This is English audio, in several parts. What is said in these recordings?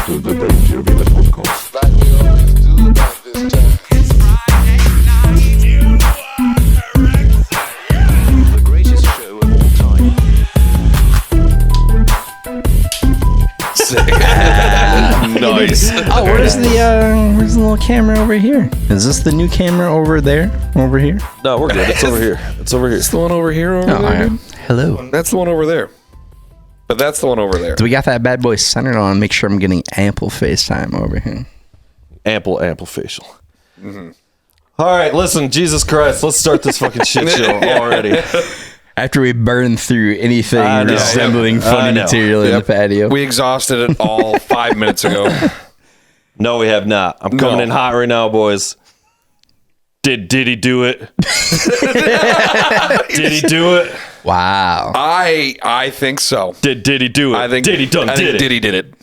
to the Dangerville podcast. Like we always do about this time. It's Friday night. The greatest show of all time. Nice. Oh, where's the little camera over here? Is this the new camera over there? Over here? No, we're good. It's over here. It's over here. That's the one over here. Over Oh, there. all right. Hello. That's the one over there. But that's the one over there. Do we got that bad boy centered on? Make sure I'm getting ample FaceTime over here. Ample facial. Mm-hmm. All right, listen, Jesus Christ, let's start this fucking shit show already. After we burn through anything I know. resembling funny material in the patio. We exhausted it all 5 minutes ago. No, we have not. I'm coming in hot right now, boys. Did he do it? Did he do it? Wow. I think so. Did he do it? I think Diddy done I think did it. Diddy did it.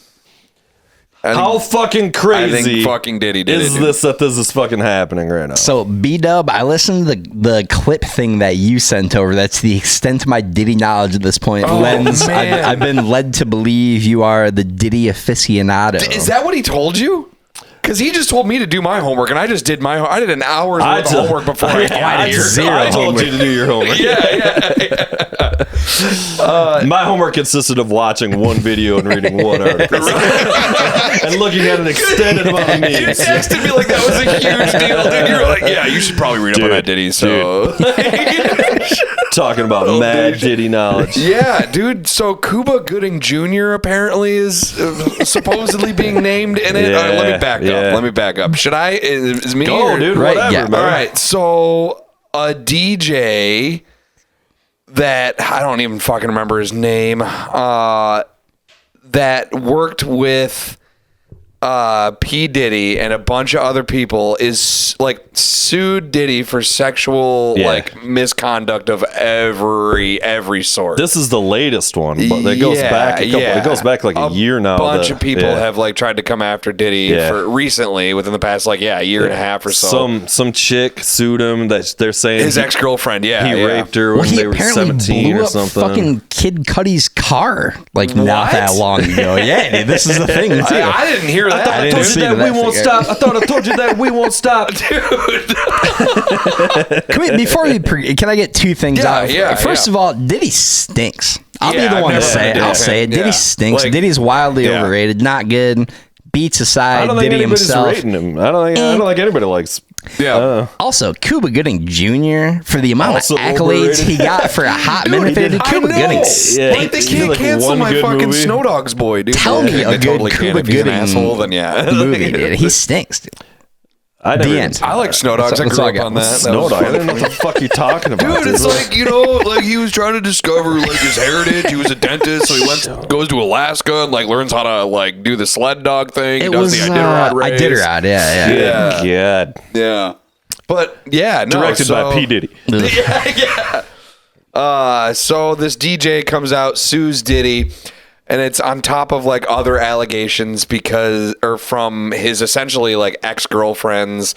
How fucking crazy I think fucking Diddy did is it. this that this is fucking happening right now? So, B-Dub, I listened to the clip thing that you sent over. That's the extent of my Diddy knowledge at this point. Lenz, man. I've been led to believe you are the Diddy aficionado. Is that what he told you? Because he just told me to do my homework, and I just did I did an hour's worth of homework before I got here. I told you to do your homework. My homework consisted of watching one video and reading one article. And looking at an extended amount of memes. You texted me like that was a huge deal, dude. You were like, yeah, you should probably read up on that Diddy. So, Talking about mad Diddy knowledge. yeah, dude. So Cuba Gooding Jr. apparently is supposedly being named in it. Yeah, Let me back up. yeah. Let me back up. Should I? Is me? Go, or- dude. Right, Whatever, yeah. man. All right. So a DJ that I don't even fucking remember his name. That worked with P Diddy and a bunch of other people is like sued Diddy for sexual like misconduct of every sort. This is the latest one, but it goes back a couple. It goes back like a year now. A bunch of people have like tried to come after Diddy for recently within the past a year and a half or so. Some chick sued him that they're saying His ex-girlfriend, he raped her when he they were apparently 17 blew or up something. fucking Kid Cudi's car not that long ago. Yeah, dude, this is the thing too. I didn't hear that. I didn't see that we won't figure. stop. I thought I told you that we won't stop. Can I get two things out? First yeah. of all, Diddy stinks. I'll Yeah, be the I've one to never say been it. a I'll Diddy say it. fan. Diddy Yeah. stinks. Like, Diddy's wildly overrated. Not good. Beats aside, I don't think Diddy anybody's himself. rating him. I don't think anybody likes. Yeah. Also, Cuba Gooding Jr. for the amount Also of accolades overrated. he got for a hot minute there. Dude, Cuba Gooding stinks. Like, they can't Like cancel one my good fucking movie. Snow Dogs boy, dude. Tell me They a good totally can. Cuba If he's an Gooding asshole, then yeah. movie, dude. He stinks, dude. I never The even end. seen I like Snow Dogs. I That's grew all I up got. on that. Snow Dog. I don't know what the fuck you're talking about. Dude, it's like, like he was trying to discover like his heritage. He was a dentist, so he goes to Alaska and like learns how to like do the sled dog thing. He It does was the Iditarod race. Iditarod, yeah. God. Yeah. But yeah, no, Directed by P Diddy. So this DJ comes out, sues Diddy, and it's on top of like other allegations from his essentially like ex-girlfriends.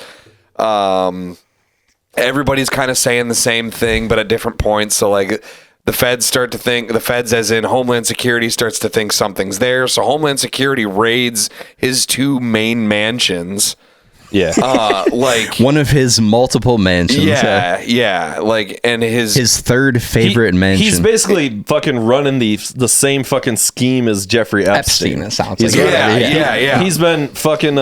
Everybody's kind of saying the same thing, but at different points. So like the feds as in Homeland Security starts to think something's there. So Homeland Security raids his two main mansions. Yeah. Like One of his multiple mansions. yeah. Like, and His third favorite mansion. He's basically fucking running the same fucking scheme as Jeffrey Epstein. It sounds He's like. Yeah. He's been fucking.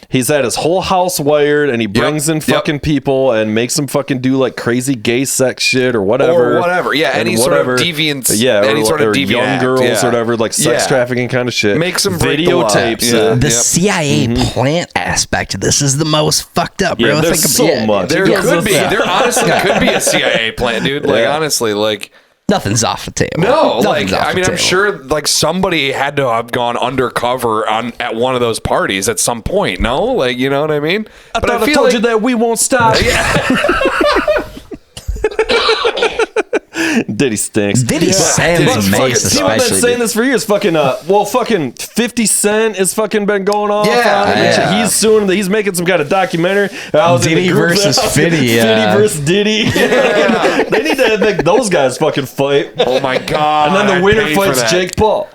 He's had his whole house wired, and he brings in fucking people and makes them fucking do like crazy gay sex shit or whatever. Or whatever. Yeah, And any sort of deviance. Yeah, any sort of deviant young act, girls yeah. or whatever, like sex trafficking kind of shit. Makes them break the law. videotapes. Yeah. The CIA plant aspect of this is the most fucked up, bro. Yeah, there's so much. There Yeah. could be. There honestly could be a CIA plant, dude. Like honestly, like Nothing's off the table. no, Nothing's like off I the mean, I'm table. sure like somebody had to have gone undercover at one of those parties at some point. No, like you know what I mean. But I told you that we won't stop. Diddy stinks. Diddy Sam's Fucking- amazing, people have been especially. saying this for years. Fucking, fucking 50 Cent has fucking been going off Yeah, on it. yeah. He's suing. He's making some kind of documentary. I was in Diddy the group versus that- Fiddy, Fiddy versus Diddy. They need to make those guys fucking fight. Oh my god! And then the I'd winner pay for fights that. Jake Paul.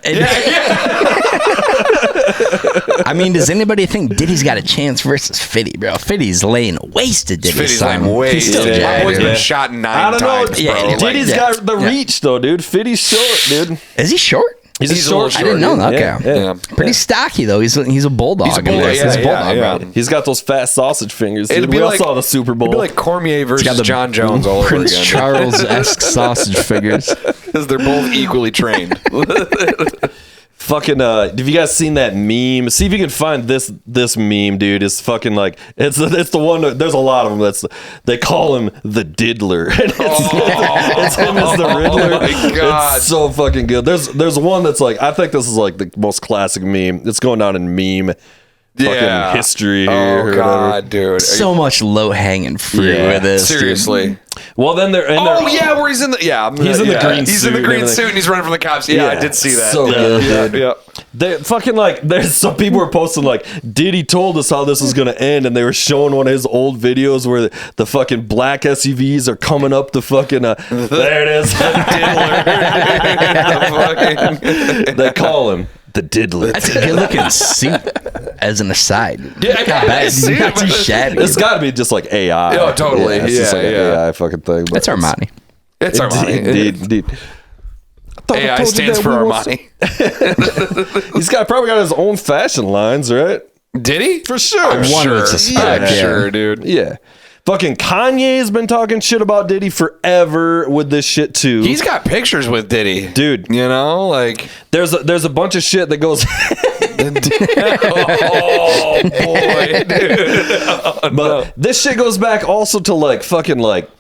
I mean, does anybody think Diddy's got a chance versus 50, bro? 50's laying waste to Diddy. Fitty's son. like, wait, He's still my jacked, boy's dude. been shot 9 I don't know. times, Yeah, bro. like, Diddy's yeah. got the reach though, dude. 50's short, dude. Is he short? He's a little short. I didn't know dude. that. Okay. Yeah. Pretty stocky though. He's a bulldog. He's a bulldog, He's yeah, a bulldog, yeah. bro. He's got those fat sausage fingers. It'd Dude. be We all like- saw the Super Bowl. It'd be like Cormier versus got the John Jones all over Prince again. Charles-esque sausage figures. Because they're both equally trained. Fucking have you guys seen that meme? See if you can find this meme, dude. It's fucking like it's the one that, there's a lot of them they call him the diddler. And it's him as the Riddler. Oh my God. It's so fucking good. There's one that's like, I think this is like the most classic meme. It's going down in meme fucking history here. Oh or God, whatever. dude. So much low-hanging fruit Yeah, with this. dude. Seriously. Well, then they're Oh yeah, where he's in the He's in the green He's suit in the and green everything. suit and he's running from the cops. Yeah, I did see that. So good, yeah, dude. yeah. They fucking like, there's some people were posting like, Diddy told us how this was gonna end, and they were showing one of his old videos where the fucking black SUVs are coming up the fucking there it is, Diddler. They call him the Diddler. That's a good-looking suit. As an aside, Yeah, not bad. suit, Not too but- shabby. It's got to be just like AI. Oh, totally. It's just like Yeah, an yeah. AI fucking thing. but That's Armani. It's Armani. Indeed. AI stands for Armani. He's probably got his own fashion lines, right? Did he? For sure. I'm One sure. would suspect, I'm yeah. sure, dude. Yeah. Fucking Kanye's been talking shit about Diddy forever with this shit too. He's got pictures with Diddy, Dude, You know, like there's a bunch of shit that goes oh boy, dude. but this shit goes back also to like fucking like,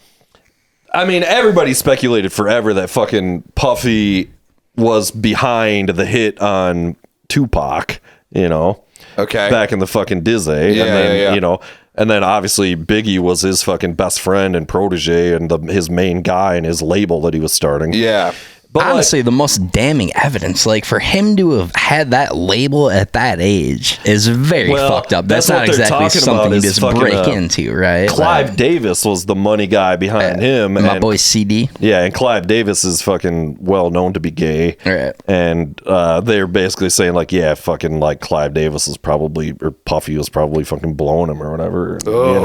I mean, everybody speculated forever that fucking Puffy was behind the hit on Tupac, you know. Okay. Back in the fucking Dizzy. Yeah, and then, yeah. you know, and then obviously Biggie was his fucking best friend and protege and his main guy and his label that he was starting. Yeah. But Honestly, the most damning evidence, like for him to have had that label at that age, is very Well, fucked up. that's That's not what they're exactly talking something about you is just fucking, break into, right? Clive Like, Davis was the money guy behind him. my and, boy CD. Yeah, and Clive Davis is fucking well known to be gay. Right. And they're basically saying like, yeah, fucking like Clive Davis is probably, or Puffy was probably fucking blowing him or whatever.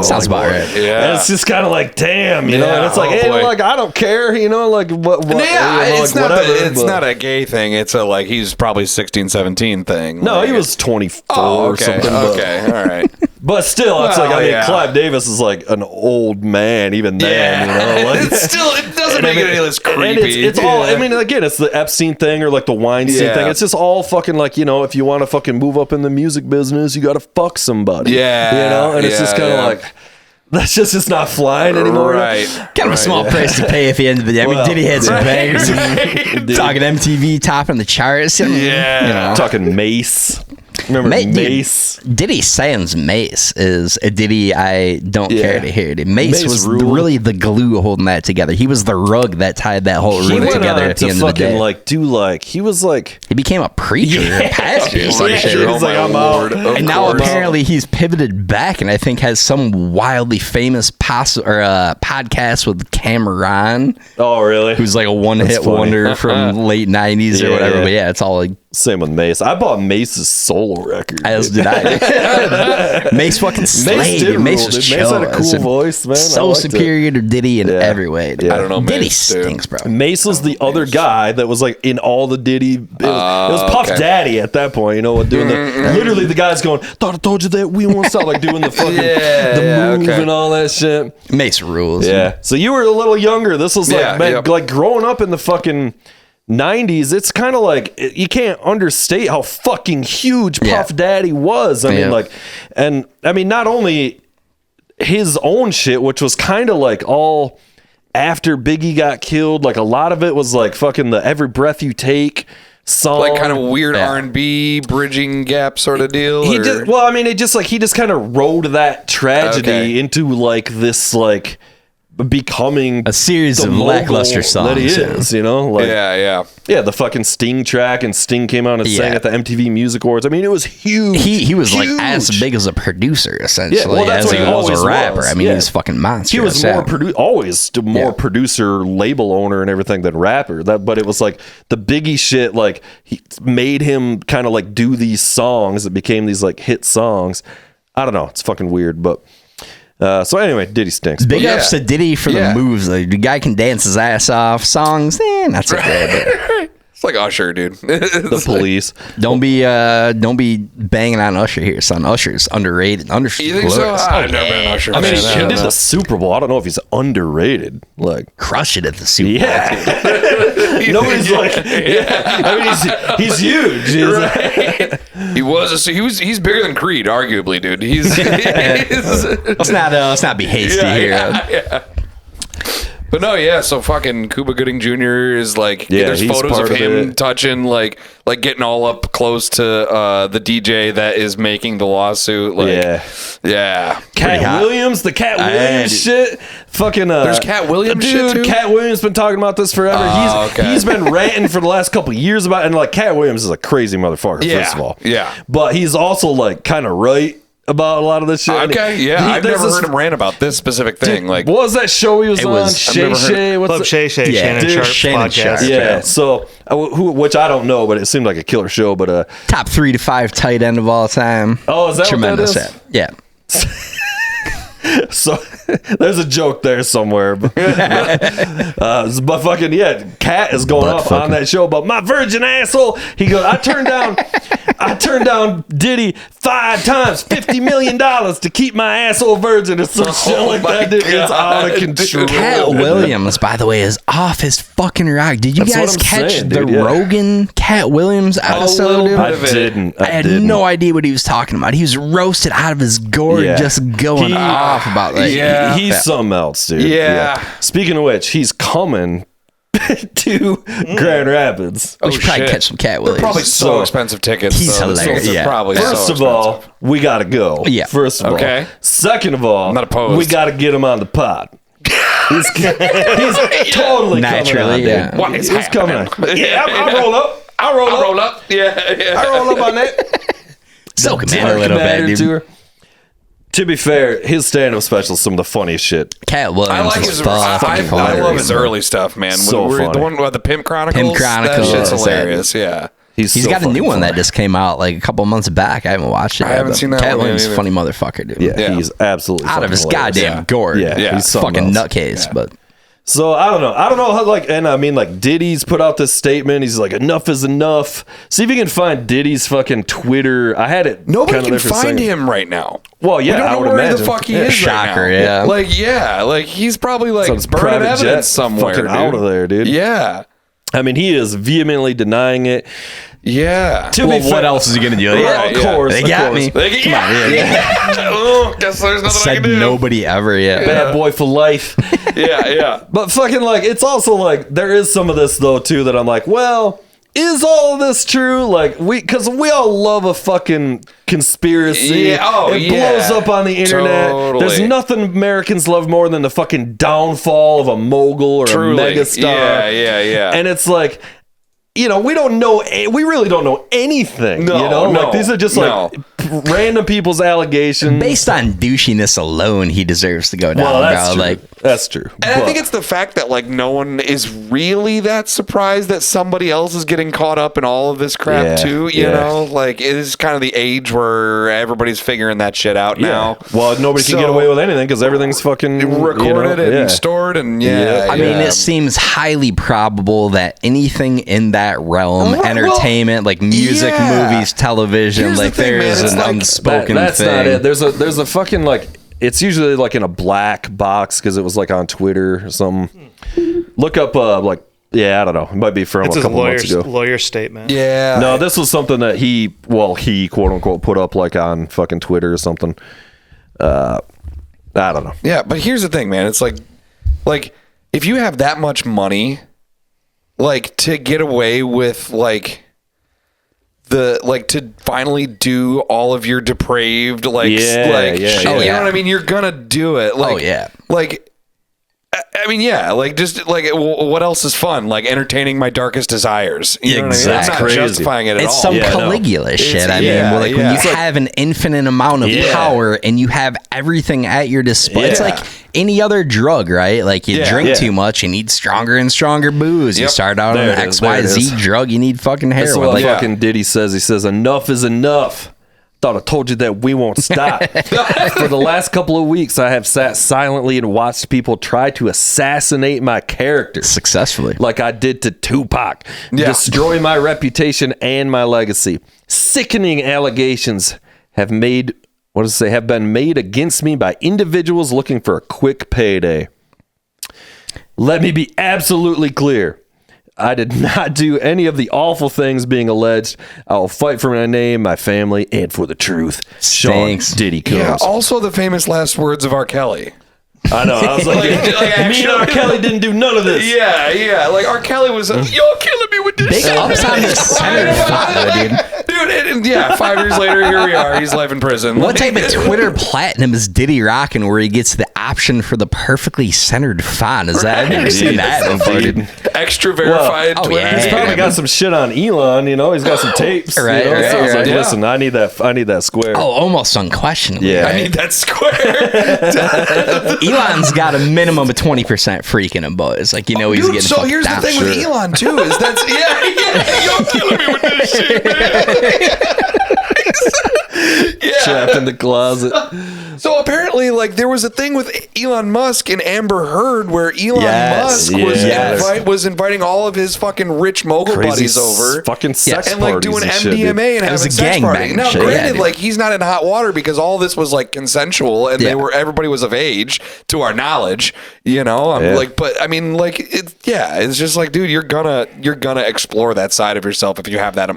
Sounds about right. Yeah. And it's just kind of like, damn, you know, and it's like, hey, boy. like, I don't care, you know, like, what Yeah, you know, it's like, not whatever. it's but- not a gay thing. It's a like he's probably 16, 17 thing. No, Like, he was 24 Oh, or okay. something. Okay. All right. But still, it's Well, like, I mean, yeah. Clive Davis is like an old man even then, you know? Like, it's still it doesn't And make I it mean- any less and creepy. it's all, I Yeah. mean, again, it's the Epstein thing or like the Weinstein Yeah. thing. It's just all fucking like, you know, if you want to fucking move up in the music business, you got to fuck somebody. Yeah, You know? And it's just yeah, kind of yeah. like, that's just not flying anymore. Right. Kind of a small price to pay at the end of the day. I mean, Well, Diddy had some right, bangers. Dude. Talking MTV topping the charts. And, Yeah. You know. Talking Mace. Remember Dude, Mace? Diddy sans Mace is a Diddy I don't Yeah. care to hear. Dude. Mace was ruled. really the glue holding that together. He was the rug that tied that whole He room went together on at the to end of the fucking day. like do like, he was like, He became a preacher, a pastor, or some Yeah, shit. he was like, I'm out. And now apparently he's pivoted back, and I think has some wildly famous podcast with Cameron, oh, really? who's like a one-hit funny. wonder from late '90s or Yeah, whatever. yeah. But yeah, it's all like Same with Mace. I bought Mace's solo record. as did I. Mace fucking slayed. did dude. Mace rule, was dude. chill. Mace had a cool Listen, voice, man. I So liked it. superior to Diddy in Yeah. every way. dude. Yeah. I don't know, Diddy Mace, dude. stinks, bro. Mace was the other guy that was like in all the Diddy. It was Puff okay. Daddy at that point, you know, doing literally the guy's going, thought I told you that we won't stop, like doing the fucking the move okay. and all that shit. Mace rules. Yeah. So you were a little younger. This was like, Yeah, man, yep. like growing up in the fucking 90s. It's kind of like you can't understate how fucking huge Yeah. Puff Daddy was. I mean, Yeah. like, and I mean, not only his own shit, which was kind of like all after Biggie got killed. Like a lot of it was like fucking the Every Breath You Take song, Like kind of weird Yeah. R&B bridging gap sort of deal. He or- just, well, I mean, it just like he just kind of rode that tragedy Okay. into like this like becoming A series the of mogul lackluster songs. that he is, you know? Like, yeah. the fucking Sting track, and Sting came out and sang Yeah. at the MTV Music Awards. I mean, it was huge. He was like Huge. as big as a producer essentially Yeah, well, that's as what he he was always a rapper. was. I mean, Yeah. he's fucking monster. He was more always more Yeah. producer, label owner, and everything than rapper. But it was like the Biggie shit. Like he made him kind of like do these songs that became these like hit songs. I don't know. It's fucking weird, but. So anyway, Diddy stinks. Big Yeah. ups to Diddy for Yeah. the moves. Like, the guy can dance his ass off. Songs, not so good. It's like Usher, dude. The Police. Don't be banging on Usher here, son. Usher's underrated. Usher's You think so? glorious. I've never been an Usher I mean, fan. he don't did know. the Super Bowl. I don't know if he's underrated. Like, Crush it at the Super Bowl. yeah. Nobody's like, yeah. I mean, he's huge. He's like- He's bigger than Creed, arguably, dude. He's Let's not be hasty here. But no, yeah. So fucking Cuba Gooding Jr. is like, Yeah, there's he's photos part of of him it. touching, like getting all up close to the DJ that is making the lawsuit. Like, yeah. Cat hot. Williams, the Cat Williams shit. Fucking There's Cat Williams dude, shit, too? Cat Williams been talking about this forever. Okay. He's been ranting for the last couple of years about, and like Cat Williams is a crazy motherfucker. Yeah, First of all, yeah. but he's also like kind of right about a lot of this shit. Okay, yeah. I've there's never this- heard him rant about this specific thing. Dude, Like, what was that show he was on? was- Shay I've never heard Shay. What's Club it? Shay Shay, Yeah, Shannon dude, Sharp Shannon podcast. Sharp. Yeah, so which I don't know, but it seemed like a killer show. But Top 3 to 5 tight end of all time. Oh, is that what that Tremendous. is? Yeah. so there's a joke there somewhere. But fucking yeah, Cat is going Butt off fucking. on that show about my virgin asshole. He goes, I turned down Diddy 5 times, $50 million to keep my asshole virgin or some shit like my that. Dude, it's out of God, control. dude. Cat Williams, by the way, is off his fucking rock. Did you That's what guys I'm catch saying, the dude, yeah. Rogan Cat Williams episode? little dude? bit I of it. didn't. I had no idea what he was talking about. He was roasted out of his gourd, Yeah. just going off about like, Yeah. He's something else, dude. Yeah. Speaking of which, he's coming to Grand Rapids. We should probably shit. catch some Cat Williams. probably so So- expensive tickets. He's so hilarious, it's yeah. Probably First so of all, expensive. we gotta go. Yeah. First of Okay. all. Second of all, I'm not opposed. we gotta get him on the pod. He's totally Naturally, coming on, yeah. dude. What is He's coming on. happening? Yeah, I'll roll up. I'll roll up. Yeah. I'll roll up on that. Soak him in a little bit, dude. Tour. To be fair, his stand-up special is some of the funniest shit. Cat Williams I like is his. fucking I hilarious. love his early stuff, man. So The funny. one about the Pimp Chronicles. Pimp Chronicles, That shit's yeah. hilarious. Yeah. He's so got a new fucking one funny. that just came out like a couple months back. I haven't watched it. I yet, haven't but seen that Cat one Williams is either. a funny motherfucker, dude. Yeah, Yeah. he's absolutely Out of his fucking hilarious. goddamn gourd. Yeah, Yeah. he's something Fucking else. nutcase, but So I don't know how like, and I mean like Diddy's put out this statement. He's like, enough is enough. See if you can find Diddy's fucking Twitter. I had it. Nobody kinda can there for a find second. him right now. Well, yeah, we don't I know would where imagine. the fuck he Yeah. is Shocker, right now. yeah. Like he's probably like Some burning private evidence jet somewhere. fucking dude. out of there, dude. Yeah. I mean, he is vehemently denying it. Yeah. To be fair, is he gonna do? Well, of course, They of got course. me. Come on, oh, guess there's nothing I Said can do. nobody ever yet. Bad boy for life. Yeah. But fucking like, it's also like there is some of this though too that I'm like, well, is all of this true? Like because we all love a fucking conspiracy. Yeah, oh, it yeah. blows up on the internet. Totally. There's nothing Americans love more than the fucking downfall of a mogul or Truly. a megastar. Yeah. And it's like, you know, we really don't know anything. No, you know, no, like these are just like random people's allegations. Based on douchiness alone, he deserves to go down. well, that's bro. true. Like, That's true. And I think it's the fact that like no one is really that surprised that somebody else is getting caught up in all of this crap Yeah, too. You yeah. know, like it is kind of the age where everybody's figuring that shit out now. Well, nobody can get So- away with anything because everything's fucking Recorded and yeah. stored and Yeah. I mean, it seems highly probable that anything in that realm, Well, entertainment, like music, yeah. movies, televition, Here's the like thing, there man, is it's an like- unspoken that's thing. not it. There's a fucking like it's usually like in a black box because it was like on Twitter or something. Look up like I don't know. It might be from It's a his couple months ago. lawyer statement. Yeah. No, this was something that he quote unquote put up like on fucking Twitter or something. I don't know. Yeah, but here's the thing, man. It's like if you have that much money, like to get away with to finally do all of your depraved Yeah, shit, Oh, you yeah. know what I mean? You're gonna do it. Like, Oh, yeah. Like I mean, yeah, like just like what else is fun? Like entertaining my darkest desires. You know what I mean? I'm not Crazy. justifying it at It's all. some Yeah, no. Caligula shit. I yeah, mean, like when yeah. you It's like- have an infinite amount of Yeah. power and you have everything at your display. It's Yeah. like any other drug, right? Like you Yeah. drink Yeah. too much, you need stronger and stronger booze. You Yep. start out on There an it is, there it XYZ is. drug, you need fucking That's heroin. what Like, fucking Diddy says. He says, enough is enough. Thought I told you that we won't stop. For the last couple of weeks, I have sat silently and watched people try to assassinate my character. successfully. Like I did to Tupac. Yeah. Destroy my reputation and my legacy. Sickening allegations have been made against me by individuals looking for a quick payday. Let me be absolutely clear. I did not do any of the awful things being alleged. I will fight for my name, my family, and for the truth. Stinks. Sean Diddy Combs. Yeah. Also, the famous last words of R. Kelly. I know. I was like, me and R. Kelly didn't do none of this. Yeah. Like R. Kelly was, you're killing me with this Big shit. ups on the centered father, dude. Dude, and yeah, 5 years later, here we are. He's live in prison. What type of Twitter platinum is Diddy rocking where he gets the option for the perfectly centered font? Is that? I've never seen that before, dude. extra verified Well, oh, Twitter? yeah. He's probably got some shit on Elon, you know. He's got some tapes. Right, you know? right, So it's right. like, Yeah. listen, I need that square. Oh, almost unquestionably. Yeah. right? I need that square. Elon's got a minimum of 20% freak in him, boys. Like, you know, he's Dude, getting so fucked here's down. the thing with Elon too is that's you're killing me with this shit, man. Trapped in the closet. So apparently, like there was a thing with Elon Musk and Amber Heard where Elon Yes, Musk yes. was inviting all of his fucking rich mogul buddies over. Fucking sex And like parties doing and shit, MDMA dude. and It was having a sex gangbang party. Now, shit, yeah, granted, dude. like he's not in hot water because all this was like consensual and everybody was of age to our knowledge. You know, I'm Yeah. like, but I mean, like, it's just like, dude, you're gonna explore that side of yourself if you have that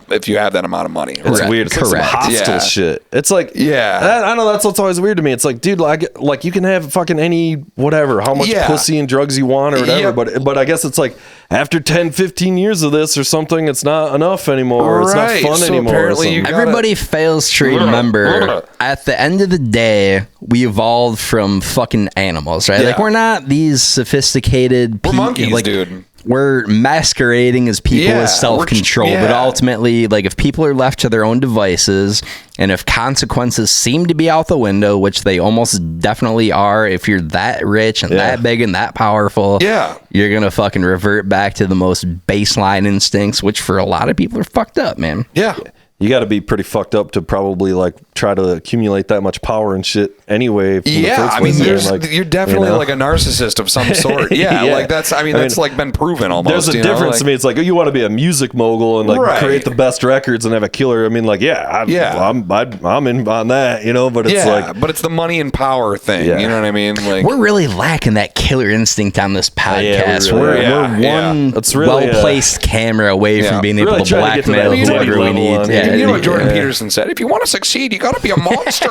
amount of money. It's weird. It's like some Correct. hostile Yeah. shit. It's like, Yeah. I know that's what's always weird to me. It's like, dude, like you can have fucking any whatever, how much Yeah. pussy and drugs you want or whatever. Yep. But I guess it's like after 10, 15 years of this or something, it's not enough anymore. Right. It's not fun So anymore. or apparently you something. gotta- Everybody fails to remember at the end of the day, we evolved from fucking animals, right? Like Yeah. we're not these sophisticated We're monkeys, like, dude. We're masquerading as people Yeah, with self-control, we're- but yeah. ultimately, like if people are left to their own devices and if consequences seem to be out the window, which they almost definitely are if you're that rich and Yeah. that big and that powerful, Yeah. you're gonna fucking revert back to the most baseline instincts, which for a lot of people are fucked up, man. Yeah. You got to be pretty fucked up to probably like try to accumulate that much power and shit anyway. in the Yeah, first I mean, place, man. you're definitely you know? like a narcissist of some sort. Yeah, Yeah. like that's like been proven almost. There's a you know, difference like- to me. It's like you want to be a music mogul and like Right. create the best records and have a killer. I mean, like, I'm in on that, you know. But it's Yeah, like, but it's the money and power thing. Yeah. You know what I mean? Like, We're really lacking that killer instinct on this podcast. we really we're are. Yeah, we're one It's really, well-placed camera away yeah. from being Really able to trying to get to blackmail that whoever Diddy we level need. on Yeah, it. you know what Jordan Yeah. Peterson said? If you want to succeed, you got to be a monster.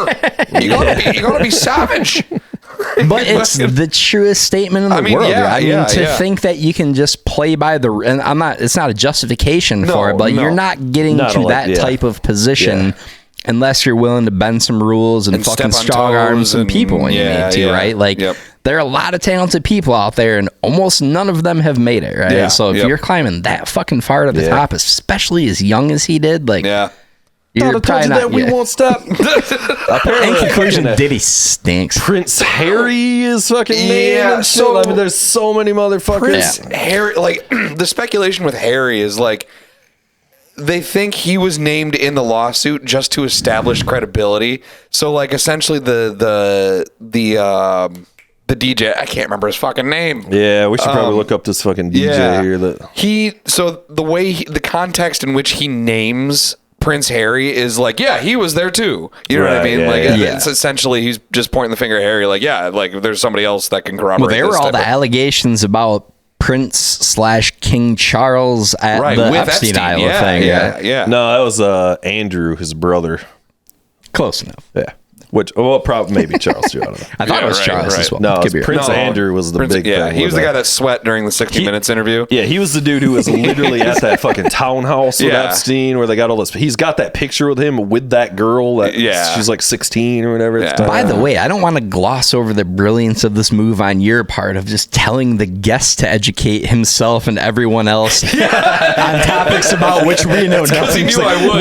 you gotta be savage. but it's the truest statement in the I mean, world. yeah, right? I mean, yeah, to yeah. think that you can just play by the and I'm not. It's not a justification No, for it, but no. you're not getting Not to a lot, that yeah. type of position. Unless you're willing to bend some rules and fucking step on strong toes arms and and- people when you yeah, need to, yeah. right? Like, Yep. there are a lot of talented people out there, and almost none of them have made it, right? Yeah, So if yep. you're climbing that fucking far to the Yeah. top, especially as young as he did, like, Yeah. you're Thought I told probably you not. that we yeah. won't stop. In conclusion, fucking Diddy stinks. Prince Harry is fucking name Yeah, and shit. so- I mean, there's so many motherfuckers. Prince Harry, like the speculation with Harry is like they think he was named in the lawsuit just to establish credibility. So like essentially the DJ, I can't remember his fucking name. Yeah, we should probably look up this fucking DJ here. That So the way the context in which he names Prince Harry is like, yeah, he was there too. You know what I Right, mean? yeah, Like yeah. it's essentially he's just pointing the finger at Harry, like, yeah, like there's somebody else that can corroborate. Well, there were this all type the of- allegations about Prince/King Charles at right the with Epstein Epstein. Island Yeah, thing. yeah, yeah. No, that was Andrew, his brother. Close enough. Yeah. Which, well, probably maybe Charles too. I don't know. I thought it was Charles as well. No, Could be Prince right. Andrew was the big thing. he was with the guy that. that sweat during the 60 Minutes interview. Yeah, he was the dude who was literally at that fucking townhouse with Yeah. Epstein where they got all this. He's got that picture with him with that girl. That she's like 16 or whatever. At the time. By the way, I don't want to gloss over the brilliance of this move on your part of just telling the guest to educate himself and everyone else on topics about which we know nothing. He knew I would.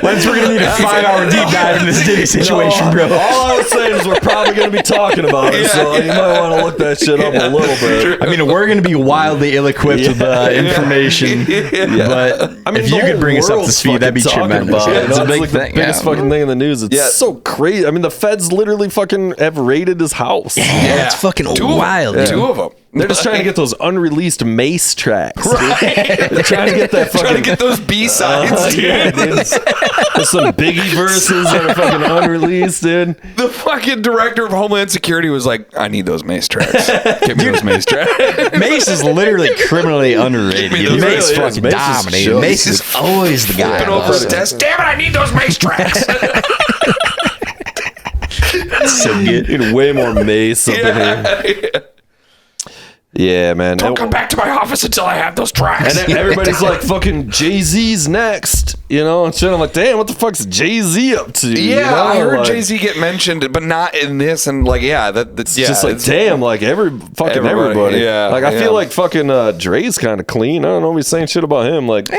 Lenz, we're gonna need a 5-hour deep dive in this Diddy situation, bro. All I was saying is we're probably going to be talking about it, so you might want to look that shit up a little bit. I mean, we're going to be wildly ill-equipped with information, but I mean, if you could bring us up to speed, that'd be tremendous. Yeah, it's a big like thing. the biggest fucking thing in the news. It's so crazy. I mean, the feds literally fucking have raided his house. Yeah, it's fucking wild. Dude. Two of them. They're just trying to get those unreleased Mace tracks. Right. They're trying to get that fucking. Trying to get those B-sides, dude. Yeah, dude. There's some Biggie verses that are fucking unreleased, dude. The fucking director of Homeland Security was like, I need those Mace tracks. Give me those Mace tracks. Mace is literally criminally underrated. Mace Mace really fucking is. dominated. Mace is always the guy. Flipping over the desk. Damn it, I need those Mace tracks. So good. Need way more Mace up in here. Yeah, man. Don't come back to my office until I have those tracks. And then everybody's like, fucking Jay-Z's next, you know? And shit, I'm like, damn, what the fuck's Jay-Z up to? Yeah, you know? I heard like, Jay-Z get mentioned, but not in this. And like, that's just like, damn, like everybody. Yeah, like, I feel like fucking Dre's kind of clean. I don't know, he's saying shit about him. Like, he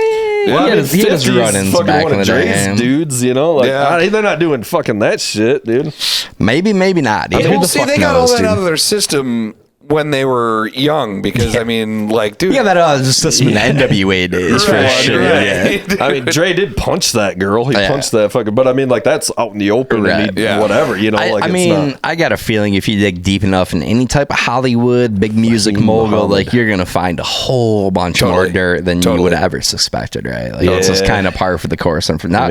had his run-ins fucking back one in of the Dre's day. dudes, you know? Like, they're not doing fucking that shit, dude. Maybe not. Dude. Yeah, Who well, the see, fuck they got knows, all that dude? out of their system when they were young, because I mean, like, dude, Yeah, that was just in the NWA days for Right, sure. right. Yeah. I mean, Dre did punch that girl. He punched that fucking, but I mean, like, that's out in the open. Right. And whatever, you know? Like, I it's mean, not. I got a feeling if you dig deep enough in any type of Hollywood, big music mogul, like, you're gonna find a whole bunch more dirt than you would have ever suspected, right? Like, it's just kind of par for the course, and for not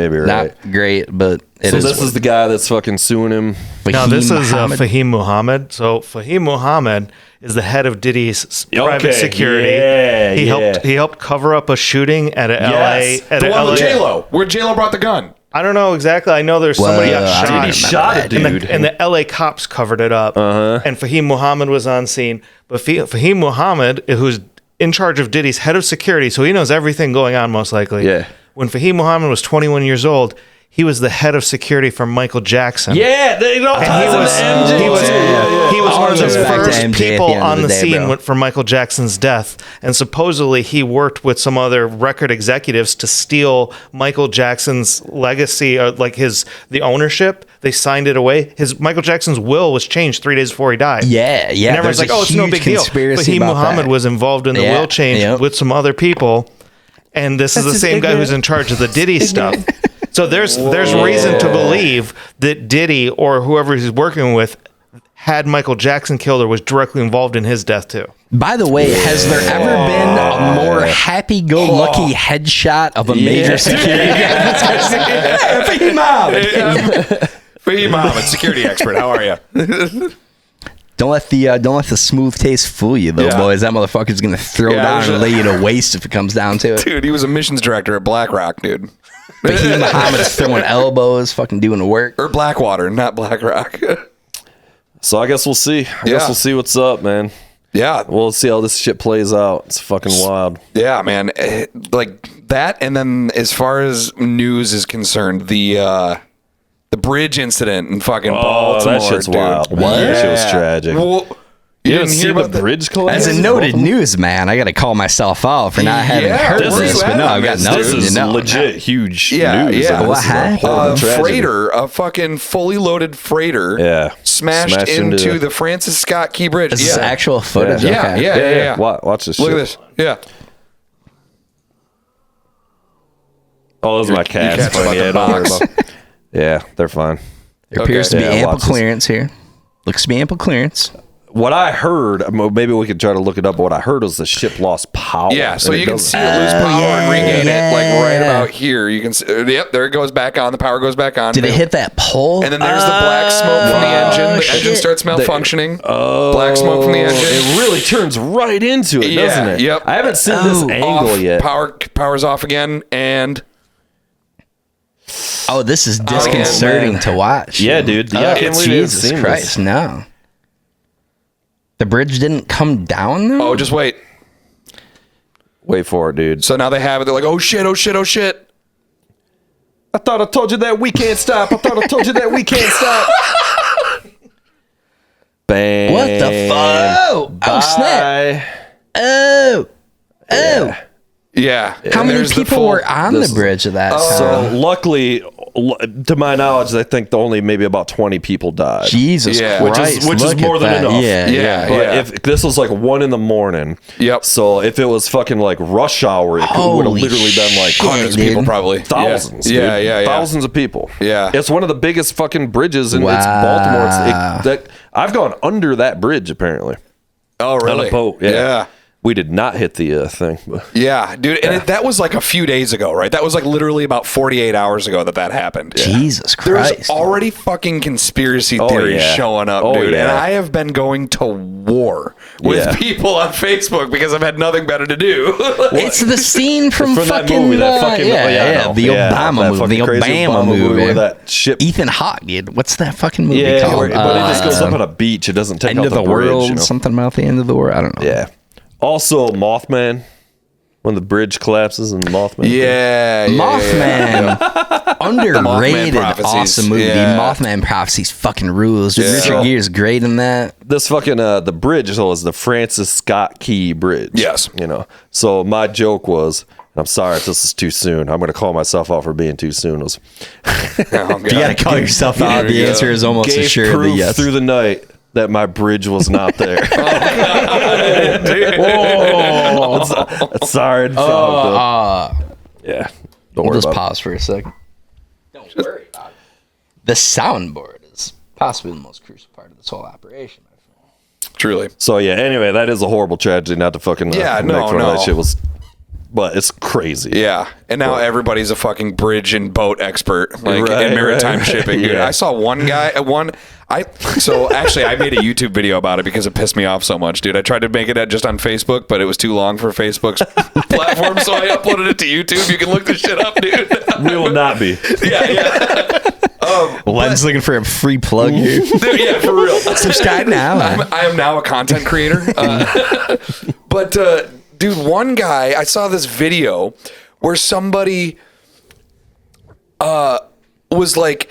great, but it is. So this is the guy that's fucking suing him. No, this is Muhammad. Fahim Muhammad. So Fahim Muhammad is the head of Diddy's private security. Yeah, He helped cover up a shooting at a Yes. LA. At the a one LA. with J-Lo, where J-Lo brought the gun. I don't know exactly. I know there's somebody got I shot. don't Diddy shot a dude. And the LA cops covered it up. And Fahim Muhammad was on scene. But Fahim Muhammad, who's in charge of Diddy's head of security, so he knows everything going on most likely. Yeah. When Fahim Muhammad was 21 years old, he was the head of security for Michael Jackson. Yeah, they don't. And he was one of the Goes back to first MJ at people the end of on the the day, scene bro. for Michael Jackson's death. And supposedly he worked with some other record executives to steal Michael Jackson's legacy, or like the ownership. They signed it away. Michael Jackson's will was changed 3 days before he died. Yeah. And everyone's there's like, a oh, it's no huge big deal. But conspiracy Fahim about Muhammad that. was involved in the will change with some other people. And this is the same guy who's in charge of the Diddy stuff. So there's reason to believe that Diddy or whoever he's working with had Michael Jackson killed or was directly involved in his death too. By the way, has there ever been a more happy-go-lucky headshot of a major security guy? Fahim Muhammad, security expert. How are you? Don't let the smooth taste fool you, though, boys. That motherfucker's gonna throw down and lay you to waste if it comes down to it. Dude, he was a missions director at BlackRock, dude. Fahim Muhammad's throwing elbows, fucking doing the work. Or Blackwater, not BlackRock. So I guess we'll see. I guess we'll see what's up, man. Yeah. We'll see how this shit plays out. It's fucking wild. Yeah, man. Like that, and then as far as news is concerned, the bridge incident in fucking Baltimore. That shit's dude. wild. Man. What? That shit was tragic. Well, You didn't didn't see hear the about that? bridge collapse? As a noted news man, I got to call myself out for not having heard where this, you but at no, on I got this, nothing. This is you know. legit huge Yeah, news. yeah. I mean, this is a What horrible tragedy. Freighter, a fucking fully loaded freighter, smashed into the Francis Scott Key Bridge. This is actual footage. Yeah, Okay. yeah. Watch this Look shit. at this. Yeah. Oh, those are my cats. cats are Fine. about Yeah, to don't worry box. about. Yeah, they're fine. There appears to be Yeah, ample watch this. clearance here. Looks to be ample clearance. What I heard, maybe we could try to look it up, but what I heard was the ship lost power. Yeah, so And you can doesn't- see it lose power and regain yeah. it, like right about here. You can see, yep, there it goes back on. The power goes back on. Did it hit that pole? And then there's the black smoke from the engine. The engine starts malfunctioning. Black smoke from the engine. It really turns right into it, Yeah, doesn't it? yep. I haven't seen this angle Off, yet. Power's off again, and Oh, this is disconcerting to watch. Yeah, dude. Yeah, I can't believe you haven't Jesus seen Christ, this. no. The bridge didn't come down though? Oh, just wait. Wait for it, dude. So now they have it. They're like, oh shit, oh shit, oh shit. I thought I told you that we can't stop. I thought I told you that we can't stop. Bam. What the fuck? Oh, snap. Oh. Yeah. How And many there's the people full- were on the bridge of that time? So luckily, to my knowledge, I think only maybe about 20 people died. Jesus Yeah. Christ. Which is look more at than that. enough. Yeah. But if this was like 1 a.m. Yep. So if it was fucking like rush hour, it would have Holy literally been like Hundreds of dude. people probably. thousands. Yeah, dude. yeah. Thousands of people. Yeah. It's one of the biggest fucking bridges in it's Wow. Baltimore. I've gone under that bridge apparently. Oh, really? On a boat. Yeah. We did not hit the thing. But Yeah, dude. And that was like a few days ago, right? That was like literally about 48 hours ago that happened. Jesus There's Christ. already fucking conspiracy Oh, theories yeah. showing up, Oh, dude. yeah. And I have been going to war with Yeah. people on Facebook because I've had nothing better to do. It's the scene from From that fucking, movie, that fucking yeah, I know. the Yeah, Obama that movie, fucking the crazy Obama movie. where that ship. Ethan Hawke, dude. What's that fucking movie Yeah, called? but it just goes up on a beach. It doesn't take End out of the the bridge, world, you know? something about the end of the world. I don't know. Yeah. Also, Mothman. When the bridge collapses and Mothman. yeah. Mothman, underrated, Prophecies. awesome movie. Yeah. Mothman Prophecies fucking rules. Dude, Richard Gere's great in that. This fucking the bridge is the Francis Scott Key Bridge. Yes. You know. So my joke was, and I'm sorry if this is too soon. I'm gonna call myself out for being too soon. Was Oh, God. You gotta call yourself out. There we The go. answer is almost gave assuredly proof yes. through the night that my bridge was not there. Sorry. Yeah. Don't We'll worry just about pause for a second. Don't worry about it. The soundboard is possibly the most crucial part of this whole operation, my friend. Truly. it. So yeah. Anyway, that is a horrible tragedy. Not to fucking Yeah, make no, fun of no. that shit was, but it's crazy. Yeah, and now everybody's a fucking bridge and boat expert, like Right, in maritime right. shipping. Dude, Yeah. I saw one guy, so actually I made a YouTube video about it because it pissed me off so much, dude. I tried to make it just on Facebook, but it was too long for Facebook's platform, so I uploaded it to YouTube. You can look this shit up, dude. We will not be. yeah. Lenz looking for a free plug here. Dude, yeah, for real. Subscribe now. I am now a content creator. But dude, one guy, I saw this video where somebody was like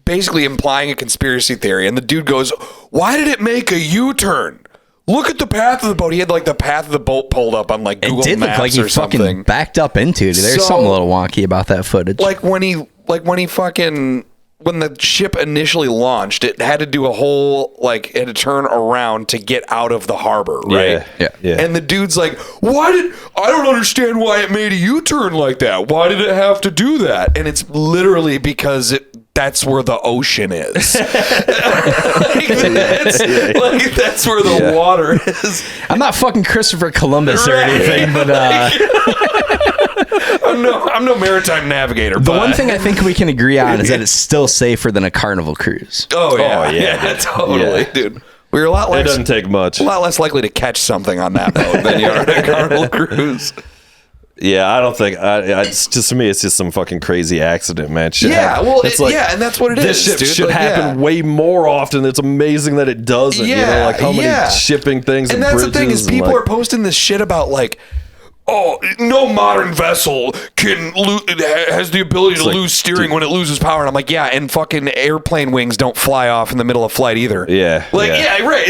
basically implying a conspiracy theory, and the dude goes, "Why did it make a U-turn? Look at the path of the boat." He had like the path of the boat pulled up on like Google It did Maps look like he or something. fucking backed up into it. There's So- something a little wonky about that footage. Like when the ship initially launched, it had to do a whole it had to turn around to get out of the harbor, right? Yeah. And the dude's like, I don't understand why it made a U-turn like that. Why did it have to do that? And it's literally because that's where the ocean is. That's where the water is. I'm not fucking Christopher Columbus or Right. anything, but I'm no maritime navigator. the one thing I think we can agree on is that it's still safer than a Carnival cruise. Oh yeah, Oh, yeah, dude. totally, Yeah. dude. We were a lot It less. doesn't take much. A lot less likely to catch something on that boat than you are at a Carnival cruise. Yeah, I don't think. It's just to me, it's just some fucking crazy accident, man. Shit Yeah, happen- well, it's and that's what it this is. shit dude. should Like, happen yeah. way more often. It's amazing that it doesn't. You know, like how many shipping things And and that's the thing is, bridges and, people like- are posting this shit about oh, no modern vessel has the ability to like, lose steering when it loses power. And I'm like, yeah, and fucking airplane wings don't fly off in the middle of flight either. Yeah, yeah, right.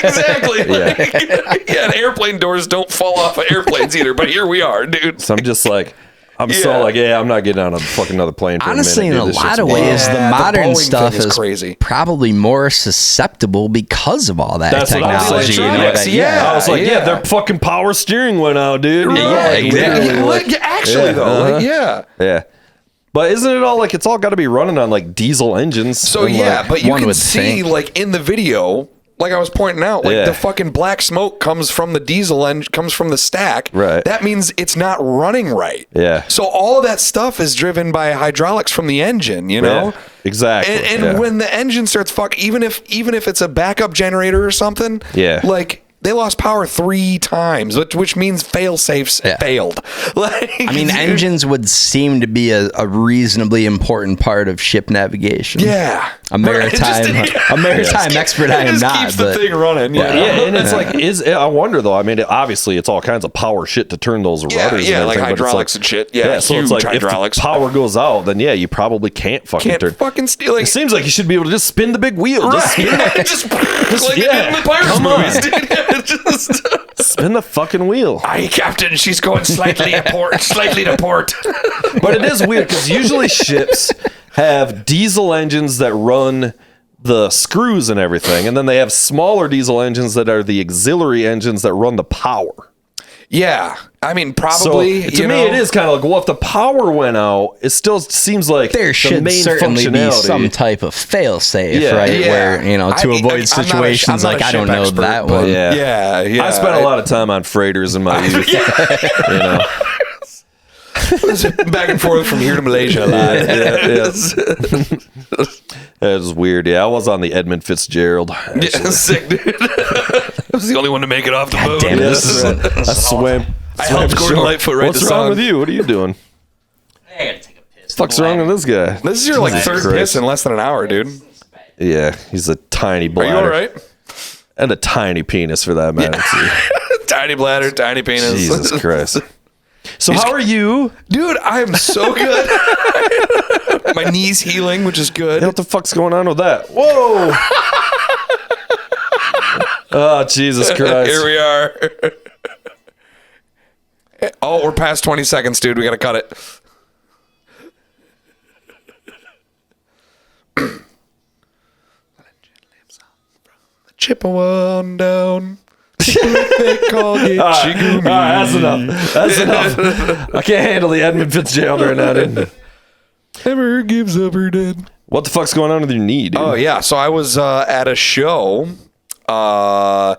Exactly. Yeah, and airplane doors don't fall off of airplanes either. But here we are, dude. So I'm just like, I'm not getting on a fucking another plane. For Honestly, a in minute, a dude. This lot shit's of wild. ways, Yeah, the the modern Boeing stuff thing is is crazy. probably more susceptible because of all that That's what I was technology. saying. You know, Electronics, that- yeah. I was like, yeah. their fucking power steering went out, dude. Yeah, exactly. Actually, though, Yeah. But isn't it all it's all got to be running on like diesel engines? So and, yeah, like, but you one can would see think. in the video, like I was pointing out, Yeah. the fucking black smoke comes from the diesel engine, comes from the stack. Right. That means it's not running right. Yeah. So all of that stuff is driven by hydraulics from the engine, you know? Yeah, exactly. And Yeah. when the engine starts even if it's a backup generator or something, Yeah. like They lost power 3 times, which means fail-safes failed. Like, I mean, engines would seem to be a reasonably important part of ship navigation. Yeah. A maritime expert I am not. Keeps the thing running. Yeah. And it's like, I wonder though. I mean, obviously, it's all kinds of power shit to turn those rudders. Yeah, and like everything, but hydraulics and shit. Yeah, so it's huge like hydraulics. if the power goes out, then you probably can't turn. Fucking steal. Like, it seems like you should be able to just spin the big wheel. Just spin it. just like in the Pirates Come movies, on. dude. Just spin the fucking wheel. aye, Captain. She's going slightly to port. But it is weird because usually ships have diesel engines that run the screws and everything, and then they have smaller diesel engines that are the auxiliary engines that run the power. Yeah, I mean, probably. So, to me, it is kind of like, well, if the power went out, it still seems like there should certainly be some type of fail-safe, right? Yeah. Where, to avoid situations I'm not a I don't ship know expert, that but one. Yeah. I spent a lot of time on freighters in my youth. Back and forth from here to Malaysia a lot. That was weird. Yeah, I was on the Edmund Fitzgerald. Yeah, sick, dude. I was the only one to make it off the boat. damn it. I swam. I helped Gordon Lightfoot write What's the wrong song. with you? What are you doing? I gotta take a piss. What's wrong with this guy? This is your third Christ. piss in less than an hour, dude. Yeah, he's a tiny Are bladder. you all right? And a tiny penis for that matter. too. Tiny bladder, tiny penis. Jesus Christ. So how are you? Dude, I am so good. My knee's healing, which is good. What the fuck's going on with that? Whoa! Oh, Jesus Christ. Here we are. Oh, we're past 20 seconds, dude. We got to cut it. Chippewa on down. They call it Chigumi. That's enough. That's enough. I can't handle the Edmund Fitzgerald right now, dude. Never gives up her dead. What the fuck's going on with your knee, dude? Oh, yeah. So I was at a show 2 Like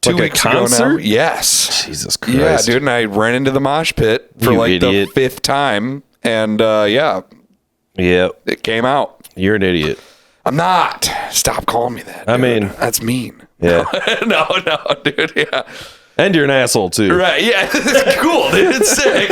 a weeks ago now. concert? Yes. Jesus Christ. Yeah, dude. And I ran into the mosh pit for You like idiot. the 5th time. And yeah, Yeah, it came out. you're an idiot. I'm not. Stop calling me that. I dude. mean- that's mean. Yeah. no, dude. Yeah. And you're an asshole, too. Right. Yeah. Cool, dude. It's sick.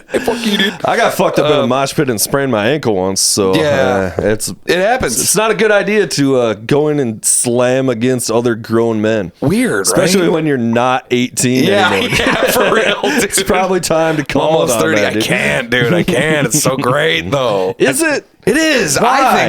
Hey, fuck you, dude. I got fucked up in a mosh pit and sprained my ankle once, so Yeah. it's It happens. it's not a good idea to go in and slam against other grown men. Weird, Especially right? when you're not 18 Yeah, anymore. yeah, for real, dude. It's probably time to come Almost on 30. that, I dude. can't, dude. I can't. It's so great, though. Is it? It is. Why? I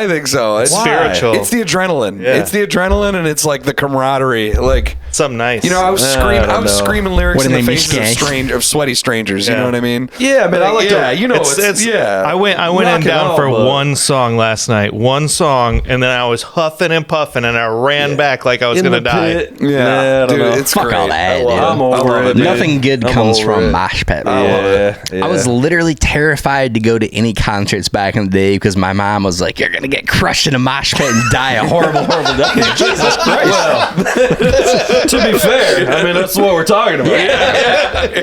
think so. It's Why? Spiritual. It's the adrenaline. Yeah. It's the adrenaline, and it's like the camaraderie. Like, Something nice. I was screaming. I was know. screaming lyrics What in do the they faces mean, of sweaty strangers. You Yeah. know what I mean? Yeah, man. I like yeah, to. you know, it's yeah. I went Rock in and down roll, for but- one song last night. One song, and then I was huffing and puffing, and I ran back like I was in gonna the die. pit. Yeah, Nah, I don't dude, know. it's Fuck great. all that, dude. I'm over love it. it, dude. Nothing good I'm comes over from it. mosh pit. Yeah, I was literally terrified to go to any concerts back in the day because my mom was like, "You're gonna get crushed in a mosh pit and die a horrible, horrible death." Jesus Christ! Well, to be fair, I mean that's what we're talking about.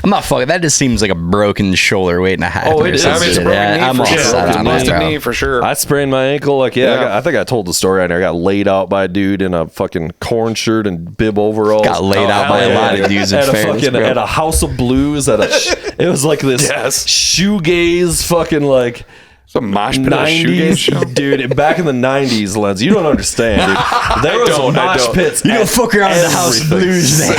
I'm not fucking. That just seems like a broken shoulder waiting to happen. Oh, it or is. some I mean, it's a shit. broken knee I'm for all sure. set on that, Busted bro. knee for sure. I sprained my ankle. Like, I think I told the story. I got laid out by a dude in a fucking corn shirt and bib overalls. Got laid out by a lot of dudes in at a fairness, fucking bro. at a House of Blues. It was like this shoegaze fucking like. Some mosh pit at a shoegaze show. 90s, dude. Back in the 90s, Lenz, you don't understand, dude. There was mosh pits. You don't fuck around the House of Blues, man.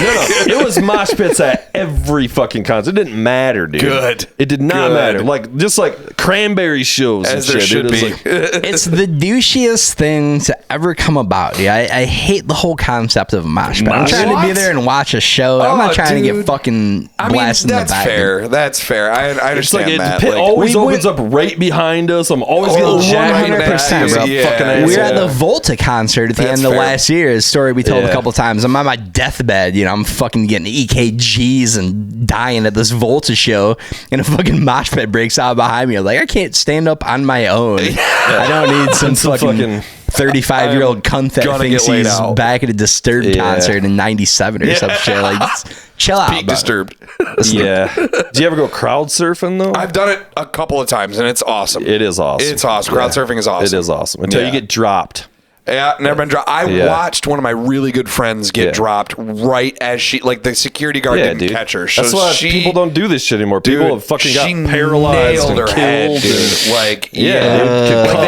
No, it was mosh pits at every fucking concert. It didn't matter, dude. Good. It did not Good. matter. Like just like Cranberry shows As and there shit. should dude. It be. was like, It's the douchiest thing to ever come about. Yeah, I hate the whole concept of a mosh pit. I'm trying to be What? there and watch a show. I'm Oh, not trying to dude. get fucking I mean, blasted in the that's back. fair. That's fair. I it's like understand the that. pit Like, always we opens up right behind us. I'm always getting Oh, jacked. 100%, bro. Yeah, Fucking yeah. ass. We were at the Volta concert at the That's end of fair. last year. A story we told Yeah. a couple times. I'm on my deathbed. I'm fucking getting EKGs and dying at this Volta show, and a fucking mosh pit breaks out behind me. I'm like, I can't stand up on my own. I don't need some fucking 35-year-old cunt that gonna thinks get laid he's out. back at a Disturbed Yeah. concert in '97 or some shit. Like, just chill out. Peak bro. Disturbed. Yeah. Do you ever go crowd surfing though? I've done it a couple of times, and it's awesome. It is awesome. It's awesome. Crowd surfing is awesome. It is awesome until Yeah. you get dropped. Yeah, never been dropped. I watched one of my really good friends get dropped right as the security guard didn't catch her. So that's why people don't do this shit anymore. People have fucking got paralyzed and killed. They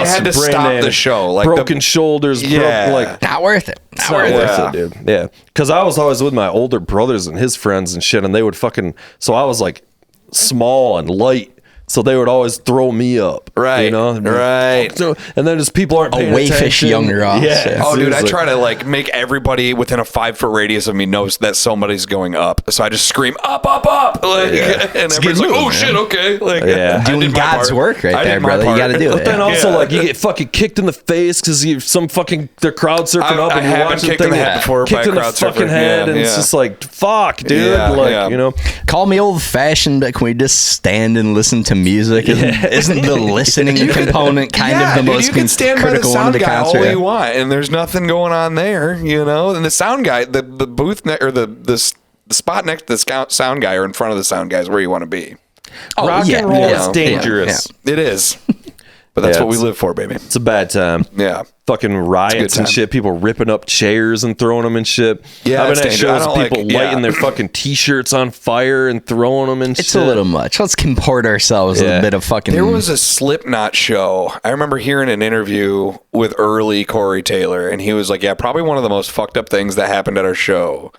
had to stop the show. Like broken shoulders. Not worth it. Not worth it, dude. Yeah, because I was always with my older brothers and his friends and shit, and they would fucking. So I was like small and light. So they would always throw me up, right? You know, right? And then just people aren't paying attention. Younger off. Yeah. Oh, dude, I try to make everybody within a 5-foot radius of me knows that somebody's going up. So I just scream up, and everybody's like, "Oh shit, okay." Doing God's work right there, brother. You got to do it. But then also, you get fucking kicked in the face because they're crowd surfing up and you're watching kicked in the head before kicked by in the crowd fucking surfer. head, and it's just like, fuck, dude. You know, call me old fashioned, but can we just stand and listen to music? Isn't the listening component kind of the most critical one of the concert? All you want, and there's nothing going on there, you know. And the sound guy, the booth or the spot next to the sound guy or in front of the sound guy is where you want to be. Rock and roll is dangerous. It is. But that's what we live for, baby. It's a bad time. Yeah. Fucking riots and shit. People ripping up chairs and throwing them and shit. Yeah, I've been at shows people lighting their fucking t-shirts on fire and throwing them and shit. It's a little much. Let's comport ourselves with a bit of fucking... There was a Slipknot show. I remember hearing an interview with early Corey Taylor, and he was like, probably one of the most fucked up things that happened at our show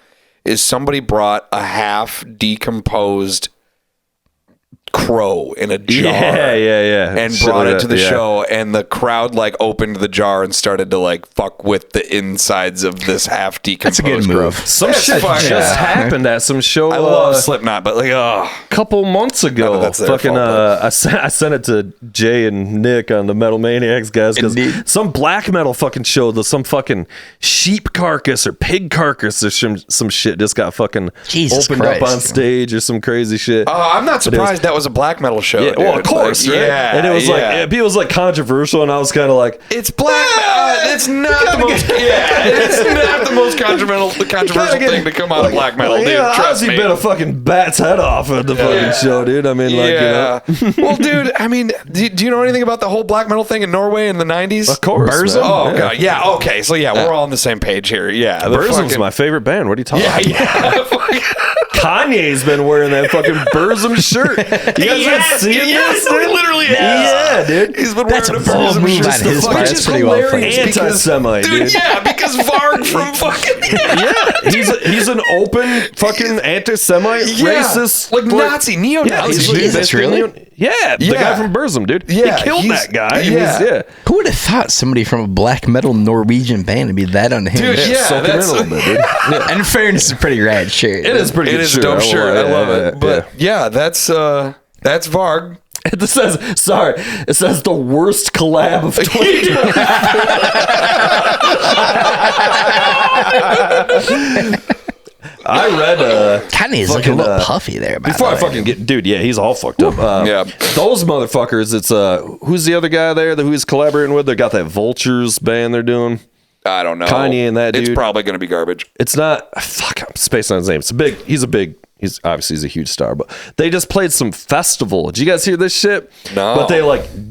is somebody brought a half decomposed crow in a jar and brought it to the show, and the crowd opened the jar and started to fuck with the insides of this half decomposed That's a good move. Some shit just happened at some show. I love Slipknot, but a couple months ago, I sent it to Jay and Nick on the Metal Maniacs guys because some black metal fucking show, some fucking sheep carcass or pig carcass or some shit just got fucking opened up on stage or some crazy shit. I'm not surprised that was a black metal show. Yeah, well, of course, right? Yeah, and it was it was controversial, and I was kind of like, it's black. It's not the most. It's not the most controversial thing to come out of black metal, dude. Trust me. Been a fucking bat's head off at the fucking show, dude. I mean, you know. Well, dude, I mean, do you know anything about the whole black metal thing in Norway in the 90s? Of course. Burzum? Oh god, yeah. Okay, so we're all on the same page here. Yeah, Burzum's my favorite band. What are you talking about? Yeah. Kanye's been wearing that fucking Burzum shirt. You guys haven't seen it? Yes, he literally has. Yeah, dude. He's been That's wearing a bold Burzum move shirt. on his part. It's pretty well played. Anti-Semite, dude. Yeah, because Varg from fucking... he's an open fucking anti-Semite, racist. Nazi, neo-Nazi. Jesus, really? Yeah, the guy from Burzum, dude. Yeah, he killed that guy. Yeah. Who would have thought somebody from a black metal Norwegian band would be that unhinged? Dude, that's... And in fairness, it's a pretty rad shirt. It is pretty good. It is a dope shirt. I love it. But that's Varg. It says the worst collab of 2020. I read Kanye's looking a little puffy there. Before I fucking get, dude, he's all fucked up. Those motherfuckers. It's who's the other guy there that who he's collaborating with? They got that Vultures band they're doing. I don't know. Kanye and that dude. It's probably going to be garbage. It's not. Fuck, I'm spacing on his name. He's obviously a huge star, but they just played some festival. Did you guys hear this shit? No. But they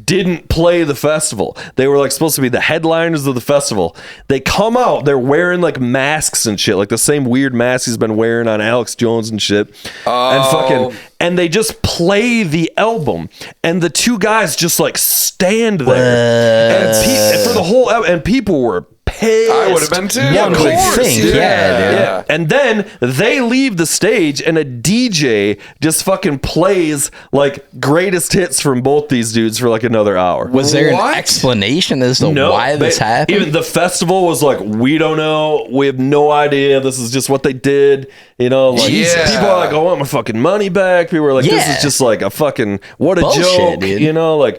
didn't play the festival. They were supposed to be the headliners of the festival. They come out, they're wearing masks and shit, the same weird mask he's been wearing on Alex Jones and shit. And they just play the album, and the two guys just stand there and for the whole album, and people were pissed. I would have been too. Yeah, of course. Yeah. And then they leave the stage, and a DJ just fucking plays greatest hits from both these dudes for another hour. Was there an explanation as to why this happened? Even the festival was we don't know. We have no idea. This is just what they did. You know, people are I want my fucking money back. People are this is just a fucking what a bullshit, joke. Dude. You know,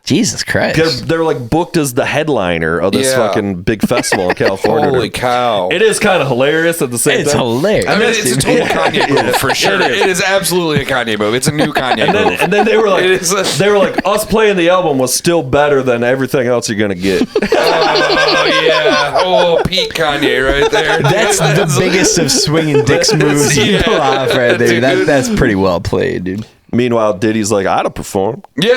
Jesus Christ. They're booked as the headliner of this fucking big festival in California. Holy cow. It is kind of hilarious at the same time. It's hilarious. I mean, it's a total Kanye move for sure. It is absolutely a Kanye move. It's a new Kanye move. And then they were us playing the album was still better than everything else you're going to get. Oh, yeah. Oh, Pete Kanye right there. That's the biggest of swinging dicks moves you pull off right there. That's pretty well played, dude. Meanwhile, Diddy's I'd have performed. Yeah.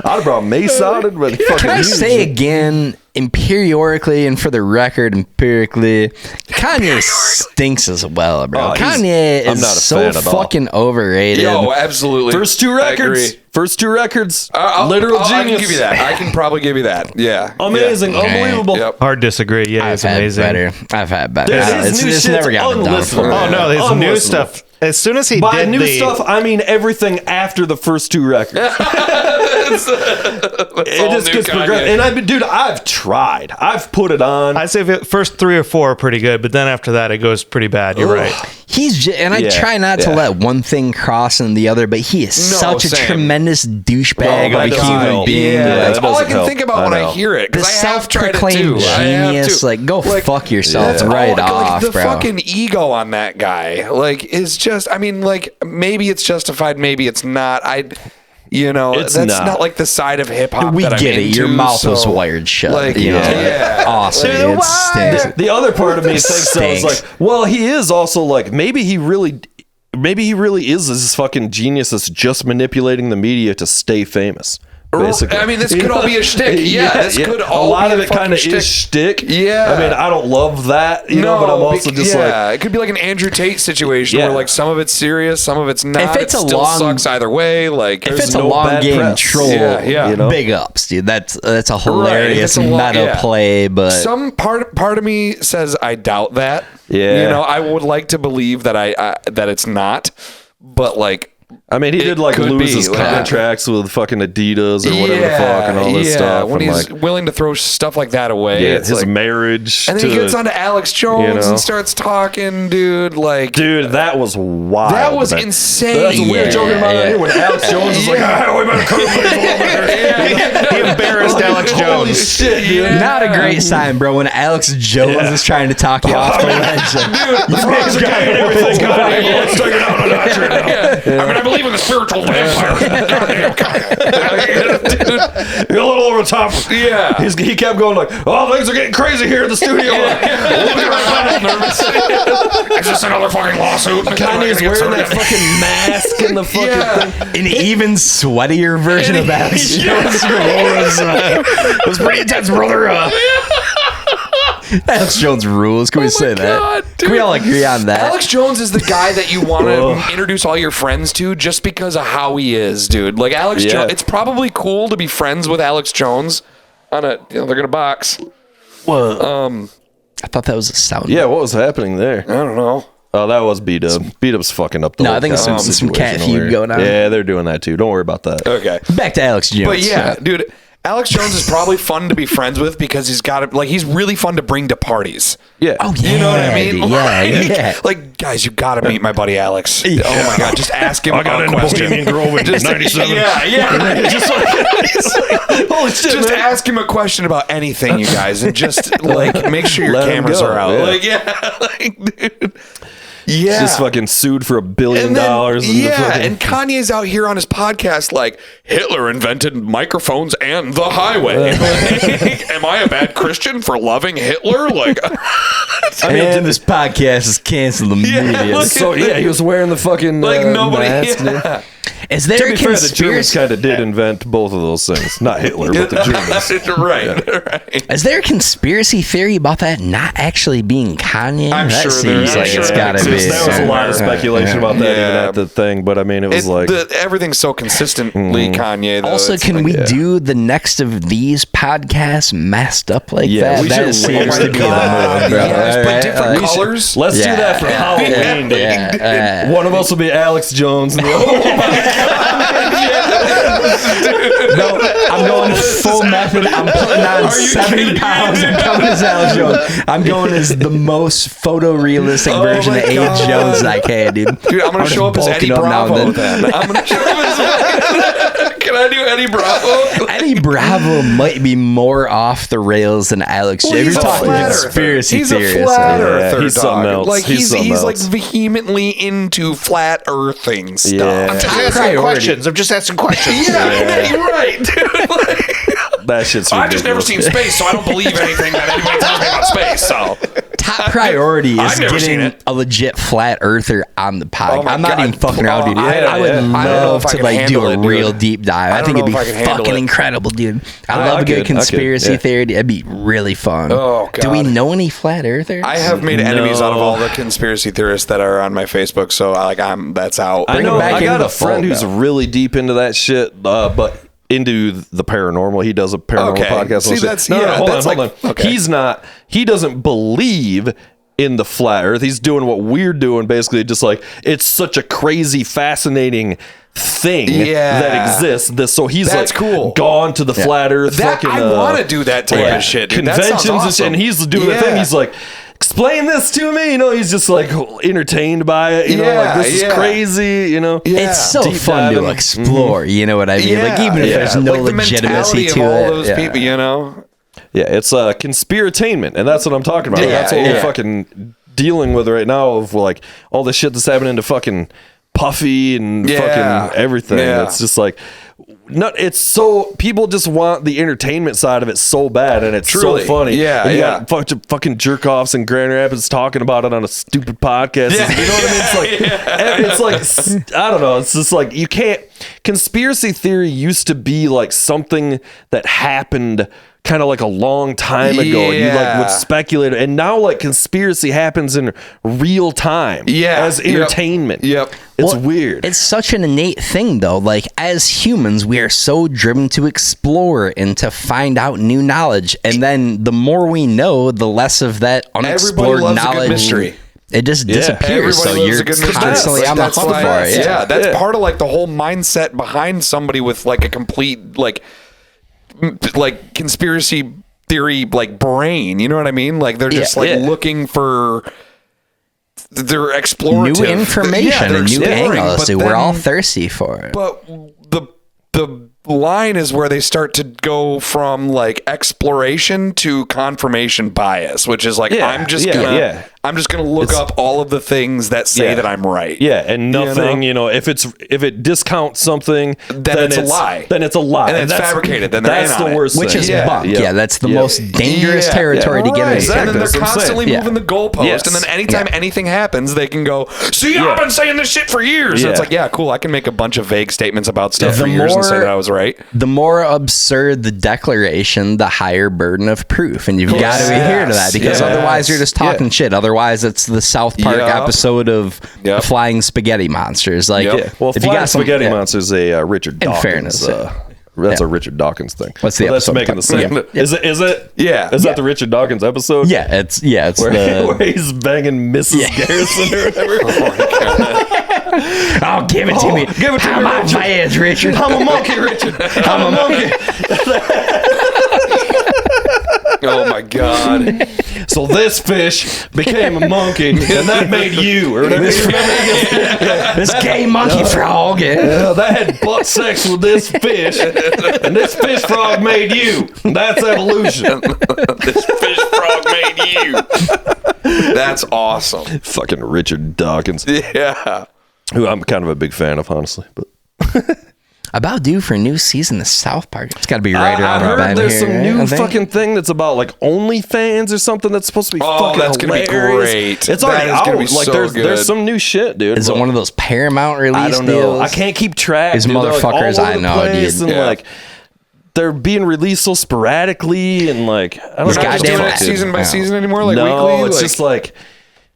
I'd have brought mace out and but fucking Can I say again, empirically and for the record, empirically, Kanye stinks as well, bro. Kanye I'm is not a so fan at all. fucking overrated. Yo, absolutely. First two records. Literal genius. I can give you that. I can probably give you that. Yeah. Amazing. Unbelievable. Yep. Hard disagree. Yeah, it's amazing. I've had better. His new It's shit's never gotten done for me. unlistenable. Oh no, his new Unlistenable. stuff. As soon as he By did new the stuff, I mean everything after the first two records. It just gets progressive. And dude, I've tried. I've put it on. I'd say the first 3 or 4 are pretty good, but then after that it goes pretty bad. You're right. I try not to let one thing cross in the other, but he is such a tremendous douchebag of a human being. That's all I can help. think about when I hear it. The Because I have tried it self-proclaimed too. genius, go fuck yourself right off, the bro. fucking ego on that guy, is just. I mean, maybe it's justified, maybe it's not. It's that's not. not like the side of hip hop. We that I'm get it. into, Your mouth so, was wired shut. Awesome. You know It why? stinks. The other part of me thinks so is Stinks. like, well, he is also like maybe he really is this fucking genius that's just manipulating the media to stay famous. Basically. I mean, this could all be a shtick. Yeah, this could all a lot be of a it kind of fucking is shtick. Yeah. I mean, I don't love that, but I'm also just it could be like an Andrew Tate situation where some of it's serious, some of it's not. If it's it still sucks either way. If it's a no long bad game press. troll, big ups, dude. That's a hilarious meta play, but some part of me says I doubt that. Yeah. I would like to believe that that it's not, but I mean, he did lose his contracts with fucking Adidas or whatever the fuck and all this stuff. When he's willing to throw stuff like that away. His marriage. And then he gets onto Alex Jones and starts talking, dude. Dude, that was wild. That was insane. That's what we were joking about it when Alex Jones was like, we better cut He embarrassed Alex Holy Jones. shit, dude. not a great sign, bro. When Alex Jones is trying to talk you off the ledge, The frogs are gay and everything. Let's take it out a notch right now. I mean, I believe in the spiritual vampire. Dude, you're a little over the top. Yeah. He kept going like, oh, things are getting crazy here in the studio. Is this another fucking lawsuit? Kanye's wearing that fucking mask and the fucking thing. an even sweatier version of Alex Jones. It was pretty intense, brother. Alex Jones rules. Can we say God, that? Can we all agree on that? Alex Jones is the guy that you want to introduce all your friends to just because of how he is, dude. Like Alex Jones, it's probably cool to be friends with Alex Jones on a, they're going to box. Whoa. I thought that was a sound. Yeah, what was happening there? I don't know. Oh, that was B-Dub. B-Dub's fucking up the No, whole I think it's some situation cat over feud here. going on. Yeah, they're doing that too. Don't worry about that. Okay. Back to Alex Jones. But yeah, dude, Alex Jones is probably fun to be friends with because he's got he's really fun to bring to parties. Yeah. Oh, yeah. You know what I mean? Yeah. Like, guys, you got to meet my buddy Alex. Oh my God, just ask him. I got into Bohemian Grove in 97. Yeah. Just Holy shit, just man. ask him a question about anything, you guys, and just make sure your Let him cameras go, are out. yeah. Dude. Yeah. Just fucking sued for $1 billion. And then, fucking- and Kanye's out here on his podcast like, Hitler invented microphones and the highway. Am I a bad Christian for loving Hitler? Like, And this podcast is canceled immediately. he was wearing the fucking nobody. mask. Yeah. Is there To a be fair, the Germans conspiracy? kind of did invent both of those things. Not Hitler, but the Germans. Right. Is there a conspiracy theory about that not actually being Kanye? I'm that sure there- seems I'm like sure it's there got to be. exists. There was a lot of speculation about that even at the thing, but I mean, it was like... everything's so consistently Kanye. Though. Also, It's can like, we do the next of these podcasts masked up like that? we That should. seems Oh my to be God. the move, bro. Yes, but different we should- colors. Let's do that for Halloween. dude. One of us will be Alex Jones. And the No, I'm going full method. I'm putting on 70 pounds and coming as Alex Jones. I'm going as the most photorealistic version of Age Jones I can, dude. Dude, I'm gonna show up as Eddie Bravo then. I'm gonna show up as. Can I do Eddie Bravo? Eddie Bravo might be more off the rails than Alex Jones. He's You're a talking flat conspiracy He's theorist. a flat Yeah, earther. he's dog. something else. Like He's something he's like else. vehemently into flat earthing stuff. Yeah. I'm just asking questions. I'm just asking questions. Yeah, you're right, dude. Like, that shit's I've just never ridiculous. seen space, so I don't believe anything that anybody tells me about space. So top priority is I've never seen getting it. a legit flat earther on the pod. Oh my I'm not God. even fucking around, dude. I would I don't know love if I to can like do handle a it, dude. real deep dive. I I think don't it'd know be if I can handle fucking it. incredible, dude. I love I a good could, conspiracy yeah. theory. It'd be really fun. Oh, Do we God. know any flat earthers? I have made enemies out of No. all the conspiracy theorists that are on my Facebook, so that's out. I Bring 'em know. back I into got the a friend fold who's now. really deep into that shit, but into the paranormal. He does a paranormal Okay. podcast. See, and shit. that's- no, yeah, hold that's on. like- okay. He's not. He doesn't believe in the flat Earth. He's doing what we're doing, basically, just like it's such a crazy, fascinating thing Yeah. that exists. So he's That's like cool. gone to the flat Earth. That, fucking, I want to do that type of shit. Dude. That sounds conventions and awesome. shit, and he's doing the thing. Yeah. He's like, explain this to me. You know, he's just like entertained by it. You know, like this is crazy. You know, Yeah. It's so Deep fun to diving. explore. You know what I mean? Yeah, like even if yeah. there's no Like the legitimacy mentality to of all it. those people, you know. Yeah, it's conspiratainment, and that's what I'm talking about. Yeah, That's what yeah. we're fucking dealing with right now, of like all the shit that's happening to fucking Puffy and Yeah. fucking everything. Yeah. It's just like, it's so people just want the entertainment side of it so bad, and it's Truly. so funny. Yeah, and you yeah. got bunch of fucking jerk offs in Grand Rapids talking about it on a stupid podcast. Yeah. You know what I mean? It's like I don't know. It's just like you can't. Conspiracy theory used to be like something that happened kind of like a long time ago. You like Yeah. would speculate, and now like conspiracy happens in real time. Yeah. as Yep. entertainment. Yep. It's Well, weird. It's such an innate thing, though. Like, as humans, we are so driven to explore and to find out new knowledge. And then the more we know, the less of that unexplored loves a good knowledge. mystery. It just disappears. So Everybody loves you're a good mystery. constantly on the That's hunt why- for it. Yeah, that's Yeah. part of like the whole mindset behind somebody with like a complete like conspiracy theory like brain. You know what I mean? Like they're just Yeah. looking for. They're explorative. New information they're and new exploring, angles. but So we're all then- thirsty for it. But the line is where they start to go from like exploration to confirmation bias, which is like Yeah, I'm just yeah, gonna yeah. look up all of the things that say that I'm right. Yeah, and nothing. You You know, if it discounts something, Then it's a lie. Then it's a lie, And it's that's fabricated, then they're that's in the on it. worst Which thing. is Yeah. bunk. Yeah. Yeah, that's the Yeah. most dangerous Yeah. territory to get Right, into. exactly. And then That's they're what I'm saying. constantly Yeah. moving the goalpost, Yes. and then anytime anything happens, they can go, "See, I've been saying this shit for years." And Yeah. it's like, yeah, cool. I can make a bunch of vague statements about stuff The for years and say more- that I was right. The more absurd the declaration, the higher burden of proof. And you've got to adhere to that, because Yes. otherwise you're just talking shit. Otherwise, it's the South Park Yep. episode of Yep. flying spaghetti monsters. Like, Yep. Yeah. Well, if Flying Spaghetti yeah. Monster's a Richard In Dawkins. fairness, That's yeah. a Richard Dawkins thing. What's the But that's episode making the title? same. Is it? Is it? Yeah. Is Yeah. that the Richard Dawkins episode? Yeah, it's Where, the. where he's banging Mrs. Garrison or whatever. Oh, give it to me. Give it to How me, my Richard. fans, Richard. I'm a monkey, Richard. I'm a monkey. Oh my god. So this fish became a monkey, and that made you. Or whatever. This gay monkey frog. Yeah, that had butt sex with this fish, and this fish frog made you. That's evolution. This fish frog made you. That's awesome. Fucking Richard Dawkins, Yeah. who I'm kind of a big fan of, honestly. But About due for a new season of South Park. It's got to be right I around the heard bend there's here, some right? new I think. fucking thing that's about like OnlyFans or something that's supposed to be Oh, fucking that's gonna be hilarious. great. It's That already is out. gonna be Like so there's good. some new shit, dude. Is it but one of those Paramount release I don't know. deals? I can't keep track. These dude. They're, like, all motherfuckers over I the know, place, dude. and Yeah. like they're being released so sporadically, and like I don't These know. Not just goddamn doing it apps. season by season anymore, like no, weekly. it's like, just like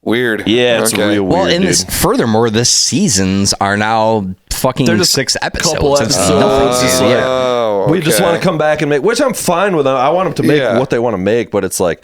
weird. yeah, it's Okay. real weird. Well, and dude. this, furthermore, the seasons are now fucking They're just 6 episodes. couple It's episodes. nothing, It's dude. just like- Yeah. Oh, We just okay. want to come back and make, which I'm fine with. I want them to make Yeah. what they want to make, but it's like,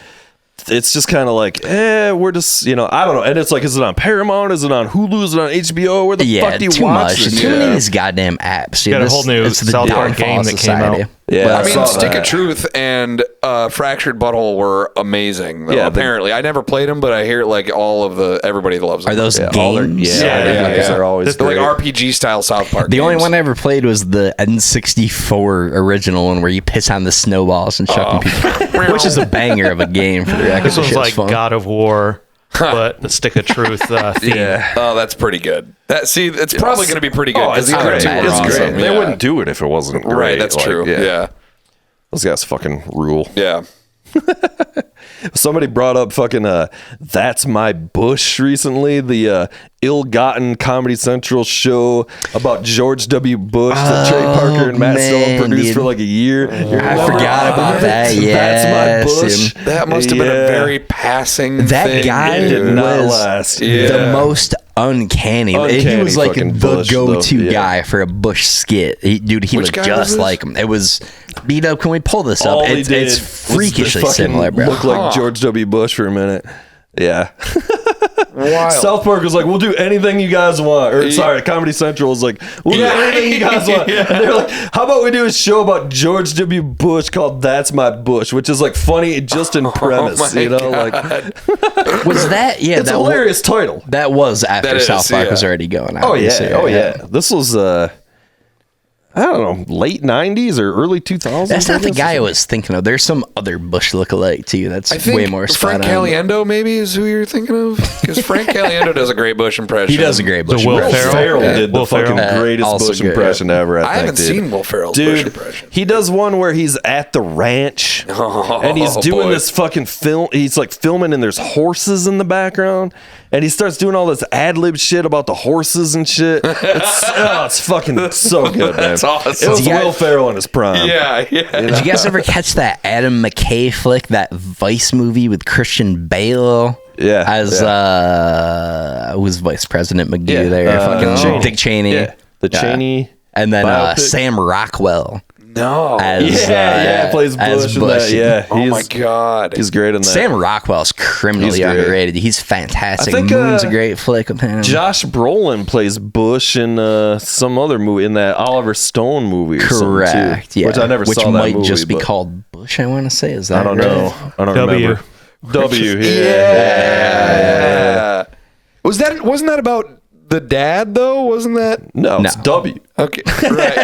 it's just kind of like, we're just, I don't know. And it's like, is it on Paramount? Is it on Hulu? Is it on HBO? Where the Yeah, fuck do you too watch much. this? Too many Yeah. of these goddamn apps. Dude. Got a This- whole new it's the South Park downfall game of that came society. out. Yeah, But- I mean, saw Stick that. of Truth and Fractured Butthole were amazing. Though, Yeah, apparently, I never played them, but I hear like all of everybody loves them. Are those all their- games? They're always They're like great. RPG style South Park. The only games. one I ever played was the N64 original one where you piss on the snowballs and chuck them people, which is a banger of a game for the record. This The one's shit's like fun. God of War, but the Stick of Truth theme. Yeah. Oh, that's pretty good. It's probably going to be pretty good Oh, because it's the other great. two It's were great. awesome. They Yeah. wouldn't do it if it wasn't great. Right, that's Like, true. Yeah. Those guys fucking rule. Yeah. Somebody brought up fucking That's My Bush recently, the ill-gotten Comedy Central show about George W. Bush that Trey Parker and Matt Stone produced for like a year. I forgot about that. That's My Bush. That must have been a very passing That thing. guy Did not was last. the most uncanny. He Uncanny was like fucking the Bush, go-to though. Yeah. guy for a Bush skit. He Which looked guy was just this? like him. It was beat up. Can we pull this up? All he did It's was freakishly fucking similar, bro. Look like George W. Bush for a minute. Yeah. Wild. South Park was like, we'll do anything you guys want. Or sorry, Comedy Central was like, we'll do anything you guys want. And they're like, how about we do a show about George W. Bush called That's My Bush, which is like funny just in premise, my you know? God. Like, Was that? Yeah, it's a that hilarious title. That was after That is, South Park yeah. was already going out. Oh yeah, So, This was I don't know, late 90s or early 2000s. That's not the I guess. guy I was thinking of. There's some other Bush lookalike too. That's I think way more spot Frank on. Caliendo maybe is who you're thinking of, because Frank Caliendo does a great Bush impression. He does a great Bush. Will Will impression. Ferrell? Ferrell did the Will fucking Ferrell. greatest Also Bush good, impression ever. I I haven't think, dude. seen Will Ferrell's Bush Dude, impression. he does one where he's at the ranch and he's doing boy. this fucking film. He's like filming and there's horses in the background and he starts doing all this ad lib shit about the horses and shit. It's fucking so good, man. That's awesome. It was Yeah. Will Ferrell in his prime. Yeah. Did you guys ever catch that Adam McKay flick, that Vice movie with Christian Bale? Yeah, As who was Vice President McGee Yeah. there? Fucking Cheney. Dick Cheney. Yeah, the Cheney. And then biopic. Sam Rockwell No. as plays as Bush in that. Yeah, Oh my God. he's great in that. Sam Rockwell's criminally He's great. underrated. He's fantastic. I think, Moon's a great flick with him. Josh Brolin plays Bush in some other movie, in that Oliver Stone movie. Or Correct. something too, Yeah. which I never Which saw that might movie. just be but called Bush. I want to say. Is that I don't right? know. I don't W. remember. W. Yeah. Wasn't that about the dad though? Wasn't that? No, it's No. W. Okay. Right.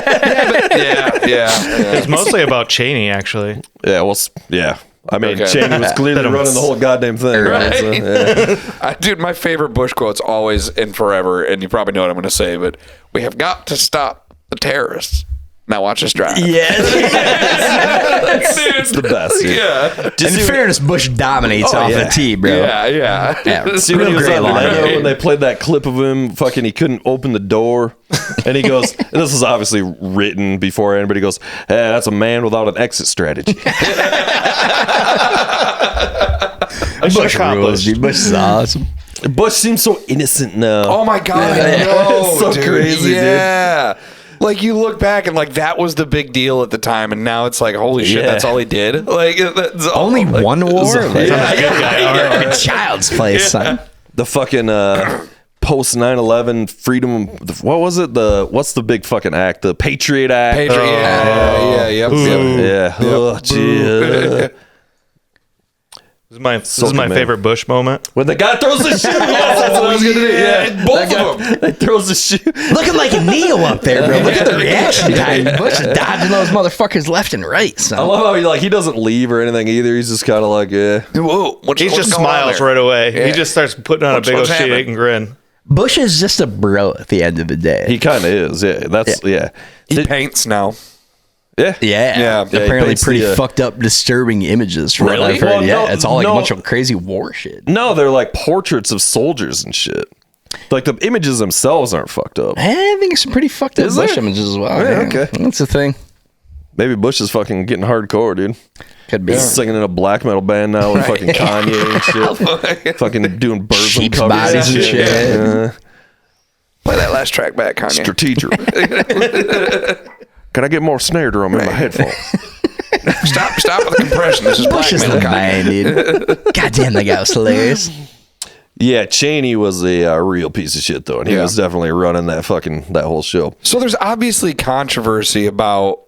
Yeah. It's mostly about Cheney, actually. Yeah. Well. Yeah. I mean, Okay. Cheney was clearly running the whole goddamn thing. Right. So, yeah. Dude, my favorite Bush quote's always and forever, and you probably know what I'm going to say, but we have got to stop the terrorists. Now watch us drive. It's the best. Dude. Yeah. In fairness, Bush dominates off yeah. the tee, bro. Yeah. See when he was Great on line. Leno when they played that clip of him fucking he couldn't open the door and he goes, and this is obviously written before anybody goes, hey, that's a man without an exit strategy. Bush rules, dude. Bush is awesome. Bush seems so innocent now. Oh my God, I know, It's so dude. crazy, dude. Yeah. Like you look back and like that was the big deal at the time, and now it's like holy shit, Yeah. that's all he did. Like that's all, Only like, one war? Like, Yeah. a child's play, son. The fucking post 9/11 freedom. What was it? What's the big fucking act? The Patriot Act. Patriot, yep. Yeah. Oh, gee. This is my man. favorite Bush moment. When the guy throws the shoe. Yes, that's what I was gonna do. Yeah, both of them. He throws the shoe. Looking like a Neo up there, bro. Look at the reaction time. Bush is dodging those motherfuckers left and right, son. I love how he doesn't leave or anything either. He's just kind of like, yeah. Whoa, He just smiles right away. He just starts putting on a big old what's happening? shit-eating grin. Bush is just a bro at the end of the day. He kind of is. Yeah, that's yeah. He paints now. Yeah. Yeah. he Apparently paints pretty the, fucked up, disturbing images from what Really? I've heard. Well, Yeah, no, it's all like no. a bunch of crazy war shit. No, they're like portraits of soldiers and shit. Like the images themselves aren't fucked up. I think some pretty fucked up Is Bush there? images as well. Yeah, okay. That's the thing. Maybe Bush is fucking getting hardcore, dude. Could be. He's singing in a black metal band now with fucking Kanye and shit. Fucking doing birds and Sheep's covers bodies and shit. Yeah. Play that last track back, Kanye. Strategic. Can I get more snare drum in my headphones? Stop with the compression. This is Bush is blackmail, the Kanye. man, dude. Goddamn, that guy was hilarious. Yeah, Cheney was a real piece of shit though, and he Yeah. was definitely running that whole show. So there's obviously controversy about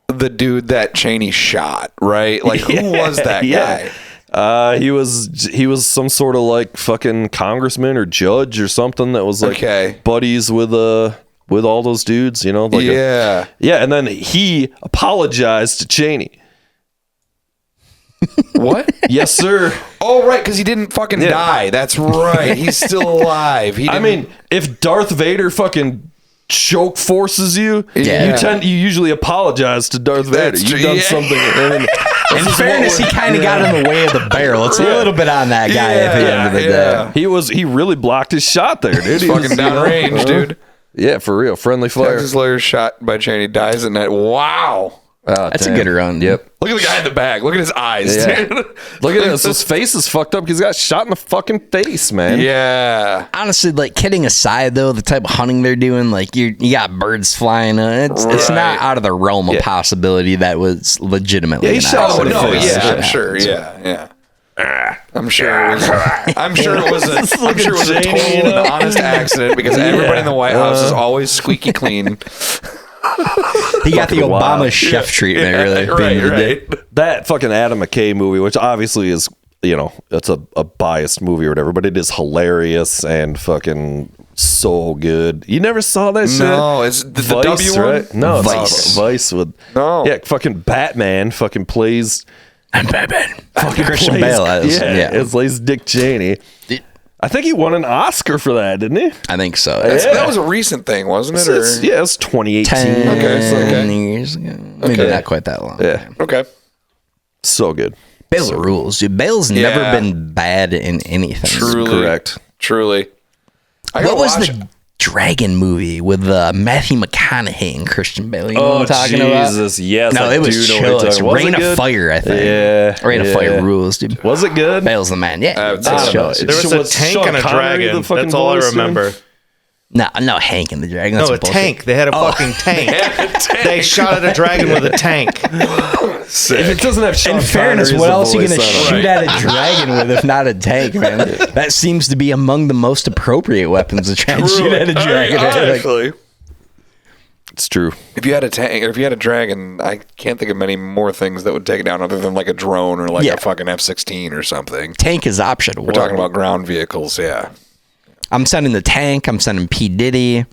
the dude that Cheney shot, right? Like who was that Yeah. guy? He was some sort of like fucking congressman or judge or something that was like Okay. buddies with all those dudes, you know? Like Yeah. yeah, and then he apologized to Cheney. What? Yes, sir. Oh, right, because he didn't fucking die. That's right. He's still alive. He I didn't- mean, if Darth Vader fucking choke forces you, Yeah. you usually apologize to Darth Vader. That's You've true, done yeah. something. In fairness, he kind of got in the way of the barrel. It's a little bit on that guy at the end of the day. He really blocked his shot there, dude. He Fucking was, downrange, dude. Yeah, for real. Friendly fire. Texas lawyer shot by Cheney, dies at night. Wow. That's a good run. Yep. Look at the guy in the back. Look at his eyes, Yeah. dude. Look at this. His face is fucked up because he got shot in the fucking face, man. Yeah. Honestly, like, kidding aside, though, the type of hunting they're doing, like, you got birds flying. It's not out of the realm of possibility that was legitimately. Yeah, he shot Oh in the no, face. yeah, I'm sure. Yeah. I'm sure it was. I'm sure it was a total and honest accident because everybody in the White House is always squeaky clean. He got the Fucking Obama wild. chef treatment, really. at the end of the day. Right. That fucking Adam McKay movie, which obviously is, it's a biased movie or whatever, but it is hilarious and fucking so good. You never saw that shit? No, it's the Vice, W one? right? No, it's Vice. Vice with fucking Batman fucking plays. I'm Batman. Fucking Christian plays- Bale. It plays Dick Cheney. I think he won an Oscar for that, didn't he? I think so. That was a recent thing, wasn't it? Or? It was 2018. 10 years ago. Maybe not quite that long. Yeah, Okay. so good. Bale rules, dude. Bale's never been bad in anything. Truly. Correct. Truly. I What gotta was watch the Dragon movie with Matthew McConaughey and Christian Bale? You know what I'm talking Jesus, yes. about? No, I it was do know what chill. you're It's talking- was Reign it of good? Fire, I think. Yeah. Reign of Fire rules, dude. Was it good? Bale's the man. Yeah. I would say I don't so. know. There was a tank Sean and a Connery dragon. the fucking That's all I voice, dude? remember. No, Hank and the Dragon. That's No, a bullshit. tank. They had a fucking tank. They shot at a dragon with a tank. If it doesn't have Sean In fairness, Connery what as else the are you going to voice, I don't shoot know. at a dragon with if not a tank, man? That seems to be among the most appropriate weapons to try and shoot at a dragon. Actually, It's true. if you had a tank or if you had a dragon, I can't think of many more things that would take it down other than like a drone or like Yeah. a fucking F-16 or something. Tank is optional. We're talking about ground vehicles, yeah. I'm sending the tank. I'm sending P Diddy.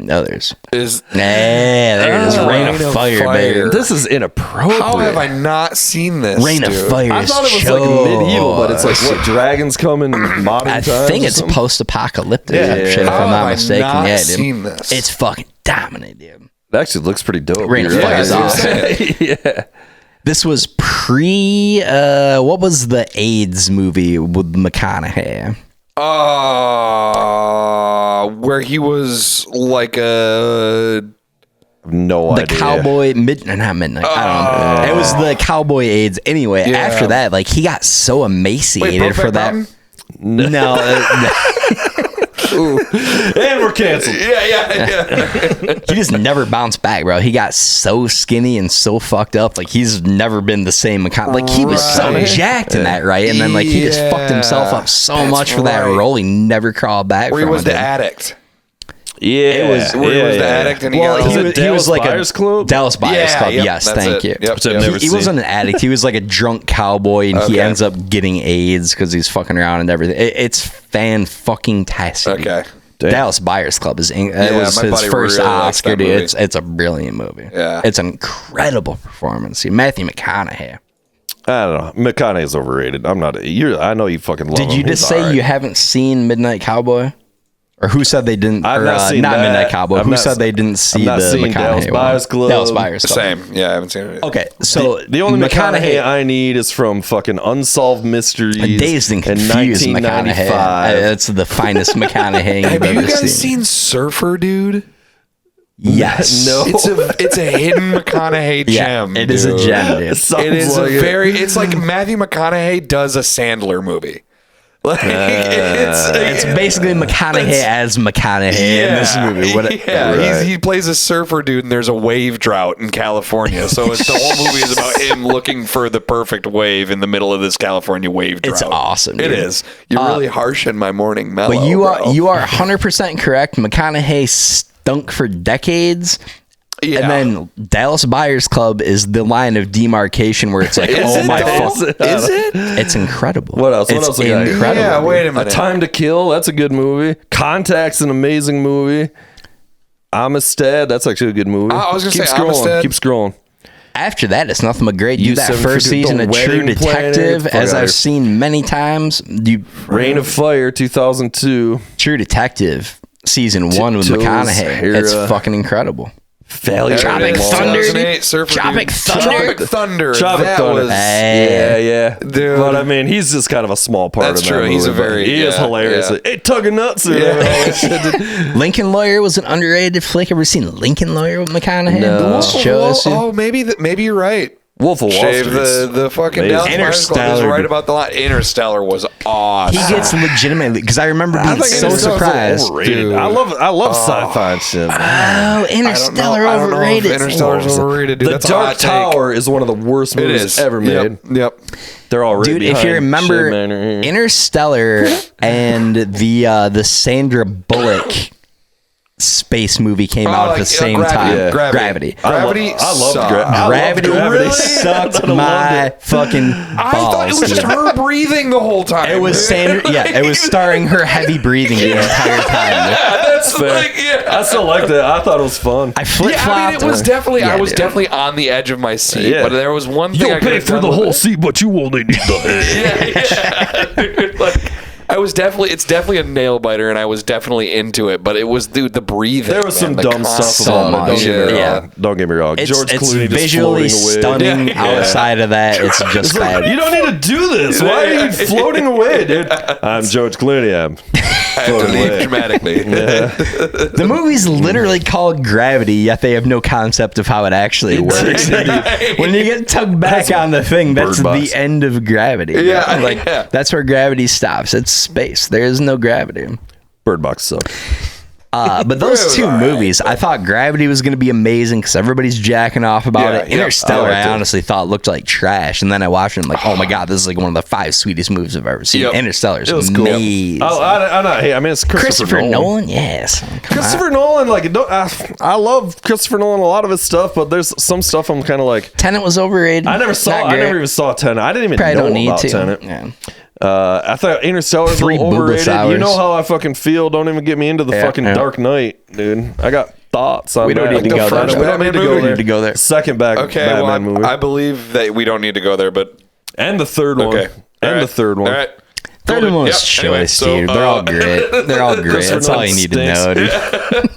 Others. Is There it is. Reign of Fire, baby. This is inappropriate. how have I not seen this? Reign of dude? Fire. I thought it was is like medieval, chill. but it's like what dragons come in modern I times. think or it's something? post-apocalyptic Yeah. shit, if How I'm have not I mistaken. not Yeah, dude. seen this? It's fucking dominant, dude. It actually looks pretty dope. Reign of dude. Fire is Yeah, awesome. yeah. This was pre. What was the AIDS movie with McConaughey? Where he was like a No The idea. cowboy not midnight. I don't know. It was the cowboy AIDS. Anyway, Yeah. after that, like he got so emaciated Brokeback for that. Mountain? No, And we're canceled. he just never bounced back, bro. He got so skinny and so fucked up. Like he's never been the same. Like he was so Right. jacked in that, right? And then like he just fucked himself up so That's much for that right. role. He never crawled back. where he from was it, the dude. addict. Yeah. It was- Where he was the addict and he Well, got he all- was Dallas like Buyers a Club? Dallas Buyers Club. yep, Yes, that's thank it. you. Yep, Which I've yep. never He seen. wasn't an addict. He was like a drunk cowboy, and he Okay. ends up getting AIDS because he's fucking around and everything. It's fan-fucking-tastic. Okay. Damn. Dallas Buyers Club it Yeah, was my his buddy first really likes Oscar, that dude. movie. It's a brilliant movie. Yeah. It's an incredible performance. See, Matthew McConaughey. I don't know. McConaughey's overrated. I'm not. I know you fucking love him. Did you just He's say alright. you haven't seen Midnight Cowboy? Or who said they didn't? I've or, not seen not that. Midnight Cowboy. I've Who not said se- they didn't see not the seen McConaughey Dallas one? Buyers Club. Dallas Buyers Club. Same. Yeah, I haven't seen it. Okay, so The only McConaughey I need is from fucking Unsolved Mysteries. Dazed and Confused McConaughey. 1995. That's the finest McConaughey you've Have you ever guys seen. seen Surfer, dude? Yes. No. It's a hidden McConaughey Yeah, gem. it is a dude. gem, dude. Sounds It is like it's like Matthew McConaughey does a Sandler movie. Like It's basically McConaughey as McConaughey in this movie. He plays a surfer dude, and there's a wave drought in California. So the whole movie is about him looking for the perfect wave in the middle of this California wave drought. It's awesome, It dude. is. You're really harsh in my morning mellow. But you bro. are 100% correct. McConaughey stunk for decades. Yeah. And then Dallas Buyers Club is the line of demarcation where it's like, oh my fuck. Is it? It's incredible. What else? What It's else we got? incredible. Yeah, wait a A minute. Time to Kill. That's a good movie. Contact's an amazing movie. Amistad. That's actually a good movie. I was gonna Keep say scrolling. Amistad. Keep scrolling. After that, it's nothing but great. Do You that seven first for season the of True Wedding Planner. Detective, Fuck as outta I've here. seen many times. Reign of Fire 2002. True Detective season 1 with McConaughey. It's fucking incredible. Failure. Tropic Thunder. Tropic Thunder. Tropic That Thunder. was- Yeah. Dude. But I mean, he's just kind of a small part That's of that true. He's movie, a very- but he is yeah, hilarious. yeah. Like, hey, tugging nuts. Or whatever. Lincoln Lawyer was an underrated flick. Ever seen Lincoln Lawyer with McConaughey? No. Maybe you're right. Wolf of Wall Shave Street. the fucking Amazing. Dallas Buyers Club is Interstellar. right about the line. Interstellar was awesome. He gets legitimately, because I remember being so surprised. Dude. I love sci-fi and shit. Man. Oh, Interstellar I don't know if overrated. Interstellar's overrated, dude. The That's a Dark hot take. Tower is one of the worst It movies is ever made. Yep. They're all right Dude, if behind you remember shit, man. Interstellar and the Sandra Bullock space movie came out at the same time. Yeah. Gravity. I love sucked. Gravity Gravity. sucked I loved my it. fucking I thought it balls. was just dude. her breathing the whole time. It was Sandra. Yeah, it was starring her heavy breathing the entire time. That's Fair. like, yeah. I still liked it. I thought it was fun. I flip Yeah, flopped. I mean, it was definitely. Yeah, I was dude. definitely on the edge of my seat, Yeah. but there was one thing I You'll could pay have for done the with whole it. seat, but you only need the head. Like, I was definitely. It's definitely a nail biter, and I was definitely into it. But it was, dude, the breathing. There was some man, the dumb stuff constant- about it. Don't get me wrong. Yeah. Don't get me wrong. It's, George it's Clooney just visually floating away. stunning. Yeah. Outside of that, it's just bad. You don't need to do this. Why are you floating away, dude? I'm George Clooney. I'm I have to floating leave away. dramatically. The movie's literally called Gravity, yet they have no concept of how it actually works. When you get tugged back on the thing, that's Bird Box. the end of gravity. Yeah, like yeah. that's where gravity stops. It's space. There is no gravity. Bird Box sucked. But those two movies, I thought Gravity was going to be amazing because everybody's jacking off about Yeah, it. yeah, Interstellar, I liked I it. honestly thought looked like trash, and then I watched it and I'm like, oh my god, this is like one of the 5 sweetest movies I've ever seen. Yep. Interstellar's It was cool. amazing. I mean, it's Christopher Nolan, yes. Come on. Christopher Nolan, like, I love Christopher Nolan, a lot of his stuff, but there's some stuff I'm kind of like, Tenet was overrated. I never Not saw great. Tenet. I didn't even Probably know don't need about to. Tenet. Yeah. I thought Interstellar was 3 boobless overrated. hours. You know how I fucking feel. Don't even get me into the Yeah, fucking yeah. Dark Knight, dude. I got thoughts on We don't that. need to go there. We don't need to go movie. there. Need to go there. Second Okay, Batman well, movie. I believe that we don't need to go there, but And the third one. okay. And All right. the third one. All right. Third Cool, one dude. was Yep. Anyway, choice, so, dude. They're all great. They're all great. Christopher That's all Nolan you need to stinks. know, dude.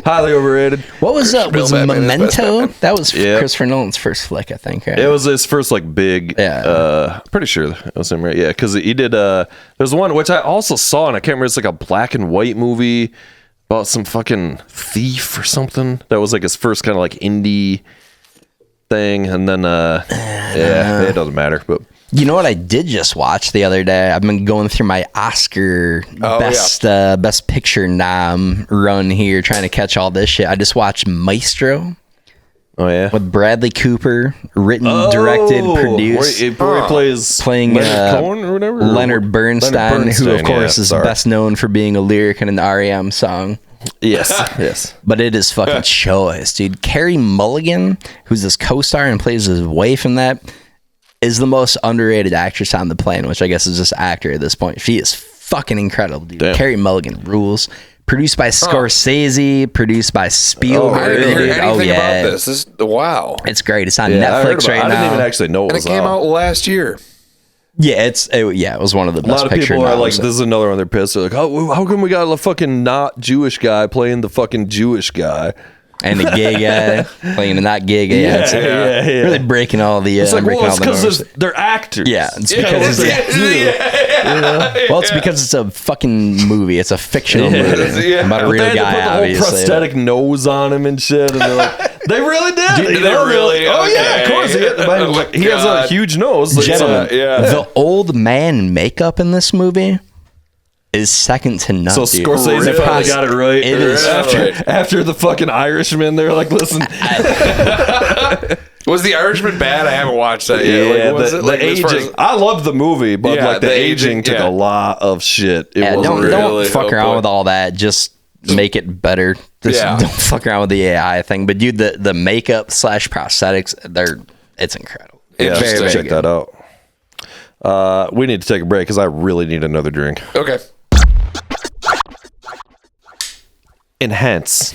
Highly overrated. What was that? Was Batman is best Memento? Batman. That was Yeah. Christopher Nolan's first flick, I think. Right? It was his first like big. Yeah. Pretty sure it was him, right? Yeah, because he did. There's one which I also saw, and I can't remember. It's like a black and white movie about some fucking thief or something. That was like his first kind of like indie thing, and then yeah, it doesn't matter. But You know what I did just watch the other day? I've been going through my Oscar best picture nom run here, trying to catch all this shit. I just watched Maestro oh yeah, with Bradley Cooper, written, directed, produced. Where he plays Playing Leonard Cohen or whatever. Leonard Bernstein, who of course yeah, is sorry. best known for being a lyric in an REM song. Yes, yes. But it is fucking choice, dude. Carrie Mulligan, who's this co-star and plays his wife in that, is the most underrated actress on the planet, which I guess is just actor at this point. She is fucking incredible, dude. Damn. Carrie Mulligan rules. Produced by Scorsese, produced by I Spielberg. didn't hear dude. anything Oh yeah, about this. This wow. it's great. It's on Yeah, I heard Netflix about it. right I now. didn't even actually know it And it was came out. out last year. Yeah, it was one of the A best lot of picture people are like, noms. this is another one. They're pissed. They're like, how come we got a fucking not Jewish guy playing the fucking Jewish guy? And the gay guy playing a not gay guy. Yeah. Really breaking all the. It's like, breaking well, all it's the norms. because they're actors. Yeah, it's because well, it's because it's a fucking movie. It's a fictional movie Yeah. about a But real they had to guy. put the whole Obviously, prosthetic nose on him and shit, and they're like, they really did. Did You they know, really? Oh yeah, Okay. of course. He has a God. huge nose. Like, Gentlemen, yeah. the old man makeup in this movie is second to none. So dude. Scorsese The finally pros- got it right. It is after the fucking Irishman. They're like, listen, Was the Irishman bad? I haven't watched that yet. yeah, Like, was it, like, the as far aging. as- I love the movie, but Yeah, like the the aging aging, took yeah. a lot of shit. It Yeah, wasn't don't really. fuck Oh, around boy. with all that. Just make it better. Just Yeah. don't fuck around with the AI thing. But dude, the makeup / prosthetics, it's incredible. Yeah, It's very check good. that out. We need to take a break because I really need another drink. Okay. Enhance.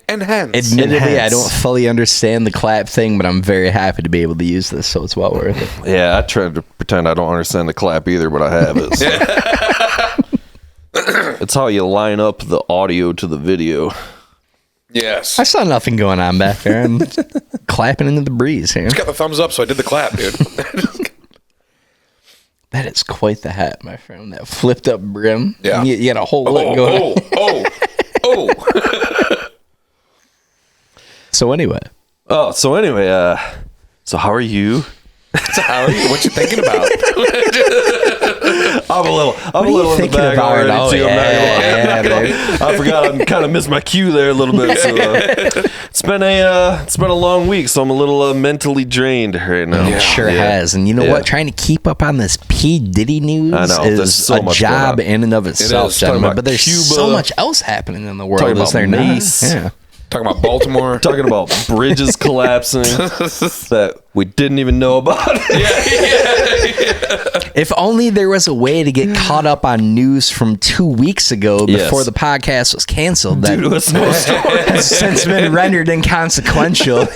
Enhance. Admittedly, I Enhance. don't fully understand the clap thing, but I'm very happy to be able to use this, so it's well worth it. Yeah, I tried to pretend I don't understand the clap either, but I have it. So. It's how you line up the audio to the video. Yes. I saw nothing going on back there. I'm clapping into the breeze here. Just got the thumbs up, so I did the clap, dude. That is quite the hat, my friend. That flipped up brim. Yeah. You got a whole look going on. So anyway. So how are you? So how are you? What you thinking about? I'm a little in the bag already too. I forgot. I kind of missed my cue there a little bit. So it's been a long week, so I'm a little mentally drained right now. It sure has. And you know what? Trying to keep up on this P Diddy news is so a job in and of itself, gentlemen. But there's Cuba, so much else happening in the world. Talking Is there about not? Mace. Yeah. Talking about Baltimore. Talking about bridges collapsing that we didn't even know about. If only there was a way to get caught up on news from 2 weeks ago before the podcast was canceled. That has since been rendered inconsequential.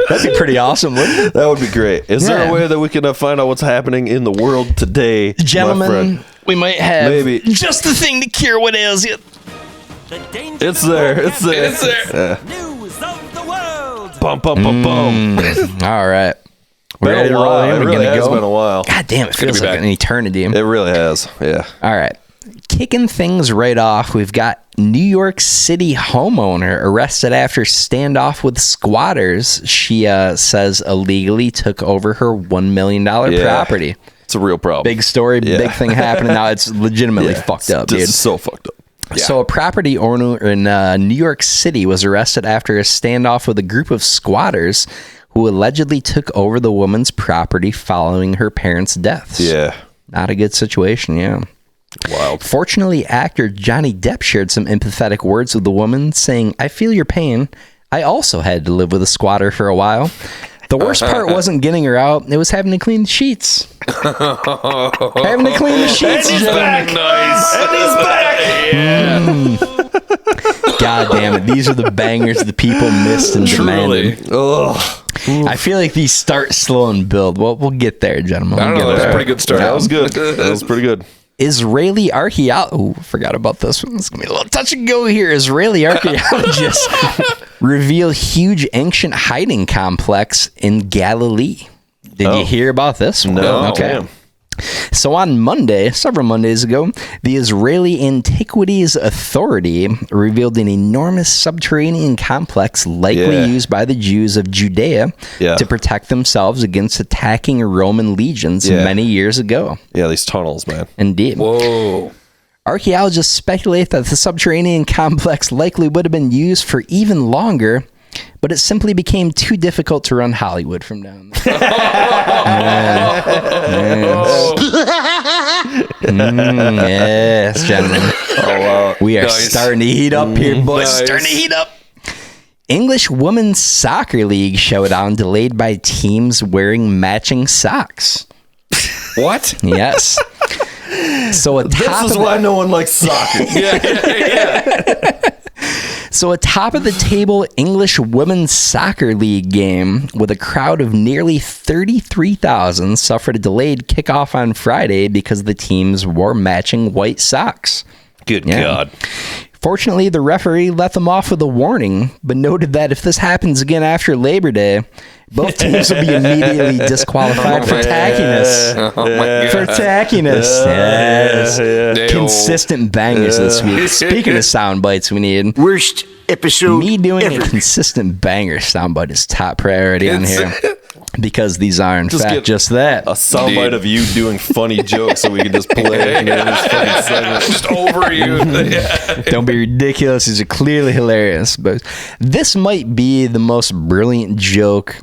That'd be pretty awesome, wouldn't it? That would be great. Is there a way that we can find out what's happening in the world today, gentlemen? We might have maybe just the thing to cure what ails you. It's there. Yeah. News of the world. Bum, bum, bum, bum. All right. We're ready to roll in. It We're really gonna has go. been a while. God damn, it feels like an eternity. It really has. Yeah. All right. Kicking things right off, we've got New York City homeowner arrested after standoff with squatters. She says illegally took over her $1 million property. It's a real problem. Big story, big thing happening. Now it's legitimately fucked up, dude. It's so fucked up. Yeah. So a property owner in New York City was arrested after a standoff with a group of squatters who allegedly took over the woman's property following her parents' deaths. Yeah. Not a good situation, yeah. Wild. Fortunately, actor Johnny Depp shared some empathetic words with the woman, saying, "I feel your pain. I also had to live with a squatter for a while. The worst part wasn't getting her out. It was having to clean the sheets." Having to clean the sheets. And he's back. Nice. And he's back. Yeah. God damn it. These are the bangers the people missed and demanded. Ugh. I feel like these start slow and build. Well, we'll get there, gentlemen. I don't know. That was a pretty good start. That was good. That was pretty good. Israeli archaeologists, forgot about this one. It's going to be a little touch and go here. Israeli archaeologists reveal huge ancient hiding complex in Galilee. Did you hear about this one? No. Okay. Damn. So on Monday, several Mondays ago, the Israeli Antiquities Authority revealed an enormous subterranean complex likely used by the Jews of Judea to protect themselves against attacking Roman legions many years ago. Yeah, these tunnels, man. Indeed. Whoa. Archaeologists speculate that the subterranean complex likely would have been used for even longer, but it simply became too difficult to run Hollywood from down there. Yes, gentlemen. We are starting to heat up here, boys. Nice. Starting to heat up. English Women's Soccer League showdown delayed by teams wearing matching socks. What? Yes. So This is why no one likes soccer. So a top-of-the-table English Women's Soccer League game with a crowd of nearly 33,000 suffered a delayed kickoff on Friday because the teams wore matching white socks. Good God. Fortunately, the referee let them off with a warning, but noted that if this happens again after Labor Day, both teams will be immediately disqualified for tackiness. Oh my God. For tackiness. Yes. Consistent bangers this week. Speaking of sound bites, we need Worst episode me doing ever. a consistent banger soundbite is top priority on here. Because these are, in fact, just that. A soundbite of you doing funny jokes so we can just play it. This fucking segment. Just over you. Don't be ridiculous. These are clearly hilarious. But this might be the most brilliant joke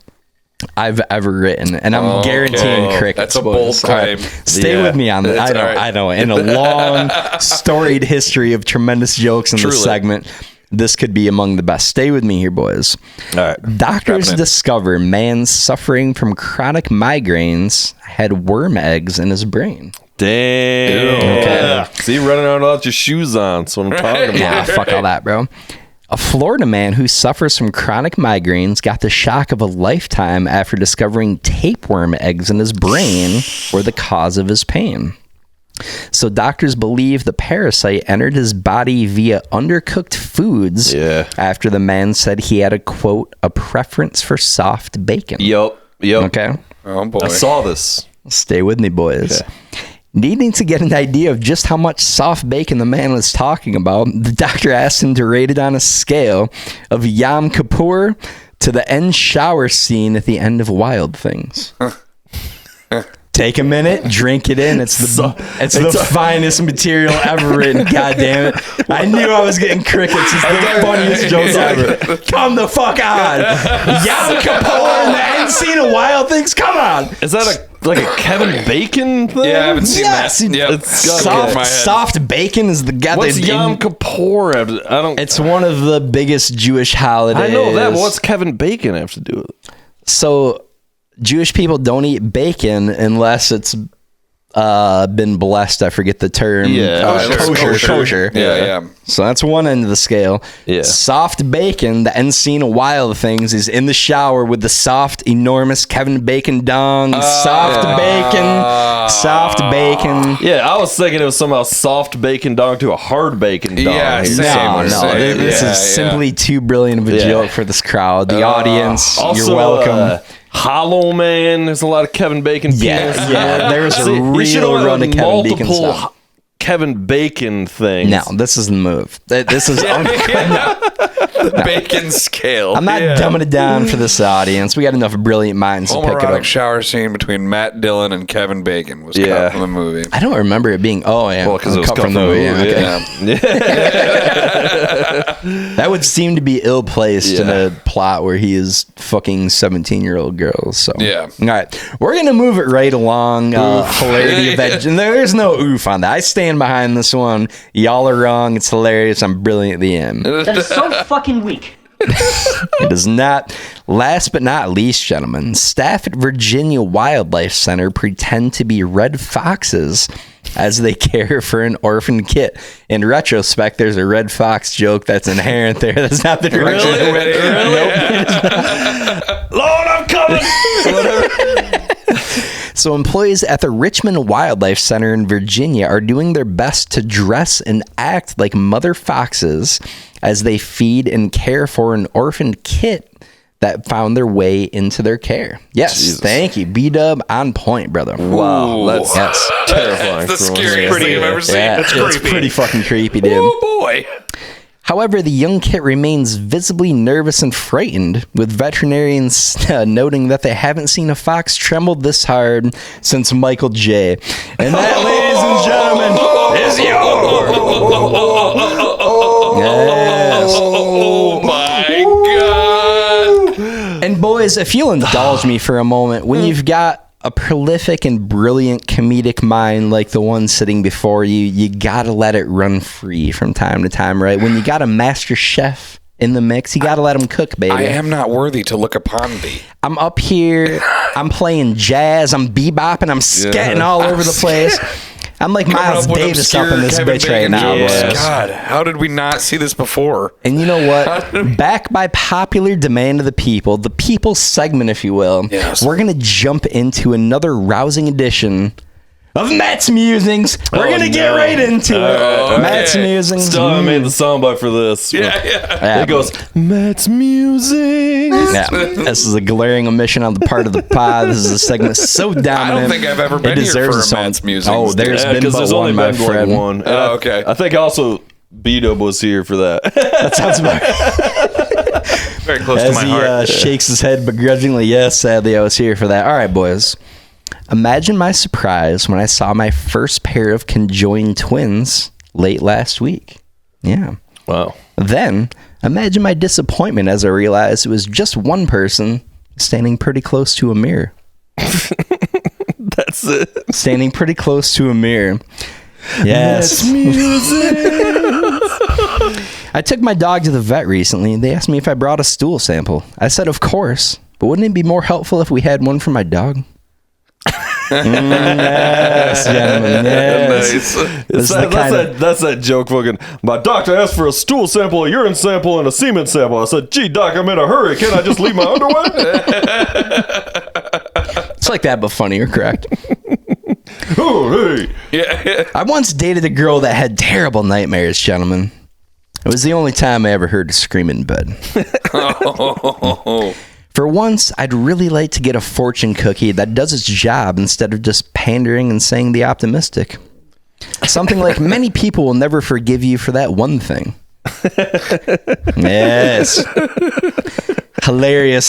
I've ever written. And I'm guaranteeing crickets. That's a bold boys. All right, claim. stay with me on that. I know. In a long, storied history of tremendous jokes in this segment, this could be among the best. Stay with me here, boys. All right. Doctors discover man suffering from chronic migraines had worm eggs in his brain. Damn. Okay. See, running around without your shoes on. That's what I'm talking about. Yeah, fuck all that, bro. A Florida man who suffers from chronic migraines got the shock of a lifetime after discovering tapeworm eggs in his brain were the cause of his pain. So doctors believe the parasite entered his body via undercooked foods after the man said he had a, quote, a preference for soft bacon. Yep. Okay. Oh, boy. I saw this. Stay with me, boys. Okay. Needing to get an idea of just how much soft bacon the man was talking about, the doctor asked him to rate it on a scale of Yom Kippur to the end shower scene at the end of Wild Things. Take a minute, drink it in. It's the finest material ever written. God damn it! I knew I was getting crickets. It's the funniest joke ever. Come the fuck on, Yom Kippur in the end scene of Wild Things. Come on. Is that like a Kevin Bacon thing? Yeah, I haven't seen that. Yep. It's soft bacon is the guy. What's Yom Kippur? I don't. It's one of the biggest Jewish holidays. I know that. But what's Kevin Bacon have to do with it? So, Jewish people don't eat bacon unless it's been blessed. I forget the term. Kosher. Yeah. So that's one end of the scale. Yeah. Soft bacon, the end scene of Wild Things, is in the shower with the soft, enormous Kevin Bacon dong. Soft bacon. Yeah, I was thinking it was somehow soft bacon dong to a hard bacon dong. Yeah, No. This is simply too brilliant of a joke for this crowd. The audience, you're welcome. Hollow Man. There's a lot of Kevin Bacon. Yeah. There's a real run of Kevin Bacon stuff. Kevin Bacon things. No, this is the move. This is the bacon scale. I'm not dumbing it down for this audience. We got enough brilliant minds to pick it up. Shower scene between Matt Dillon and Kevin Bacon was cut from the movie. I don't remember it being. Oh yeah, because it was cut from the movie. That would seem to be ill placed in a plot where he is fucking 17-year-old girls. So all right, we're gonna move it right along. Hilarity of that, and there's no oof on that. I stand behind this one. Y'all are wrong. It's hilarious. I'm brilliantly in. That is so fucking weak. It is not. Last but not least, gentlemen, staff at Virginia Wildlife Center pretend to be red foxes as they care for an orphan kit. In retrospect, there's a red fox joke that's inherent there. That's not the direction it went. Nope. Lord, I'm coming. So employees at the Richmond Wildlife Center in Virginia are doing their best to dress and act like mother foxes as they feed and care for an orphan kit that found their way into their care. Yes, thank you. B-Dub on point, brother. Wow, that's terrifying. That's the scariest thing I've ever seen. That's creepy. It's pretty fucking creepy, dude. Oh, boy. However, the young kit remains visibly nervous and frightened, with veterinarians noting that they haven't seen a fox tremble this hard since Michael J. And that, ladies and gentlemen, is yours. Yes. Oh, my God. And boys, if you'll indulge me for a moment, when you've got a prolific and brilliant comedic mind like the one sitting before you, you gotta let it run free from time to time, right? When you got a master chef in the mix, you gotta let him cook, baby. I am not worthy to look upon thee. I'm up here, I'm playing jazz, I'm bebopping, I'm scatting all over the place. I'm like Miles Davis up in this bitch right now, boys. God, how did we not see this before? And you know what? Back by popular demand of the people segment, if you will, we're going to jump into another rousing edition of Matt's Musings. We're going to get right into it. Matt's Musings. Still haven't made the soundbite for this. Yeah. It goes, Matt's Musings. Yeah. This is a glaring omission on the part of the pod. This is a segment so dominant. I don't think I've ever been here for a Matt's Musings. Oh, there's been but one, my friend. One. Oh, okay. I think also B-Dub was here for that. That sounds about very close to my heart. As he shakes his head begrudgingly, yes, sadly, I was here for that. All right, boys. Imagine my surprise when I saw my first pair of conjoined twins late last week. Yeah. Wow. Then, imagine my disappointment as I realized it was just one person standing pretty close to a mirror. That's it. Standing pretty close to a mirror. Yes. I took my dog to the vet recently, and they asked me if I brought a stool sample. I said, of course, but wouldn't it be more helpful if we had one for my dog? Yes, gentlemen. Yes. Nice. That's that joke. Fucking, my doctor asked for a stool sample, a urine sample, and a semen sample. I said, "Gee, doc, I'm in a hurry. Can't I just leave my underwear?" It's like that, but funnier, correct? Oh, hey. Yeah. I once dated a girl that had terrible nightmares, gentlemen. It was the only time I ever heard her scream in bed. For once, I'd really like to get a fortune cookie that does its job instead of just pandering and saying the optimistic. Something like, many people will never forgive you for that one thing. Yes. Hilarious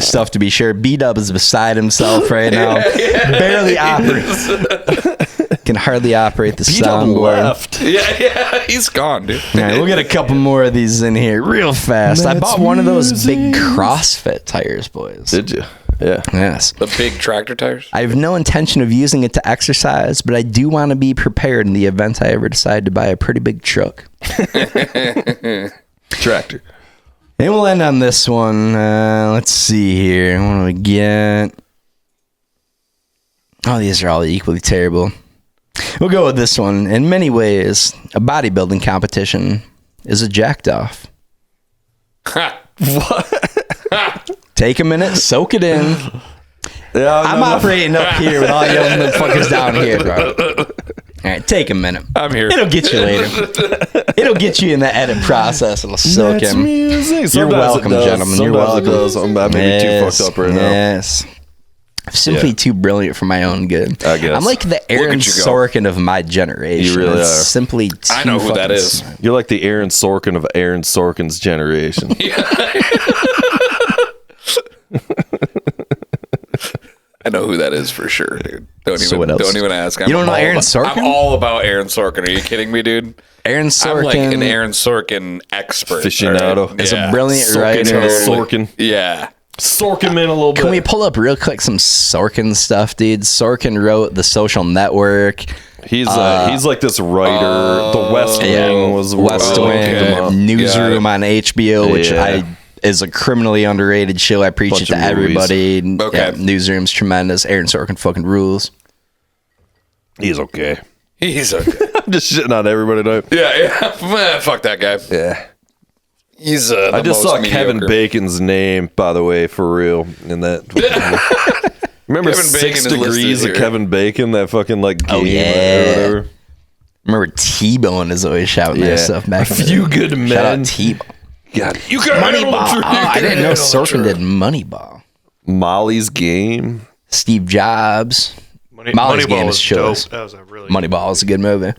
stuff to be sure. B-Dub is beside himself right now. Barely operates. Can hardly operate the soundboard. Yeah, he's gone, dude. All right, we'll get a couple more of these in here real fast. I bought one of those big CrossFit tires, boys. Did you? Yeah. Yes. The big tractor tires? I have no intention of using it to exercise, but I do want to be prepared in the event I ever decide to buy a pretty big truck. Tractor. And we'll end on this one. Let's see here. What do we get? Oh, these are all equally terrible. We'll go with this one. In many ways, a bodybuilding competition is a jacked off. What? Take a minute, soak it in. Yeah, I'm operating up here with all you motherfuckers down here, bro. All right, take a minute. I'm here. It'll get you later. It'll get you in the edit process. It'll soak in. You're welcome, gentlemen. You're welcome. I may be too fucked up right now. Yes. I'm simply too brilliant for my own good. I guess. I'm like the Aaron Sorkin of my generation. You really are. Simply too I know who that is. smart. You're like the Aaron Sorkin of Aaron Sorkin's generation. I know who that is for sure, dude. Don't So what else? even ask. You don't know Aaron Sorkin? I'm all about Aaron Sorkin. Are you kidding me, dude? Aaron Sorkin I'm like an Aaron Sorkin expert. Aficionado. Right? is Yeah. a brilliant Sorkin writer. and Sorkin. Yeah. Sorkin man a little bit. Can we pull up real quick some Sorkin stuff, dude? Sorkin wrote The Social Network. He's like this writer. The West Wing was West Wing, Newsroom on HBO, which is a criminally underrated show. I preach Bunch it to of movies. everybody. Okay. Yeah, Newsroom's tremendous. Aaron Sorkin fucking rules. He's okay. He's okay. I'm just shitting on everybody now. yeah. Fuck that guy. Yeah. He's the I just most saw mediocre. Kevin Bacon's name, by the way, for real. In that. Remember Kevin Bacon 6 is listed Degrees of here. Kevin Bacon? That fucking like game yeah. or whatever. Remember T-Bone is always shouting that stuff back. A few good men. Shout out T-Bone. God, you got Moneyball. Oh, I didn't know Sorkin did Moneyball. Molly's Game. Steve Jobs. Molly's Game is choice. That was a really Moneyball is a good movie.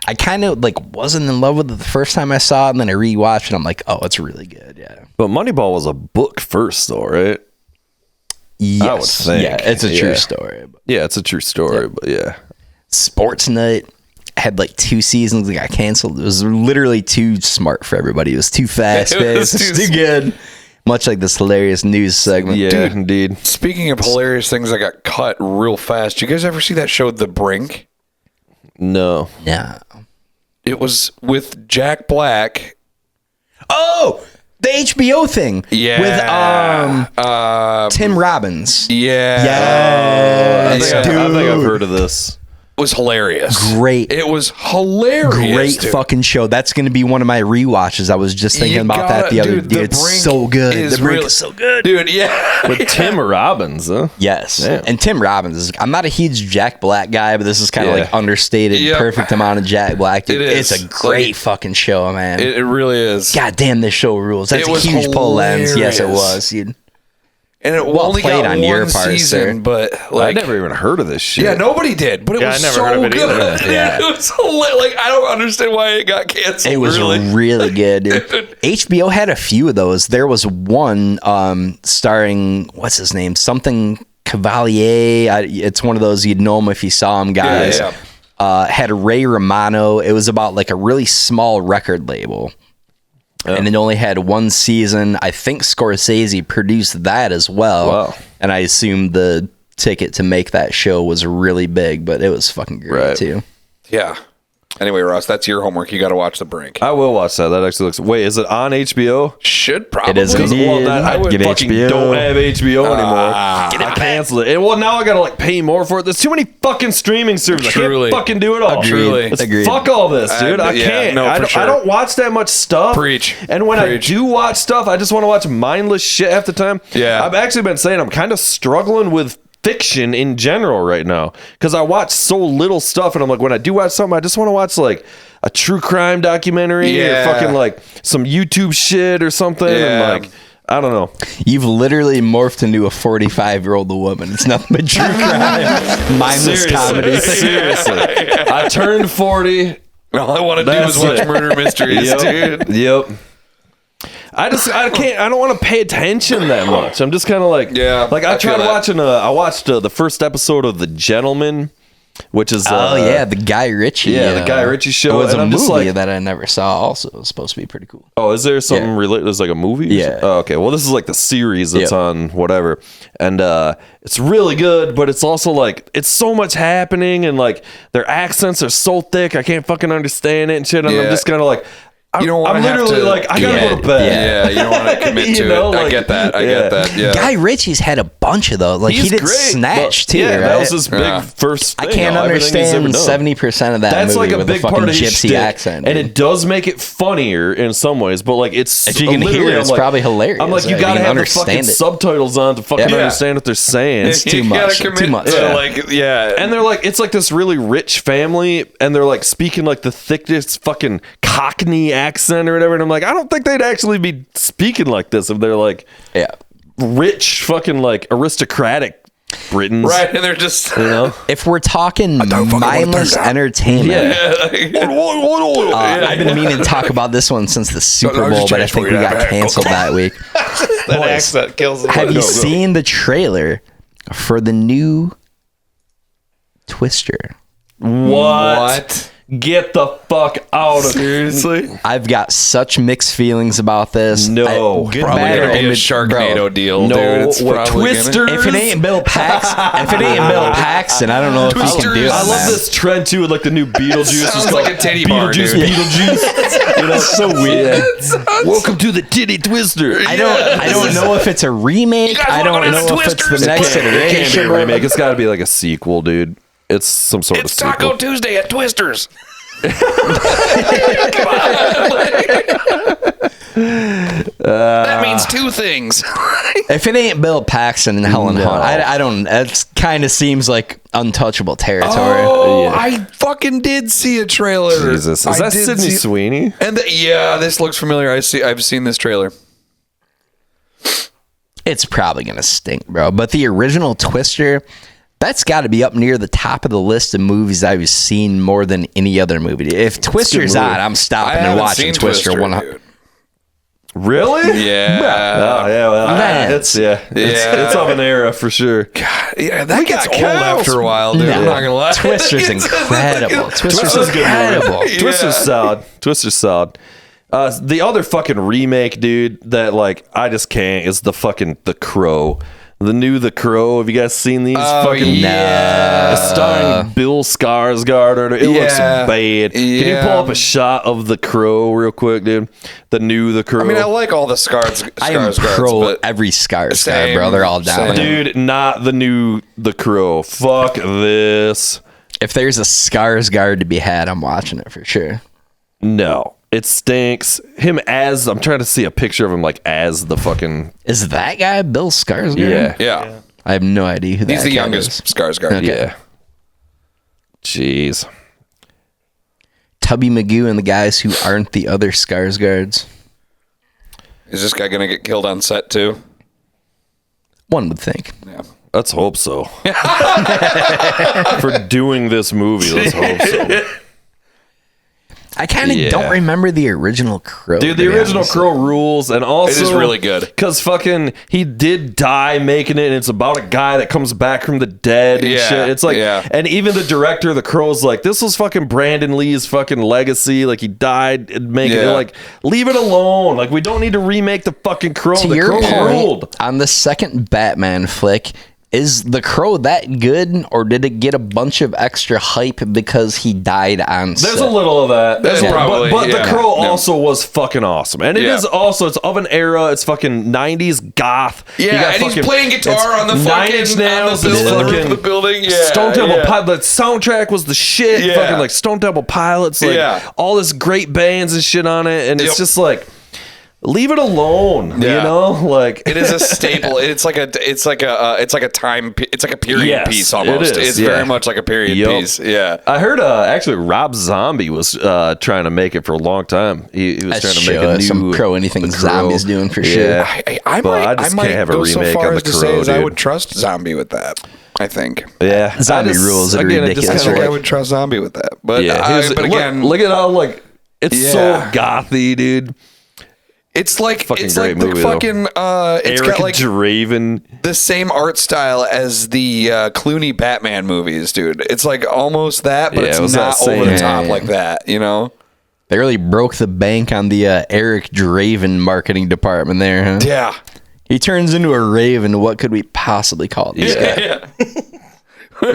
I kind of like wasn't in love with it the first time I saw it, and then I rewatched it. I'm like, oh, it's really good. Yeah. But Moneyball was a book first, though, right? Yes. I would think. Yeah, it's a true story. But Yeah, it's a true story, but yeah. Sports Night had like 2 seasons that got canceled. It was literally too smart for everybody. It was too fast paced. It was too good. Much like this hilarious news segment. Yeah, Dude. indeed. Speaking of hilarious things that got cut real fast, you guys ever see that show The Brink? No. Yeah. It was with Jack Black. Oh, the HBO thing. Yeah. With Tim Robbins. Yeah. Yes, I think I've dude. heard of this. Was hilarious. Great. It was hilarious. Great dude. fucking show. That's going to be one of my rewatches. I was just thinking about that the other day. It's so good. The Brink is so good. Dude, yeah. With Tim Robbins, huh? Yes. Damn. And Tim Robbins is, I'm not a huge Jack Black guy, but this is kind of like understated, Yep. perfect amount of Jack Black. Dude. It is. It's a great fucking show, man. It really is. God damn, this show rules. That's It a was huge pull lens. Yes, it hilarious. was, dude. And it Well only played got on your one part, season, sir. but I like never even heard of this shit. yeah, nobody did, but it was I never so heard of it good. either. Dude, Yeah. It was like I don't understand why it got canceled. It was really good, dude. HBO had a few of those. There was one starring, what's his name? Something Cavalier. It's one of those, you'd know him if you saw him, guys. Yeah. Had Ray Romano. It was about like a really small record label. And it only had one season. I think Scorsese produced that as well. Wow. And I assume the ticket to make that show was really big, but it was fucking great Right. too. Yeah. Anyway, Ross, that's your homework. You got to watch The Brink. I will watch that. That actually looks. Wait, is it on HBO? Should probably. It is Because indeed. I Get fucking HBO. don't have HBO anymore. I canceled it. And well, now I gotta like pay more for it. There's too many fucking streaming services. Truly. I can't fucking do it all. Truly. It's- Agreed. Fuck all this, dude. I yeah, can't. no, for I sure. don't watch that much stuff. Preach. And when Preach. I do watch stuff, I just want to watch mindless shit half the time. Yeah. I've actually been saying I'm kind of struggling with fiction in general right now because I watch so little stuff, and I'm like, when I do watch something, I just want to watch like a true crime documentary or fucking like some YouTube shit or something. Yeah. And like, I don't know. You've literally morphed into a 45-year-old woman. It's nothing but true crime, mindless comedy. Seriously. I turned 40. All I want to do is watch murder mysteries, dude. Yep. I don't want to pay attention that much. I'm just kind of like, like I tried watching I watched the first episode of The Gentleman, which is the Guy Ritchie. the Guy Ritchie show. It was and a I'm just movie like, that I never saw. Also, it was supposed to be pretty cool. oh, is there something related? There's like a movie? Yeah. Oh, okay. Well, this is like the series that's on whatever, and it's really good. But it's also like it's so much happening, and like their accents are so thick, I can't fucking understand it and shit. And I'm just kind of like. You don't want I'm to have literally to, like, I gotta go to bed. Yeah, you don't want to commit to You know, it. I like, get that. I get that. Yeah. Guy Ritchie's had a bunch of those. Like He's he did great, Snatch but, too. Yeah, right? that was his big first thing. I can't understand 70% of that That's movie like a with big a fucking part of his gypsy shtick, accent. and dude. it does make it funnier in some ways. But like, it's If you can literally, hear it, I'm it's like- probably hilarious. I'm like, you right? gotta can have the fucking understand it. subtitles on to fucking Yeah. understand what they're saying. It's too You much. gotta commit Too much. to, Yeah. like, And they're like, it's like this really rich family, and they're like speaking like the thickest fucking Cockney accent or whatever. And I'm like, I don't think they'd actually be speaking like this if they're like rich fucking like aristocratic Britons. right, and they're just, You know? If we're talking mindless entertainment, I've been meaning to talk about this one since the Super Bowl, but I think we got canceled that week. That accent kills the Have you seen the trailer for the new Twister? What? Get the fuck out of here. Seriously? I've got such mixed feelings about this. No. Good, probably bad, or gonna be a image- Sharknado bro. deal, No, dude. It's what, probably Twister? If it ain't Bill Paxton, I don't know if you can do it. I love man. this trend too with like the new Beetlejuice. Sounds It's like called a titty bar, Beetlejuice, dude. Beetlejuice. You know, it's so weird. Welcome to the titty twister. I don't know if it's a remake. I don't know if it's the next It can't be iteration. a remake. It's got to be like a sequel, dude. It's some sort of It's sequel. Taco Tuesday at Twisters. That means two things. If it ain't Bill Paxton and Helen Hunt, I don't. It kind of seems like untouchable territory. Oh, I fucking did see a trailer. Jesus, is I that did Sydney see- Sweeney? And this looks familiar. I've seen this trailer. It's probably gonna stink, bro. But the original Twister, that's got to be up near the top of the list of movies I've seen more than any other movie. If Twister's movie. on, I'm I stopping and haven't watching seen Twister. dude. Really? Yeah. Oh yeah, well, Lance. it's of an era for sure. Yeah, that gets got old cows. after a while, dude. I'm not gonna lie. Twister's incredible. Twister's Twister's good. incredible. Twister's solid. Twister's solid. The other fucking remake, dude, that like I just can't is the Crow. The new The Crow. Have you guys seen these? Fucking yeah. It's starring Bill Skarsgård. It looks bad. Can you pull up a shot of The Crow real quick, dude? The new The Crow. I mean, I like all the scars. I am pro every Skarsgård, bro. They're all down. dude, not the new The Crow. Fuck this. If there's a Skarsgård to be had, I'm watching it for sure. No. It stinks. Him as I'm trying to see a picture of him like as the fucking Is that guy Bill Skarsgård? Yeah. I have no idea who that He's the guy youngest is. Skarsgård. Okay. yeah. Jeez. Tubby Magoo and the guys who aren't the other Skarsgårds. Is this guy gonna get killed on set too? One would think. Yeah. Let's hope so. For doing this movie, let's hope so. I kind of don't remember the original Crow. Dude, the original Crow rules, and also It is really good. because fucking he did die making it. And it's about a guy that comes back from the dead and Yeah, shit. It's like, yeah. and even the director of the Crow's like, this was fucking Brandon Lee's fucking legacy. Like he died and making it. Yeah. Like leave it alone. Like we don't need to remake the fucking Crow. To The your Crow point, ruled. on the second Batman flick, is the Crow that good, or did it get a bunch of extra hype because he died on set? There's a little of that. There's probably, but yeah. the Crow Yeah. also was fucking awesome, and it Yeah. is also it's of an era. It's fucking 90s goth. You Yeah, got and he's fucking- playing guitar it's on the Nine fucking Inch on the Nails. building, It's on the roof fucking of the building. Yeah, Stone Temple yeah. Pilots. The soundtrack was the shit. Yeah. Fucking like Stone Temple Pilots. Like Yeah. all this great bands and shit on it, and it's Yep. just like. leave it alone. Yeah. You know, like it is a staple. It's like a period piece almost. It is, It's very much like a period piece. Yeah. I heard actually Rob Zombie was trying to make it for a long time. He was trying to make a new some Crow anything Zombie's doing for sure. I might can't have a go so remake far on as the to say Crow, as I dude. would trust Zombie with that. I think. Yeah, Zombie rules are ridiculous. I think I would trust Zombie with that. But but again, look at how like it's so gothy, dude. It's like fucking it's great like movie, the fucking it's Eric got like Draven, the same art style as the Clooney Batman movies, dude. It's like almost that, but Yeah, it was it's not that same- over the top like that, you know? They really broke the bank on the Eric Draven marketing department there, huh? Yeah. He turns into a raven. What could we possibly call this guy?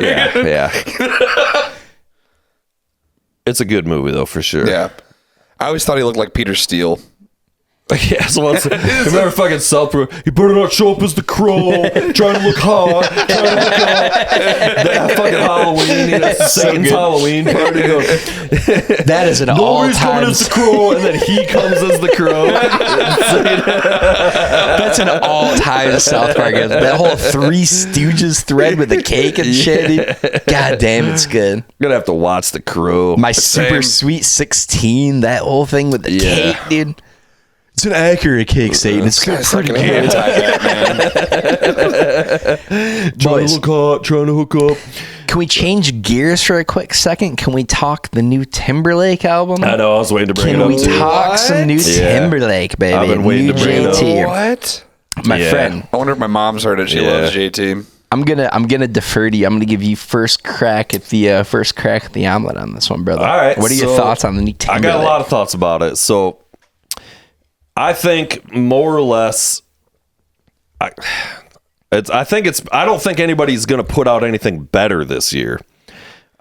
yeah. It's a good movie though, for sure. Yeah. I always thought he looked like Peter Steele. Yeah, so remember fucking South Park? You better not show up as the Crow, trying to look hot, that fucking Halloween, Satan's Halloween party. That is an Nobody's coming all-time. as the Crow, and then he comes as the Crow. That's an all-time South Park. That whole Three Stooges thread with the cake and shit. Dude. God damn, it's good. I'm gonna have to watch the Crow. My Super Sweet 16, that whole thing with the cake, dude. It's an accurate cake, Satan. It's still pretty good. Trying to look hot, trying to hook up. Can we change gears for a quick second? Can we talk the new Timberlake album? I know, I was waiting to bring Can it up we too. talk some new Timberlake, baby? I've been waiting new to bring it up. JT. What? My friend. I wonder if my mom's heard it. She loves JT. I'm gonna defer to you. I'm gonna give you first crack at the omelet on this one, brother. All right. What are your thoughts on the new Timberlake? I got a lot of thoughts about it. So I think more or less, I don't think anybody's going to put out anything better this year.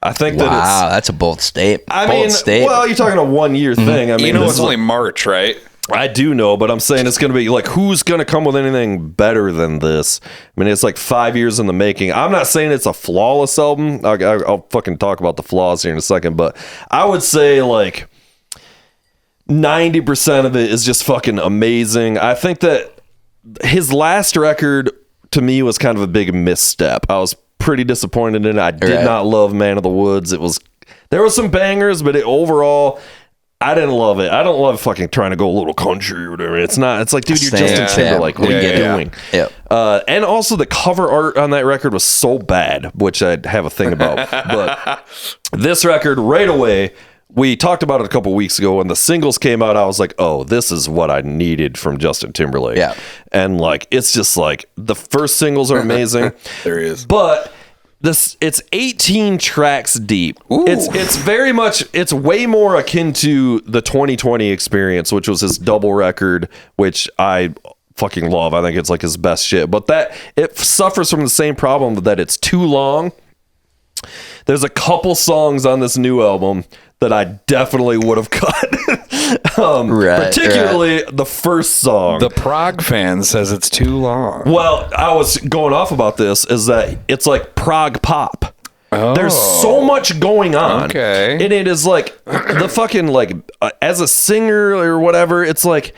I think that that's a bold statement. Well, you're talking a 1 year thing. I mean, You know it's only March, right? I do know, but I'm saying it's going to be like, who's going to come with anything better than this? I mean, it's like 5 years in the making. I'm not saying it's a flawless album. I'll fucking talk about the flaws here in a second, but I would say like 90% of it is just fucking amazing. I think that his last record to me was kind of a big misstep. I was pretty disappointed in it. I did not love Man of the Woods. There was some bangers, but overall I didn't love it. I don't love fucking trying to go a little country or whatever. It's not. It's like, dude, you're Justin Timberlake. What are you doing? Yep. And also the cover art on that record was so bad, which I have a thing about. But this record right away, we talked about it a couple weeks ago when the singles came out. I was like, oh, this is what I needed from Justin Timberlake. Yeah. And like, it's just like the first singles are amazing. There he is. But it's 18 tracks deep. Ooh. It's way more akin to the 2020 Experience, which was his double record, which I fucking love. I think it's like his best shit. But it suffers from the same problem that it's too long. There's a couple songs on this new album that I definitely would have cut. Particularly the first song. The Prague fan says it's too long. Well, I was going off about this, is that it's like Prague pop. There's so much going on. Okay. And it is like the fucking like as a singer or whatever, it's like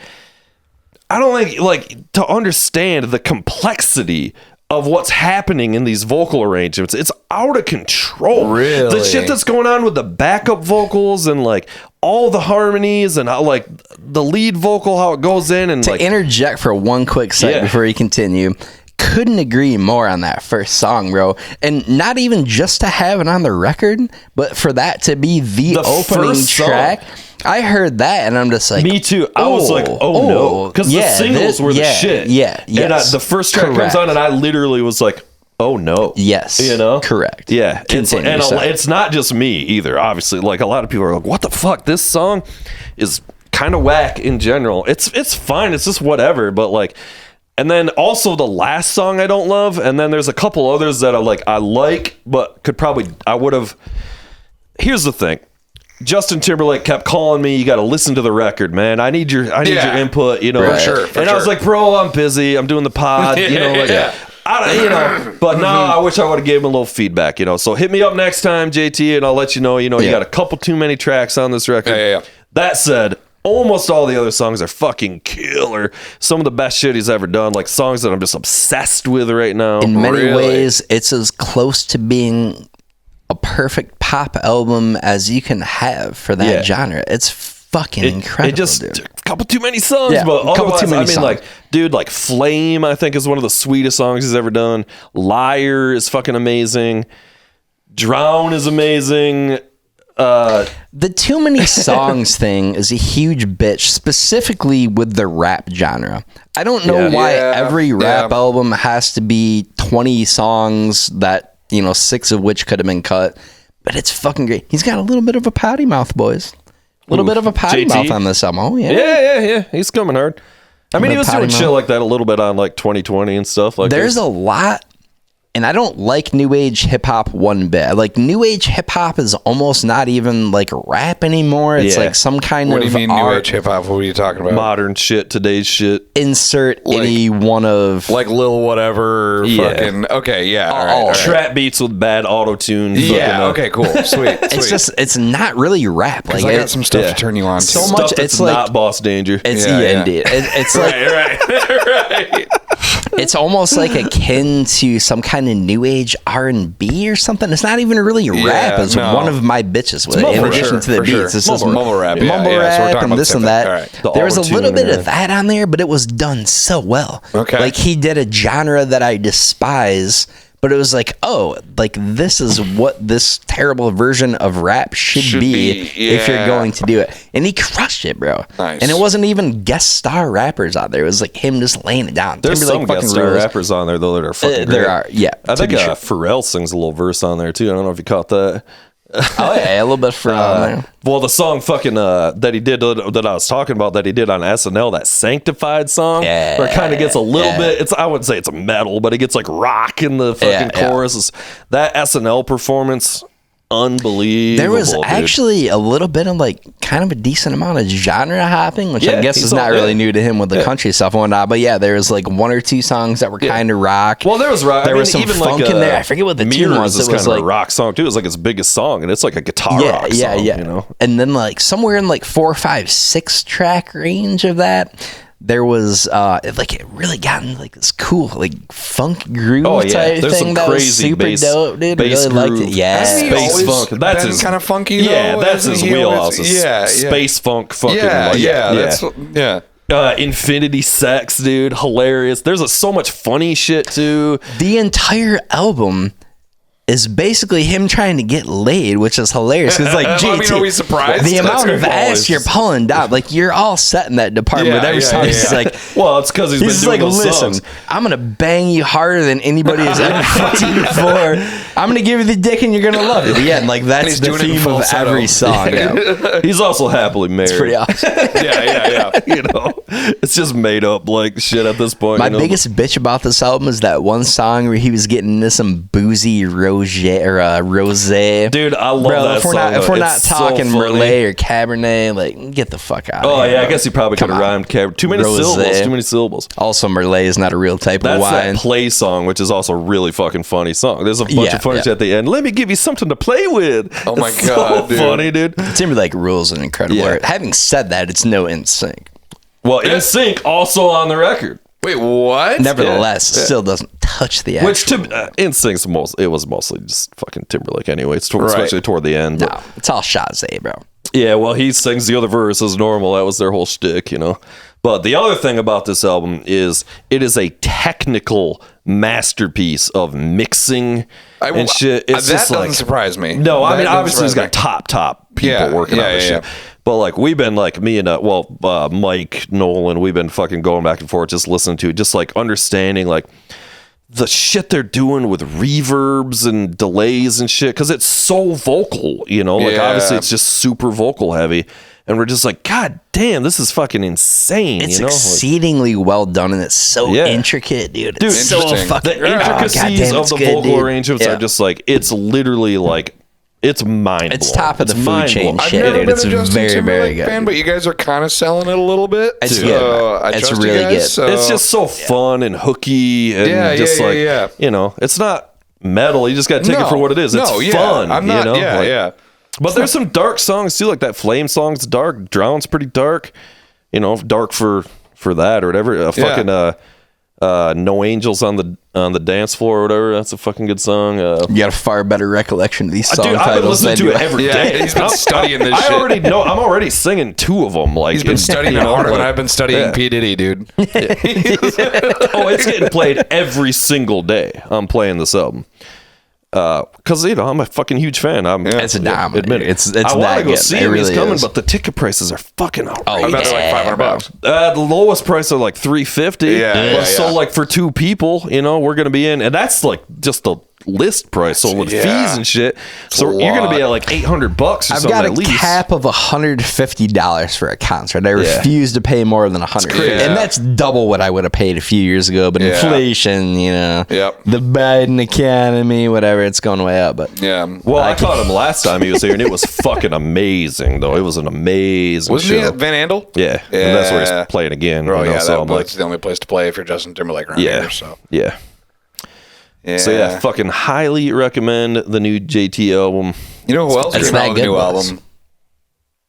I don't think like to understand the complexity of what's happening in these vocal arrangements. It's out of control. Really? The shit that's going on with the backup vocals and like all the harmonies and how like the lead vocal, how it goes in and to like interject for one quick second before you continue. Couldn't agree more on that first song, bro. And not even just to have it on the record, but for that to be the opening track. I heard that and I'm just like, me too. I was like, oh no, because the singles were the shit. Yeah, yes. And the first track comes on, and I literally was like, oh no. Yes, you know, correct. Yeah, it's not just me either. Obviously, like a lot of people are like, what the fuck? This song is kind of whack in general. It's fine. It's just whatever. But like, and then also the last song I don't love, and then there's a couple others that I like, but I would have. Here's the thing. Justin Timberlake kept calling me. You got to listen to the record, man. I need your input, you know. For sure. I was like, bro, I'm busy. I'm doing the pod, you know. Like, but now I wish I would have gave him a little feedback, you know. So hit me up next time, JT, and I'll let you know. You know, you got a couple too many tracks on this record. Yeah. That said, almost all the other songs are fucking killer. Some of the best shit he's ever done, like songs that I'm just obsessed with right now. In many ways, it's as close to being a perfect pop album as you can have for that genre. It's fucking incredible. It just dude. a couple too many songs, but otherwise, I mean, like, dude, like Flame, I think is one of the sweetest songs he's ever done. Liar is fucking amazing. Drown is amazing. The too many songs thing is a huge bitch, specifically with the rap genre. I don't know why every rap album has to be 20 songs that, 6 of which could have been cut, but it's fucking great. He's got a little bit of a potty mouth, boys. A little bit of a potty mouth on this album. Oh, yeah. Yeah. He's coming hard. I mean, he was doing shit like that a little bit on like 2020 and stuff. Like, there's a lot. And I don't like new age hip hop one bit. Like new age hip hop is almost not even like rap anymore. It's like some kind of What do you mean new age hip hop? What are you talking about? Modern shit, today's shit. Insert any one of like Lil whatever. Fucking okay, yeah. All right. Trap beats with bad auto tune. Yeah. Okay. Cool. Sweet. It's not really to like I got some stuff to turn you on. So to. much. Stuff It's like like not Boss Danger. It's indeed. It's like right. It's almost like akin to some kind of new age R&B or something. It's not even really rap. It's one of my bitches with it. In addition to the beats, it's just mumble rap. Mumble rap and this and that. Right. There was a little bit of that on there, but it was done so well. Okay. Like he did a genre that I despise, but it was like, oh, like this is what this terrible version of rap should be if you're going to do it. And he crushed it, bro. Nice. And it wasn't even guest star rappers out there. It was like him just laying it down. There's Timberlake some guest star rappers on there though that are fucking great. There are, yeah. I think Pharrell sings a little verse on there too. I don't know if you caught that. Oh yeah, a little bit for well, the song fucking that he did that I was talking about that he did on SNL, that Sanctified song, where it kind of gets a little bit. I wouldn't say it's a metal, but it gets like rock in the fucking chorus. That SNL performance, unbelievable. There was dude. actually a little bit of like kind of a decent amount of genre hopping, which I guess is not really new to him with the country stuff and whatnot. But yeah, there was like one or two songs that were kind of rock. Well, there was rock. There was some even funk like, in there. I forget what the tune was. It was kind of like a rock song too. It was like his biggest song, and it's like a guitar rock song. You know? And then like somewhere in like 4, 5, 6 track range of that, there was like it really got into like this cool like funk groove type There's thing that was super dope, dude. I really liked it. Yeah, space funk. That's his kind of funky. Yeah, though, that's his wheelhouse. Space funk. Fucking Infinity Sex, dude, hilarious. There's so much funny shit too. The entire album is basically him trying to get laid, which is hilarious. Because like, GT, surprised. The amount of ass you're pulling down, like you're all set in that department. Every song is like, well, it's because he's been doing like, those listen, songs. I'm gonna bang you harder than anybody has ever fucked you before. I'm gonna give you the dick and you're gonna love it. Yeah, and like that's the theme of every song. He's also happily married. It's pretty awesome. yeah. You know, it's just made up like shit at this point. My biggest bitch about this album is that one song where he was getting into some boozy rosé. Dude, I love that song. If we're not talking Merlot or Cabernet, like get the fuck out. Oh yeah, I guess he probably could have rhymed Cabernet. Too many syllables. Also, Merlot is not a real type of wine. That's that Play song, which is also a really fucking funny song. There's a bunch of funny shit at the end. Let me give you something to play with. Oh my god, dude. Funny, dude. Timberlake rules an incredible art. Having said that, it's no NSYNC. Well, NSYNC also on the record. Wait, what? Nevertheless, still doesn't touch the actual. Which NSYNC's it was mostly just fucking Timberlake anyway. Especially toward the end. No, it's all Shazay, bro. Yeah, well, he sings the other verse as normal. That was their whole shtick, you know. But the other thing about this album is it is a technical masterpiece of mixing and shit. It's that just doesn't surprise me. No, I mean, obviously he's got top people working on this shit. But like we've been like me and Mike Nolan, we've been fucking going back and forth, just listening to it, just like understanding like the shit they're doing with reverbs and delays and shit, because it's so vocal, you know. Like obviously it's just super vocal heavy, and we're just like, God damn, this is fucking insane. It's you know? exceedingly well done, and it's so intricate, dude. It's so fucking the intricacies of the vocal arrangements are just like, it's literally like. It's mind-blowing. It's top of the food chain shit, I've never dude. It's been a Justin very, very good. fan, but you guys are kind of selling it a little bit. It's good. It's really good. It's just so fun and hooky and you know, it's not metal. You just got to take it for what it is. It's fun. I'm not. You know? But there's some dark songs too, like that Flame song's dark. Drown's pretty dark. You know, dark for that or whatever. No Angels on the Dance Floor or whatever. That's a fucking good song. You got a far better recollection of these song Dude, titles. I've been listening to it every day. He's been studying this shit. I already know. I'm already singing 2 of them. Like He's been studying it harder than I've been studying P Diddy, dude. Oh, it's getting played every single day. I'm playing this album. Because I'm a fucking huge fan. It's a dominant. It's I want that to go good. see It him. really He's coming, is. but the ticket prices are fucking outrageous. I bet they're like $500. The lowest price are like $350. Yeah. So like for 2 people, we're gonna be in, and that's like just the list price. So with fees and shit, so you're gonna be at like $800 or I've something got at a least. cap of $150 for a concert. I refuse to pay more than $100, and that's double what I would have paid a few years ago. But inflation, the Biden Academy, whatever, it's going way up. But well, I caught him last time he was here, and it was fucking amazing. Though it was an amazing Wasn't show. he at Van Andel? Yeah, and that's where he's playing again. Oh yeah, so that's the only place to play if you're Justin Timberlake around here. So yeah. So yeah, fucking highly recommend the new JT album. You know who else It's came that out with a good, new boys. album?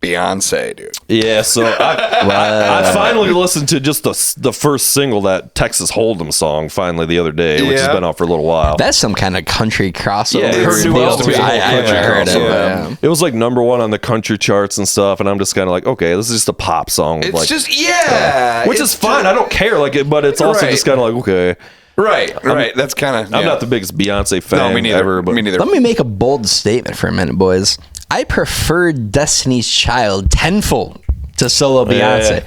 Beyonce, dude. Yeah, so I finally listened to just the first single, that Texas Hold'em song, finally the other day, which has been out for a little while. that's some kind of country crossover. Yeah, her new deal, album too. is a I whole haven't country heard it. crossover. but, It was like #1 on the country charts and stuff, and I'm just kind of like, okay, this is just a pop song. It's like, just which is fine. I don't care, but it's also just kind of like, okay. Right. That's kind of. I'm not the biggest Beyonce fan No, me neither. ever, but Me neither. Let me make a bold statement for a minute, boys. I prefer Destiny's Child tenfold to solo Beyonce.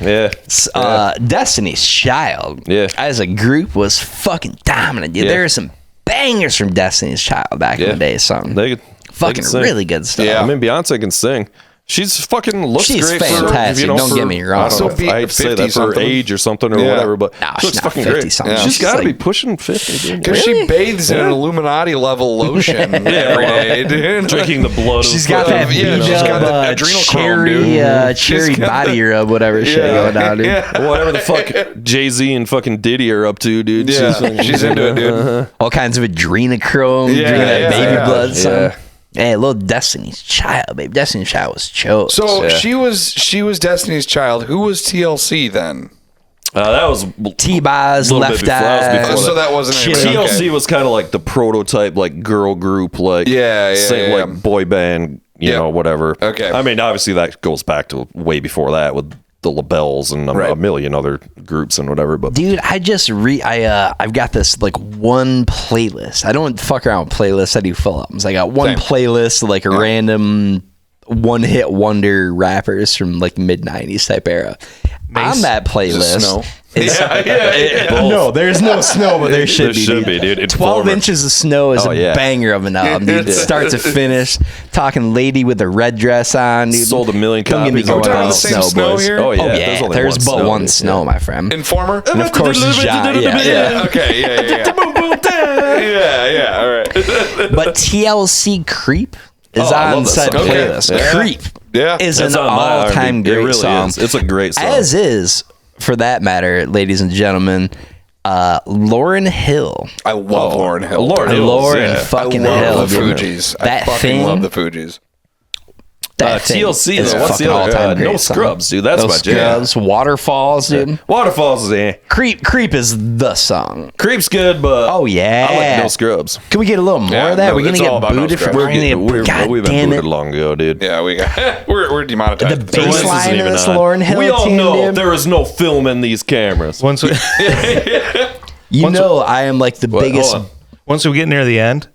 Destiny's Child, as a group, was fucking dominant. Dude. There are some bangers from Destiny's Child back in the day. Something fucking really good stuff. Yeah, I mean, Beyonce can sing. She's fucking looks She's great. fantastic. Don't get me wrong. I don't know if I hate to say that for her age or something or whatever, but she looks fucking great. She's got to be pushing 50, dude. Because she bathes in an Illuminati level lotion every day, dude. Drinking the blood. She's got that beat up cherry body rub, whatever shit going on, dude. Whatever the fuck Jay-Z and fucking Diddy are up to, dude. Yeah, she's into it, dude. All kinds of adrenochrome, drinking that baby blood, son. Hey, little Destiny's Child, babe. Destiny's Child was chose. So she was Destiny's Child. Who was TLC then? That was T-Boz, Left Eye. So that wasn't TLC was kind of like the prototype, like girl group, like like boy band, you know, whatever. Okay. I mean, obviously that goes back to way before that with the LaBelles and a million other groups and whatever. But dude, I just I've got this like one playlist. I don't fuck around with playlists. I do full albums. I got one playlist, like a random one-hit wonder rappers from like mid-90s type era. On that playlist, no, there's no snow, but there should be, dude. 12 Inches of Snow is a banger of an album, dude. Start to finish. Talking Lady with a Red Dress on, dude. Sold 1 million copies. Are we talking the same Snow here? Oh yeah, there's but one Snow, my friend. Informer, and of course John. Okay, yeah. All right. But TLC Creep is on said playlist. Creep is an all-time great song. It's a great song. As is, for that matter, ladies and gentlemen, Lauryn Hill. I love Lauryn Hill. Lauryn fucking Hill. I love the Fugees. I fucking love the Fugees. TLC is what's the other? No Scrubs, dude. That's my jam. Waterfalls, dude. Waterfalls is Creep is the song. Creep's good, but I like No Scrubs. Can we get a little more of that? We're gonna get booted for we've been booted long ago, dude. Yeah, we got we're demonetized. The bass line of this Lauryn Hill. We all know there is no film in these cameras. Once we, I am like the biggest. Once we get near the end,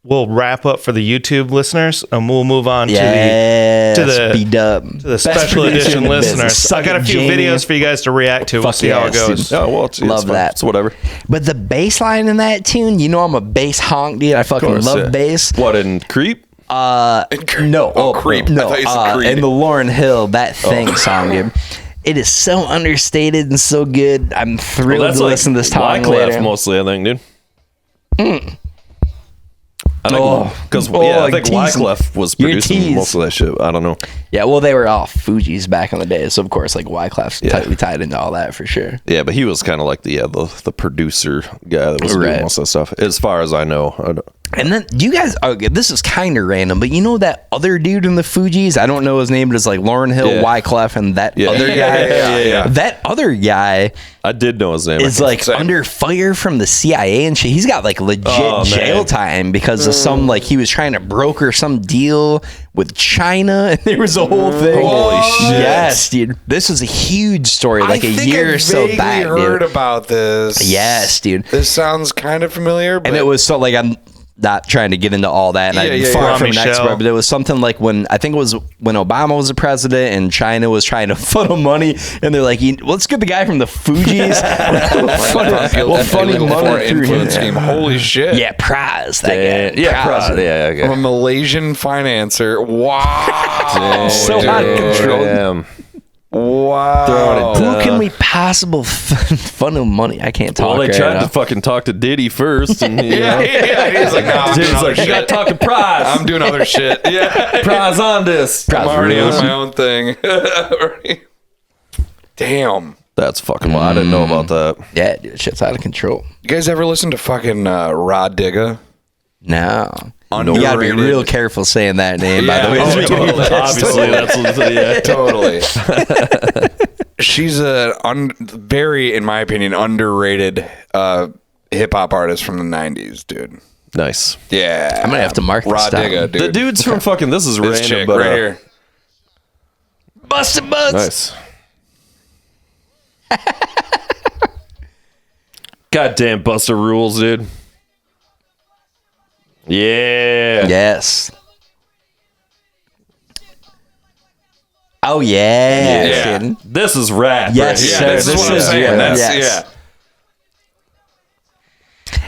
we'll wrap up for the YouTube listeners, and we'll move on to the special edition listeners. I got a few videos for you guys to react to. We'll see how it goes. Oh, well, love that. It's whatever. But the bass line in that tune, I'm a bass honk, dude. I fucking love bass. What, in Creep? No. Creep. No. I thought you said Creed. In the Lauryn Hill, that thing song, dude. It is so understated and so good. I'm thrilled to listen to this song later. Mostly, I think, dude. I think because I think Wyclef was producing most of that shit. I don't know. Yeah, well, they were all Fugees back in the day, so of course, like Wyclef's tightly tied into all that for sure. Yeah, but he was kind of like the producer guy that was doing most of that stuff, as far as I know. And then you guys, okay, this is kind of random, but you know that other dude in the Fugees? I don't know his name, but it's like Lauryn Hill, Wyclef, and that other guy. That other guy, I did know his name. is like under fire from the CIA and shit. He's got like legit jail time because of some, like, he was trying to broker some deal with China, and there was a whole thing. Holy shit. Yes, dude. This was a huge story, like a year or so back. I heard about this. Yes, dude. This sounds kind of familiar, but And it was so, like, I'm not trying to get into all that, and I'm far from an expert, but it was something like when Obama was the president and China was trying to funnel money, and they're like, let's get the guy from the Fugees. we'll funnel money through him. Scheme. Holy shit. Yeah, Prize. That guy. Yeah, Prize. Yeah, okay. I'm a Malaysian financer. Wow. So out of control. Damn. Wow. Who can we possibly funnel money? I can't talk. Well, they right tried now. to fucking talk to Diddy first, and He's like, nah, I'm doing Diddy's other like, you shit. got to talk to Prize. I'm doing other shit. Yeah. Prize on this. I'm already on my own thing. Damn. That's fucking wild. I didn't know about that. Yeah, dude, shit's out of control. You guys ever listen to fucking Rod Digga? No. You gotta be real careful saying that name, by the way. Obviously, that's what, Totally. She's a very, in my opinion, underrated hip hop artist from the 90s, dude. Nice. Yeah. I'm gonna have to mark this Rod down. Digga, dude. The dude's from fucking. This is This random, chick but right here. Busted Butts. nice. Goddamn Buster rules, dude. Yeah. Yes. Oh yeah. Yeah. Dude. This is rap. Yes, right sir. here. This is what I'm is- saying. yeah, That's, yes. yeah.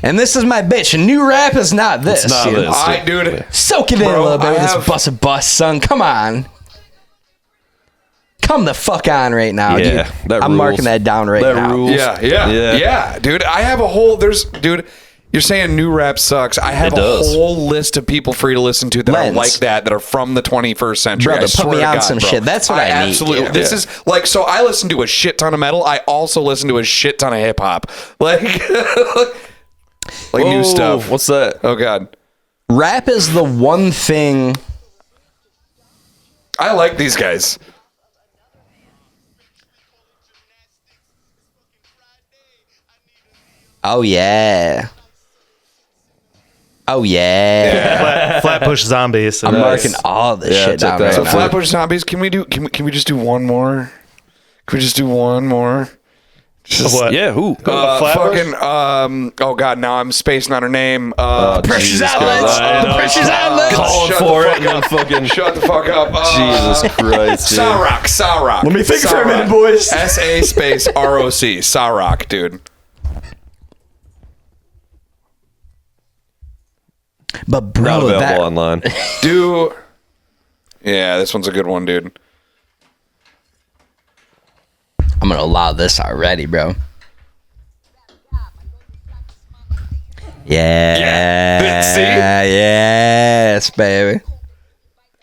And this is my bitch. A new rap is not this. It's not dude. this. Dude. Soak it in Bro, a little bit I with have- this busted bust, son. Come on. Come the fuck on right now, Yeah, dude. that I'm rules. marking that down right That now. rules. Yeah, dude. I have a whole. Dude. You're saying new rap sucks. I have It a does. whole list of people for you to listen to that Lenz. are like that are from the 21st century. Brother, I swear put me to on God, some bro. shit. That's what I need, absolutely. yeah. This is like, so I listen to a shit ton of metal. I also listen to a shit ton of hip hop, like new Whoa, stuff. What's that? Oh God, Rap is the one thing. I like these guys. Oh yeah. Oh yeah. Flatbush Zombies. I'm marking all this shit check down that right out. So now. Flatbush Zombies, can we just do one more? Can we just do one more? What? Yeah, who? Fucking oh God, now I'm spacing on her name. Precious Jesus outlets. Christ. I The know. precious outlets. Calling Shut for the it fuck and then up. fucking Shut the fuck up. Jesus Christ, dude. Sarok. Let me think for a minute, boys. S-A space R-O-C. Sarok, dude. But Not bro, available that online. Yeah, this one's a good one, dude. I'm gonna allow this already, bro. Yeah. See? Yes, baby.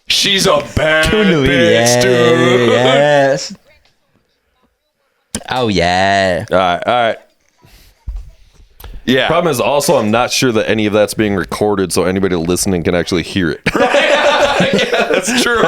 She's a bad Yes. bitch, dude. Yes. Oh yeah. All right. Yeah. Problem is also I'm not sure that any of that's being recorded, so anybody listening can actually hear it. That's true.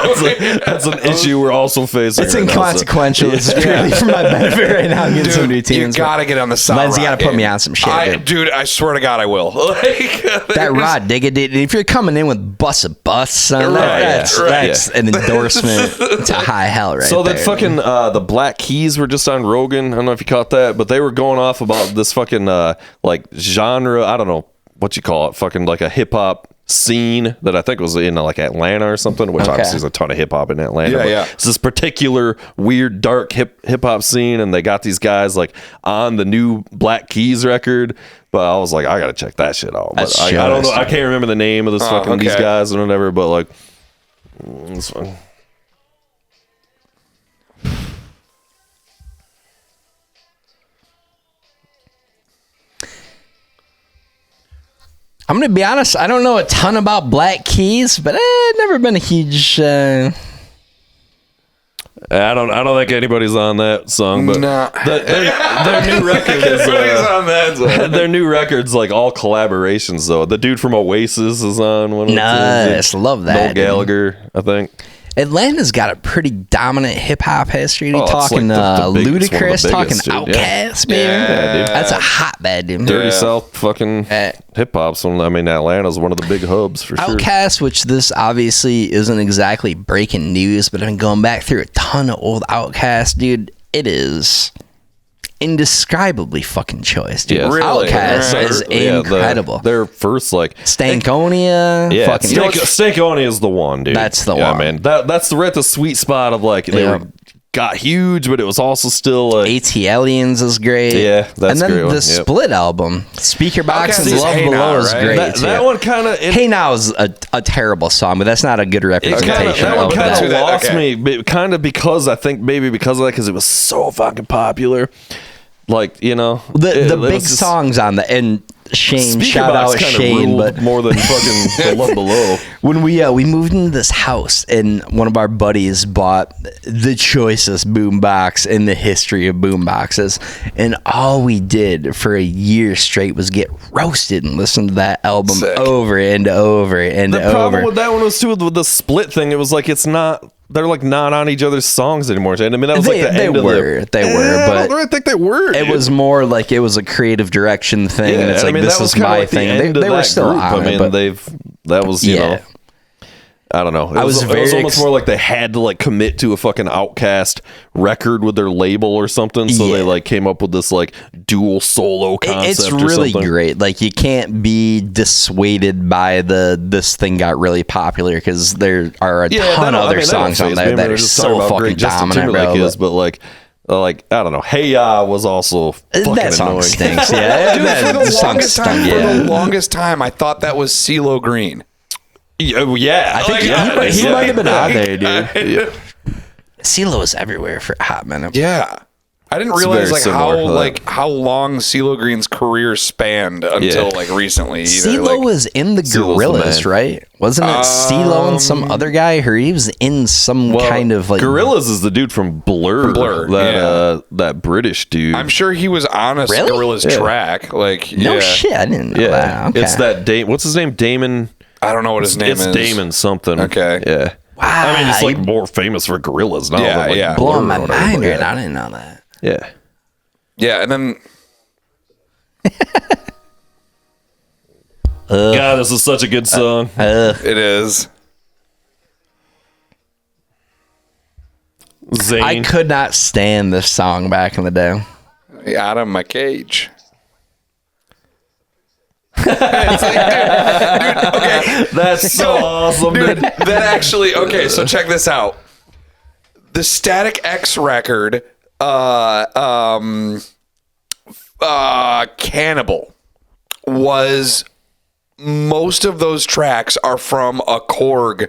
That's an issue we're also facing. It's right now, so- inconsequential. It's purely for my benefit right now. I'm getting some new Dude, teams. you gotta get on the Sarok. Lenz, you gotta put me game. on some shit, dude. I swear to God, I will. That Rod Digga did. If you're coming in with bust a bus, son, Right, that's an endorsement to high hell, right? So that there, fucking the Black Keys were just on Rogan. I don't know if you caught that, but they were going off about this fucking like genre. I don't know what you call it. Fucking like a hip hop scene that I think was in like Atlanta or something. Which obviously there's a ton of hip hop in Atlanta. Yeah, but yeah. It's this particular weird dark hip hop scene, and they got these guys like on the new Black Keys record. But I was like, I gotta check that shit out. But That's I don't know. just- I can't remember the name of this fucking these okay. guys and whatever. But like, it's fun. I'm gonna be honest. I don't know a ton about Black Keys, but I've never been a huge. I don't think anybody's on that song, but Nah. their new record is on that song. their new record's like all collaborations though. The dude from Oasis is on one. Nice, love that. Noel Gallagher, I think. Atlanta's got a pretty dominant hip hop history. Oh, it's Talking like the biggest, one of the Ludacris, talking biggest, dude. Outkast, man. Yeah, dude. That's a hotbed, dude. Dirty South fucking hip hop's one. I mean, Atlanta's one of the big hubs for sure. Outkast, which this obviously isn't exactly breaking news, but I've been going back through a ton of old Outkast, dude. It is indescribably fucking choice, dude. Yes. Really? Outkast is incredible. Their first like Stankonia, yeah, fucking Stankonia is the one, dude. That's the yeah, one. man. That's right, the sweet spot of like they Yeah. got huge, but it was also still like ATLians is great. Yeah, that's and then a great one. the Yep. Split album, Speaker Box Outkast and is Love Hey Below Now, is right? great. that too. one kind of Hey Now is a terrible song, but that's not a good representation that one of kind that. of lost Okay. me, kind of because I think maybe because of that, because it was so fucking popular. Like, you know, The it was big just- songs on the and Shane, Speaker shout Box out kinda Shane, ruled but more than fucking the Love Below. when we moved into this house and one of our buddies bought the choicest boombox in the history of boomboxes, and all we did for a year straight was get roasted and listen to that album Sick. over and over and The over. problem with that one was too with the split thing. It was like it's not. They're like not on each other's songs anymore. And I mean, that was like the They end of were, the. but I think they were. it dude. was more like it was a creative direction thing, and it's I like mean, this that was is kinda my like the thing. end of They were that still group. on I mean, it, but that was you know. I don't know. It was it very was almost more like they had to like commit to a fucking Outkast record with their label or something. So they Yeah. like came up with this like dual solo concept. It's or really something. great. Like you can't be dissuaded by this thing got really popular because there are a ton of other songs on there that are so fucking Justin dominant, Timberlake bro. is, but like I don't know. Hey Ya was also fucking That song annoying. stinks. Yeah, Dude, that, for the the song longest stunk. time, Yeah. for the longest time, I thought that was CeeLo Green. Yeah, I think like, he might have been on there, dude. Yeah. CeeLo was everywhere for a hot minute. Yeah. I didn't It's realize very like similar to that. how long CeeLo Green's career spanned until like recently. Either. CeeLo Like, was in the CeeLo's the Gorillas, man. right? Wasn't it CeeLo and some other guy? Or he was in some kind of like Gorillas is the dude from Blur. Blur, that British dude. I'm sure he was on a Really? Gorillas track. Like no yeah. shit. I didn't know yeah, that. Okay. it's that what's his name? Damon. I don't know what his name It's is. Damon something. Okay. Yeah. Wow, I mean, it's like you more famous for Gorillas now. Yeah, than, like, yeah. Blur blowing my or whatever, mind but right now. I didn't know that. Yeah. Yeah, and then God, this is such a good song. it is. Zayn. I could not stand this song back in the day. Out of my cage. That's so awesome, Dude, dude. that actually okay, so check this out. The Static X record, Cannibal, was most of those tracks are from a Korg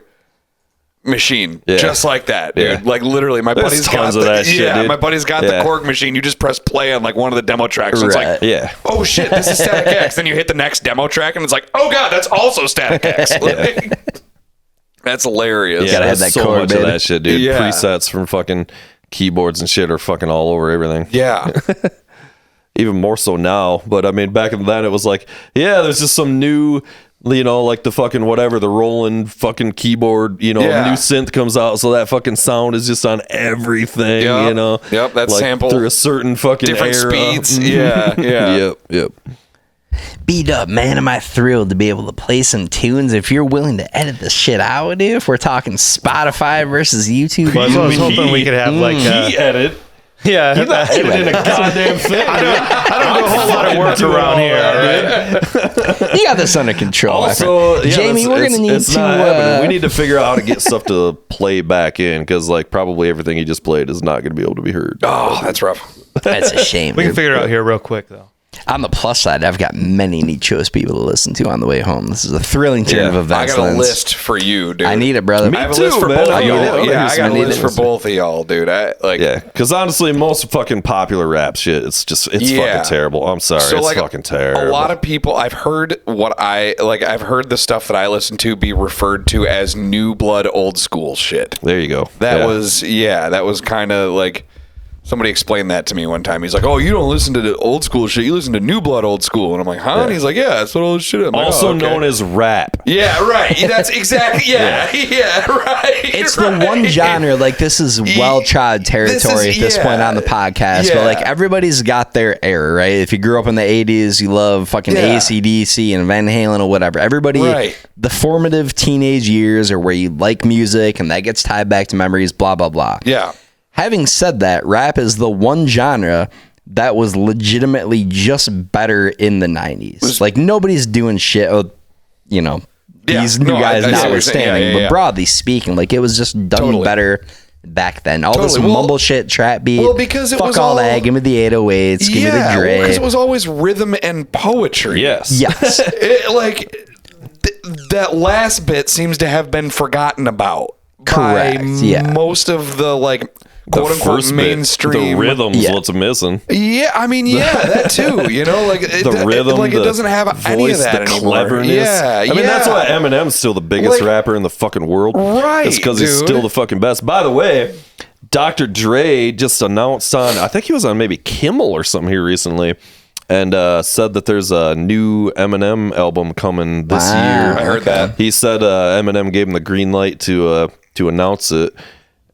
machine, Yeah. just like that, dude. Yeah. Like literally, my There's buddy's tons got of the, that shit, yeah, dude. my buddy's got Yeah. the Korg machine. You just press play on like one of the demo tracks. And it's like, Right. Yeah. oh shit, this is Static X. Then you hit the next demo track, and it's like, oh god, that's also Static X. Like, that's hilarious. Yeah, Gotta have there's that so chord, much baby. of that shit, dude. Yeah. Presets from fucking keyboards and shit are fucking all over everything. Yeah. Even more so now. But I mean, back then it was like, yeah, there's just some new, you know, like the fucking whatever, the rolling fucking keyboard, you know, Yeah. new synth comes out, so that fucking sound is just on everything, Yep. you know. Yep, that like sample, through a certain fucking different era. speeds. Yeah, yeah. Yep. Beat up, man. Am I thrilled to be able to play some tunes? If you're willing to edit this shit out, dude, if we're talking Spotify versus YouTube, Well, I was hoping we could have like He edit. yeah. He's not editing a goddamn thing. I don't do a whole lot of work around here. All right. you got this under control. my Also, friend. yeah, Jamie, we're it's gonna need it's not to. happening. We need to figure out how to get stuff to play back in, because like probably everything he just played is not going to be able to be heard. Oh, that's rough. That's a shame. We can dude. figure it out here real quick though. On the plus side, I've got many Nichos people to listen to on the way home. This is a thrilling turn of events. I got a Lenz. list for you, dude. I need it, brother. I have a list for both of y'all. Yeah, I got a list for both. both of y'all, dude. Because honestly, most fucking popular rap shit, it's fucking terrible. I'm sorry, it's fucking terrible. A lot of people, I've heard I've heard the stuff that I listen to be referred to as new blood, old school shit. There you go. That was kind of like. Somebody explained that to me one time. He's like, "Oh, you don't listen to the old school shit. You listen to new blood, old school." And I'm like, "Huh?" Yeah. And he's like, "Yeah, that's what all this shit is." Also known as rap. Yeah, right. That's exactly. Yeah, right. It's the one genre. Like, this is well-trod territory at this point on the podcast. But like, everybody's got their era, right? If you grew up in the '80s, you love fucking AC/DC and Van Halen or whatever. Everybody, the formative teenage years are where you like music, and that gets tied back to memories. Blah blah blah. Yeah. Having said that, rap is the one genre that was legitimately just better in the 90s. Like, nobody's doing shit, these new guys notwithstanding, but broadly speaking, like, it was just done better back then. All this mumble shit, trap beat. Well, because it was all that. Give me the 808s. Give me the Dre. Because it was always rhythm and poetry. Yes. That last bit seems to have been forgotten about. Correct. Most of the quote unquote mainstream. The rhythm's what's missing. Yeah, I mean, that too. The rhythm, it doesn't have any of that anymore. Cleverness. Yeah, I mean, that's why Eminem's still the biggest rapper in the fucking world. Right, it's because he's still the fucking best. By the way, Dr. Dre just announced on, I think he was on maybe Kimmel or something here recently, and said that there's a new Eminem album coming this year. I heard that. He said Eminem gave him the green light to announce it.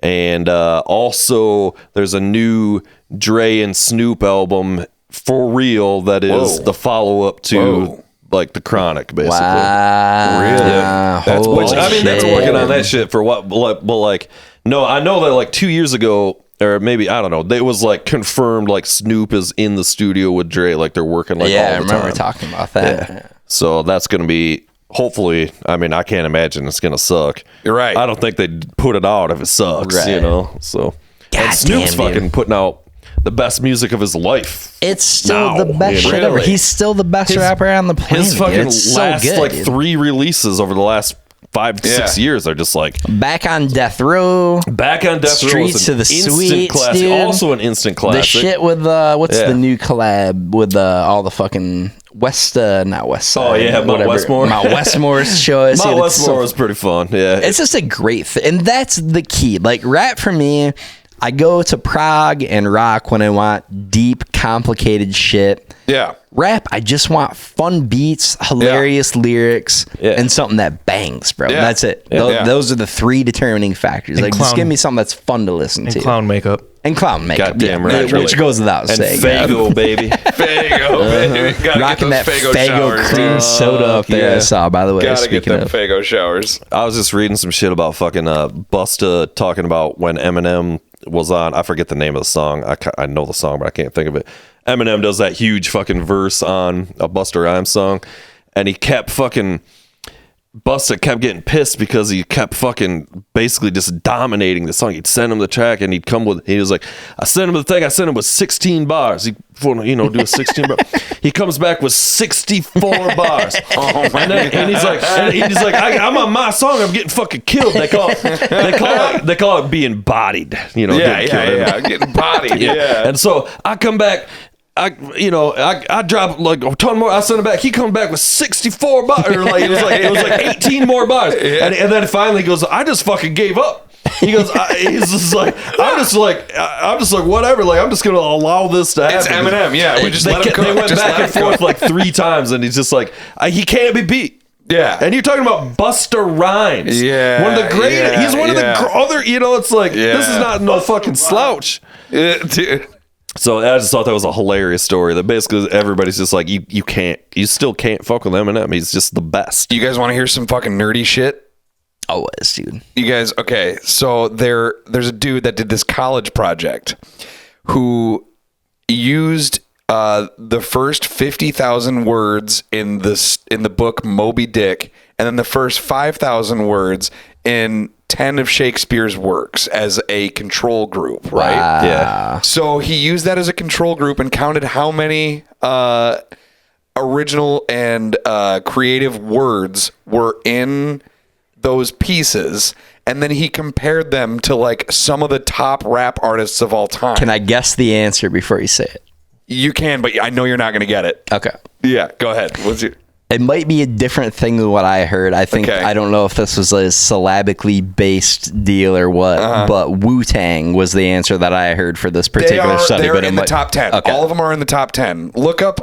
And also, there's a new Dre and Snoop album for real that is the follow-up to like the Chronic, basically. Wow. Really? Yeah. That's working on that shit for what? But like, no, I know that like 2 years ago, or maybe I don't know, it was like confirmed like Snoop is in the studio with Dre, like they're working like all the time. I remember talking about that. Yeah. So that's gonna be. Hopefully, I mean, I can't imagine it's gonna suck. You're right. I don't think they'd put it out if it sucks, So, and Snoop's fucking putting out the best music of his life. It's still the best shit ever. He's still the best rapper on the planet. His fucking last so good, 3 releases over the last 5-6 years are just like Back on Death Row. Streets to the Sweets, classic. Dude. Also an instant classic. The shit with what's the new collab with all the fucking not West Side. Oh yeah, Mount Westmore. Mount Westmore's show. Mount Westmore was pretty fun. Yeah, it's just a great thing, and that's the key. Like, rap for me, I go to prog and rock when I want deep, complicated shit. Yeah. Rap, I just want fun beats, hilarious lyrics, and something that bangs, bro. Yeah. That's it. Those are the 3 determining factors. And like, just give me something that's fun to listen to. Clown makeup. And clown makeup. Goddamn right. Which goes without saying. Fago, baby. Fago, baby. Rocking that Fago cream soda up there, I saw, by the way. Gotta get them Fago showers. I was just reading some shit about fucking Busta talking about when Eminem was on. I forget the name of the song. I know the song, but I can't think of it. Eminem does that huge fucking verse on a Busta Rhymes song, and he kept fucking... Busta kept getting pissed because he kept fucking basically just dominating the song. He'd send him the track and he was like, I sent him the thing. I sent him with 16 bars. He, do a 16 bar. He comes back with 64 bars. And he's like, I'm on my song. I'm getting fucking killed. They call it being bodied. Getting bodied. Yeah. And so I come back. I dropped like a ton more. I sent him back. He come back with 64 bars. Or like it was like 18 more bars. And then finally he goes, I just fucking gave up. He goes, he's just like, I'm just like whatever. Like, I'm just gonna allow this to happen. It's Eminem. Yeah, we just let him They went back and forth like 3 times, and he's just like, he can't be beat. Yeah. And you're talking about Busta Rhymes. Yeah. One of the greatest. He's one of the other. It's like this is not no fucking slouch. Dude. So I just thought that was a hilarious story. That basically everybody's just like, you still can't fuck with Eminem. He's just the best. You guys want to hear some fucking nerdy shit? Always, dude. You guys, okay. So there's a dude that did this college project who used the first 50,000 words in the book Moby Dick, and then the first 5,000 words in 10 of Shakespeare's works as a control group, right? Wow. Yeah. So he used that as a control group and counted how many original and creative words were in those pieces, and then he compared them to like some of the top rap artists of all time. Can I guess the answer before you say it? You can, but I know you're not going to get it. Okay. Yeah, go ahead. What's your... It might be a different thing than what I heard. I think, Okay. I don't know if this was a syllabically based deal or what, but Wu-Tang was the answer that I heard for this particular study. They're But in the top 10. Okay. All of them are in the top 10. Look up,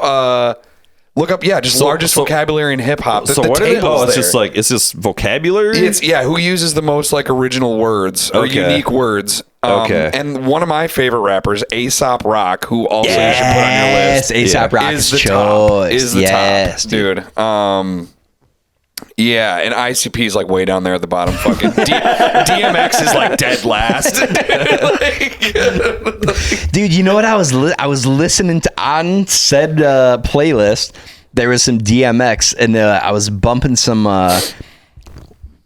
largest vocabulary in hip hop. So what are they? Oh, it's just vocabulary. It's who uses the most like original words or unique words. Okay. And one of my favorite rappers, A$AP Rock, who also you should put on your list. A$AP Rock is is the top. choice. Is the top, dude. Yeah, and ICP is like way down there at the bottom. Fucking DMX is like dead last. Dude, you know what I was listening to on said playlist? There was some DMX, and I was bumping some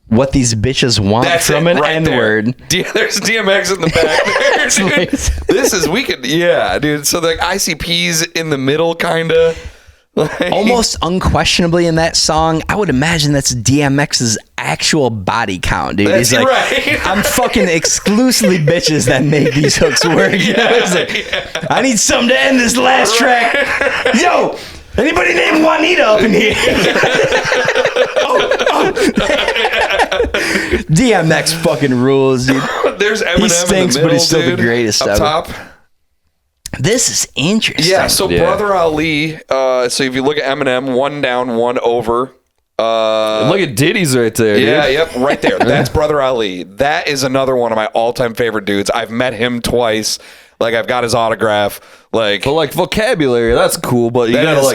"What These Bitches Want" from an N-word. There's DMX in the back there, dude. This is dude. So the ICP's in the middle, kind of. Like, almost unquestionably in that song, I would imagine that's DMX's actual body count, dude. That's He's like, right. I'm fucking exclusively bitches that make these hooks work. You know? It's like, I need something to end this last track. Yo, anybody named Juanita up in here? DMX fucking rules, dude. There's Eminem He stinks, in the middle, but he's still dude, the greatest up ever. top. This is interesting. Yeah, so Brother Ali, so if you look at Eminem, 1 down, 1 over. Look at Diddy's right there. Yeah, dude. yep, right there. That's Brother Ali. That is another one of my all-time favorite dudes. I've met him twice. Like, I've got his autograph. Like, But like vocabulary, that's cool. But you gotta it's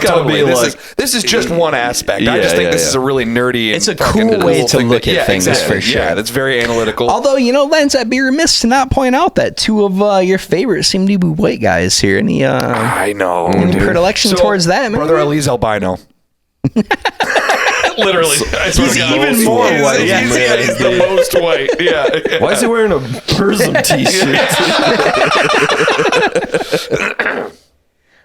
gotta be totally. like This is just one aspect. I Yeah, just think yeah, this yeah. is a really nerdy. It's and a fucking cool way to thing look at things, for sure. Yeah, that's very analytical. Although, you know, Lenz, I'd be remiss to not point out that 2 of your favorites seem to be white guys here. Any I know, any dude. predilection towards that, man? Brother Ali's albino. Literally, He's even more white. He's the most white. Yeah. why is he wearing a Prism t-shirt?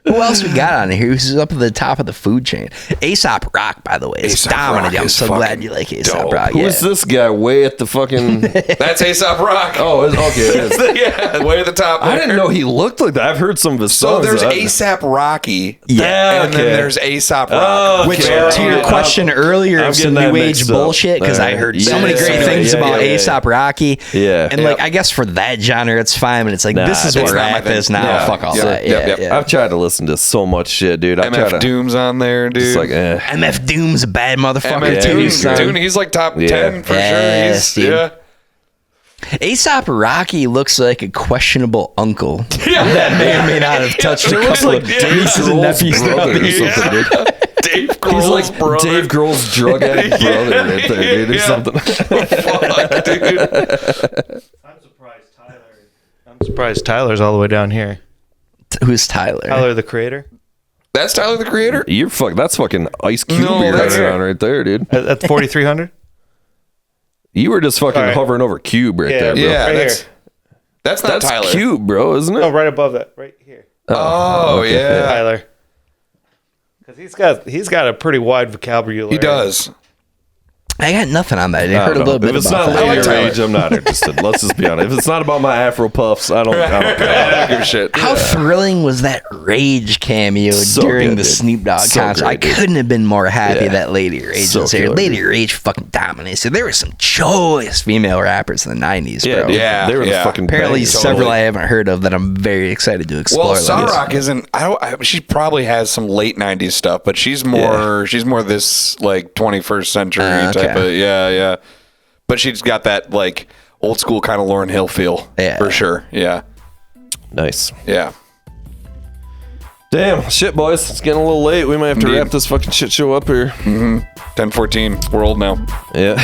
Who else we got on here? Who's up at the top of the food chain? A$AP Rock, by the way, is A$AP dominant. Rock I'm is so fucking glad you like A$AP dope. Rock. Who is this guy way at the fucking? That's A$AP Rock. Oh, okay. It is. Yeah, way at the top. I didn't know he looked like that. I've heard some of his So songs. there's I- A$AP Rocky. Yeah, And then there's A$AP Rock. Oh, Which, okay. to your question earlier I'm of some getting that new age mixed up. bullshit, because I heard so many great things about A$AP Rocky. Yeah. And like, I guess for that genre, it's fine, but it's like, this is it's what not my rap thing. is now. Yeah. Fuck all Yep, that. yep. Yeah. I've tried to listen to so much shit, dude. I try MF to. Doom's on there, dude. It's like, MF Doom's a bad motherfucker MF too. Doom, son. dude, he's like top 10 for Yes, sure. dude. Yeah. A$AP Rocky looks like a questionable uncle Yeah. that may or may not have touched a couple of nieces and nephews throughout the years. Dave He's Grohl's like brother. Dave Grohl's drug addict brother right there, dude, or Yeah. something. Fuck, dude. I'm surprised Tyler's all the way down here. Who's Tyler? Tyler, the creator. That's Tyler the Creator? That's fucking Ice Cube No, you're that's- running around right there, dude. At 4,300. You were just fucking All right. hovering over Cube right there, bro. Yeah, Right that's here. that's not That's Tyler. Cube, bro, isn't it? Oh, right above that, right here. Oh, yeah. Tyler. Because he's got a pretty wide vocabulary. He does. I got nothing on that. I I heard a don't little know. bit If it's about not that. later Tyler. age, I'm not interested. Let's just be honest. If it's not about my Afro puffs, I don't care. I don't give a shit. How thrilling was that Rage cameo So during good, the dude. Snoop Dogg So concert? great, I dude. couldn't have been more happy Yeah. that Lady Rage So was here. killer, Lady dude. Rage fucking dominated. So there were some choice female rappers in the 90s, Yeah, bro. dude. Yeah, They were yeah. the fucking Apparently bangers. several I haven't heard of that I'm very excited to explore. Well, Lenz. Sarok isn't. She probably has some late '90s stuff, but she's more. She's more this like 21st century type of. Yeah. But she's got that like old school kind of Lauryn Hill feel. Yeah. For sure. Yeah. Nice. Yeah. Damn, shit, boys. It's getting a little late. We might have to Indeed. wrap this fucking shit show up here. 10:14. We're old now. Yeah.